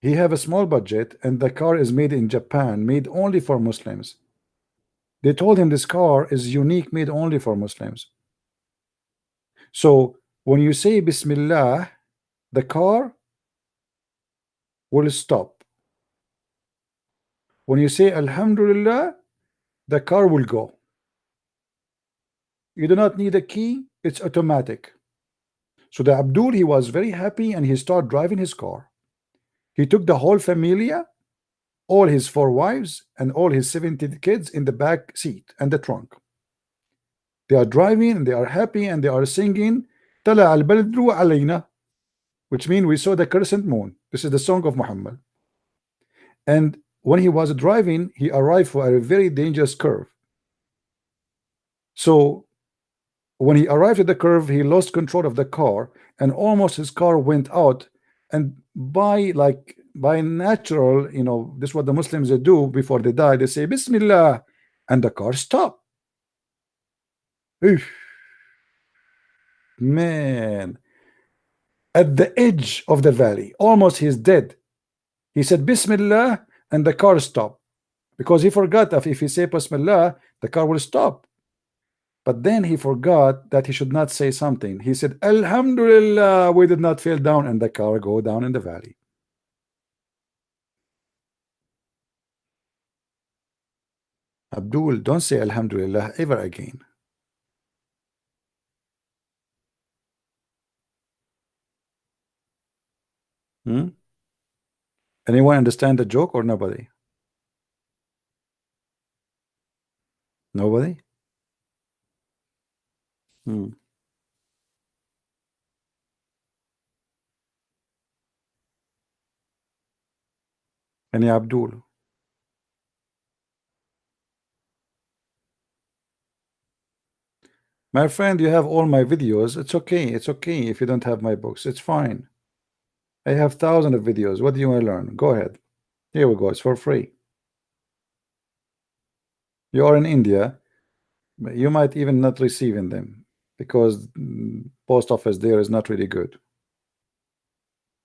He have a small budget and the car is made in Japan, made only for Muslims. They told him this car is unique, made only for Muslims. So when you say Bismillah, the car will stop. When you say Alhamdulillah, the car will go. You do not need a key, it's automatic. So the Abdul, he was very happy and he started driving his car. He took the whole familia, all his 4 wives and all his 70 kids in the back seat and the trunk. They are driving and they are happy and they are singing Tala al Badru alayna, which means we saw the crescent moon. This is the song of Muhammad. And when he was driving, he arrived for a very dangerous curve. So when he arrived at the curve, he lost control of the car and almost his car went out. And by natural, you know, this is what the Muslims do before they die. They say Bismillah and the car stopped. Man, at the edge of the valley, almost he's dead. He said Bismillah and the car stopped because he forgot that if he say Bismillah, the car will stop. But then he forgot that he should not say something. He said Alhamdulillah, we did not fall down, and the car go down in the valley. Abdul, don't say Alhamdulillah ever again. Anyone understand the joke or nobody? Nobody? Any Abdul? My friend, you have all my videos. It's okay. It's okay if you don't have my books. It's fine. I have thousands of videos. What do you want to learn? Go ahead. Here we go. It's for free. You are in India. You might even not receiving them because post office there is not really good.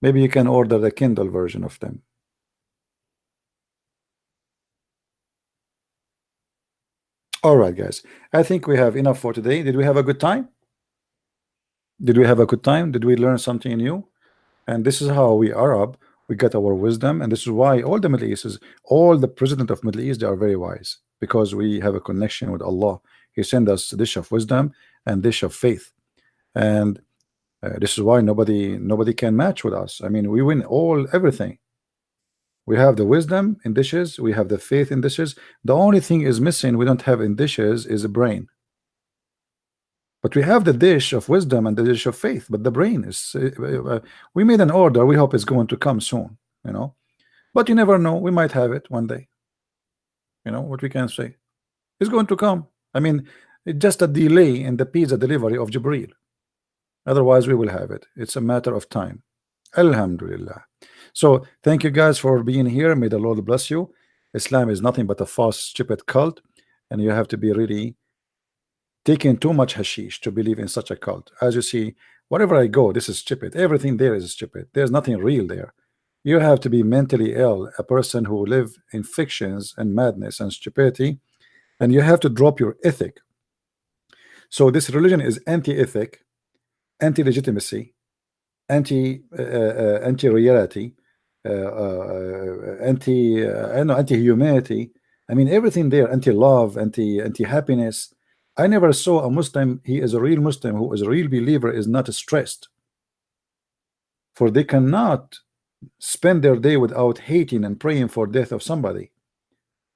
Maybe you can order the Kindle version of them. All right, guys. I think we have enough for today. Did we have a good time? Did we have a good time? Did we learn something new? And this is how we Arab, we get our wisdom, and this is why all the Middle East is, all the president of Middle East, they are very wise because we have a connection with Allah. He sent us a dish of wisdom and dish of faith, and this is why nobody can match with us. I mean, we win everything. We have the wisdom in dishes, we have the faith in dishes. The only thing is missing, we don't have in dishes, is a brain. But we have the dish of wisdom and the dish of faith, but the brain is we made an order. We hope it's going to come soon, you know, but you never know, we might have it one day. You know what we can say? It's going to come. I mean, it's just a delay in the pizza delivery of Jibreel. Otherwise, we will have it. It's a matter of time. Alhamdulillah. So thank you guys for being here. May the Lord bless you. Islam is nothing but a false, stupid cult, and you have to be really taking too much hashish to believe in such a cult. As you see, wherever I go, this is stupid. Everything there is stupid. There's nothing real there. You have to be mentally ill, a person who live in fictions and madness and stupidity, and you have to drop your ethic. So this religion is anti-ethic, anti-legitimacy, anti-reality, anti-humanity. I mean, everything there, anti-love, anti-happiness. I never saw a Muslim, he is a real Muslim, who is a real believer, is not stressed. For they cannot spend their day without hating and praying for death of somebody.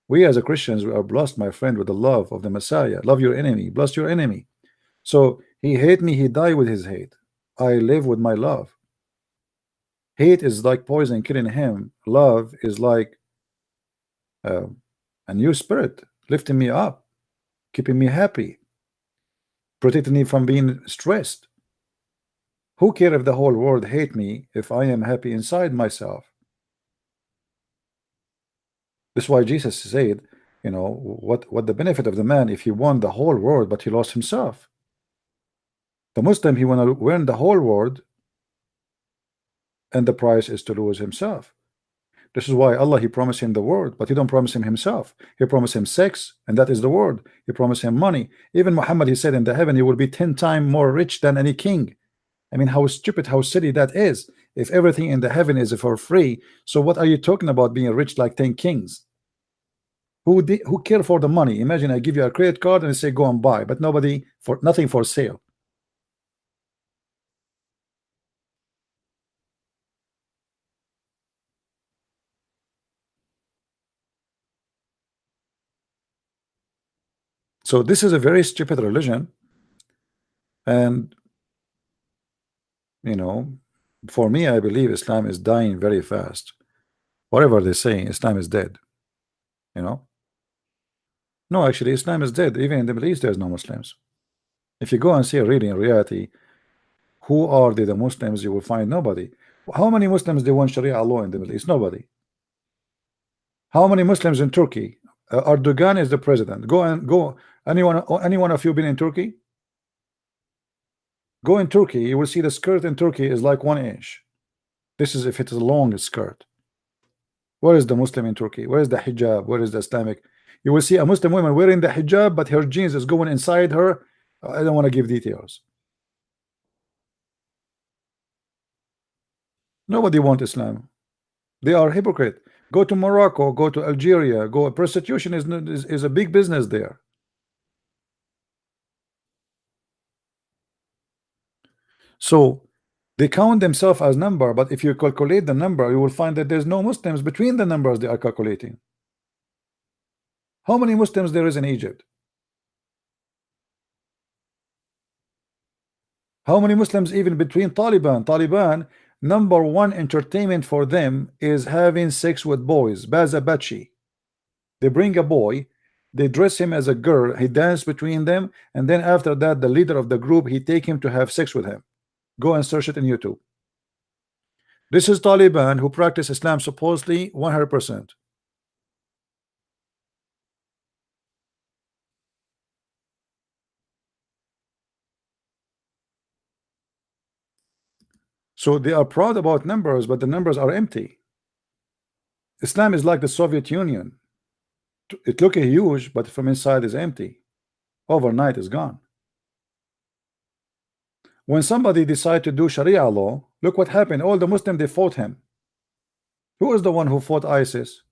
We as a Christians, we are blessed, my friend, with the love of the Messiah. Love your enemy, bless your enemy. So he hate me, he die with his hate. I live with my love. Hate is like poison killing him. Love is like a new spirit lifting me up, keeping me happy, protecting me from being stressed. Who cares if the whole world hate me if I am happy inside myself? That's why Jesus said, you know, what the benefit of the man if he won the whole world but he lost himself? The Muslim, he want to win the whole world, and the price is to lose himself. This is why Allah, he promised him the world, but he don't promise him himself. He promised him sex, and that is the world. He promised him money. Even Muhammad, he said in the heaven, he will be 10 times more rich than any king. I mean, how stupid, how silly that is. If everything in the heaven is for free, so what are you talking about being rich like 10 kings? Who care for the money? Imagine I give you a credit card and I say go and buy, but nobody for nothing for sale. So this is a very stupid religion, and you know, for me, I believe Islam is dying very fast. Whatever they say, Islam is dead. You know, no, actually, Islam is dead. Even in the Middle East, there's no Muslims. If you go and see really in reality, who are the Muslims? You will find nobody. How many Muslims they want Sharia law in the Middle East? Nobody. How many Muslims in Turkey? Erdogan is the president. Go. Anyone of you been in Turkey? Go in Turkey, you will see the skirt in Turkey is like 1 inch. This is if it is a long skirt. Where is the Muslim in Turkey? Where is the hijab? Where is the Islamic? You will see a Muslim woman wearing the hijab, but her jeans is going inside her. I don't want to give details. Nobody wants Islam. They are hypocrite. Go to Morocco, go to Algeria, go. Prostitution is a big business there. So they count themselves as number, but if you calculate the number, you will find that there's no Muslims between the numbers they are calculating. How many Muslims there is in Egypt? How many Muslims even between Taliban? Taliban, number one entertainment for them is having sex with boys. Bazabachi. They bring a boy, they dress him as a girl, he dance between them, and then after that, the leader of the group, he take him to have sex with him. Go and search it in YouTube. This is Taliban who practice Islam supposedly 100%. So they are proud about numbers, but the numbers are empty. Islam is like the Soviet Union. It looks huge, but from inside is empty. Overnight is gone. When somebody decide to do Sharia law, look what happened. All the Muslims, they fought him. Who is the one who fought ISIS?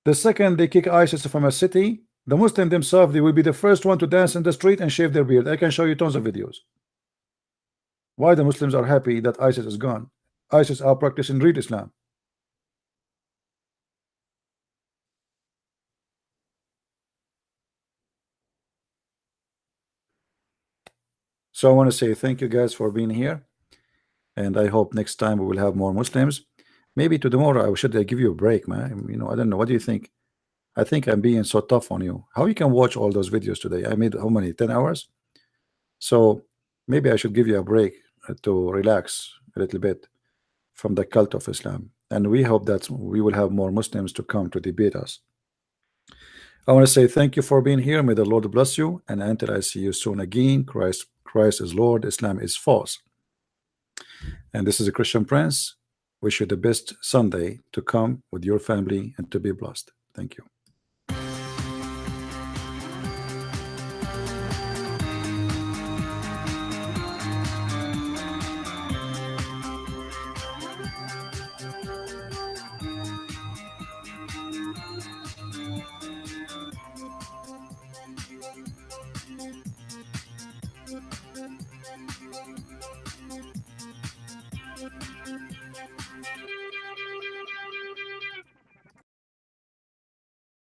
The second they kick ISIS from a city, the Muslim themselves, they will be the first one to dance in the street and shave their beard. I can show you tons of videos. Why the Muslims are happy that ISIS is gone? ISIS are practicing real Islam. So I want to say thank you guys for being here, and I hope next time we will have more Muslims. Maybe to tomorrow I should give you a break, man. You know, I don't know. What do you think? I think I'm being so tough on you. How you can watch all those videos today? I made how many? 10 hours? So maybe I should give you a break to relax a little bit from the cult of Islam. And we hope that we will have more Muslims to come to debate us. I want to say thank you for being here. May the Lord bless you. And until I see you soon again, Christ is Lord, Islam is false. And this is a Christian Prince. Wish you the best Sunday to come with your family and to be blessed. Thank you.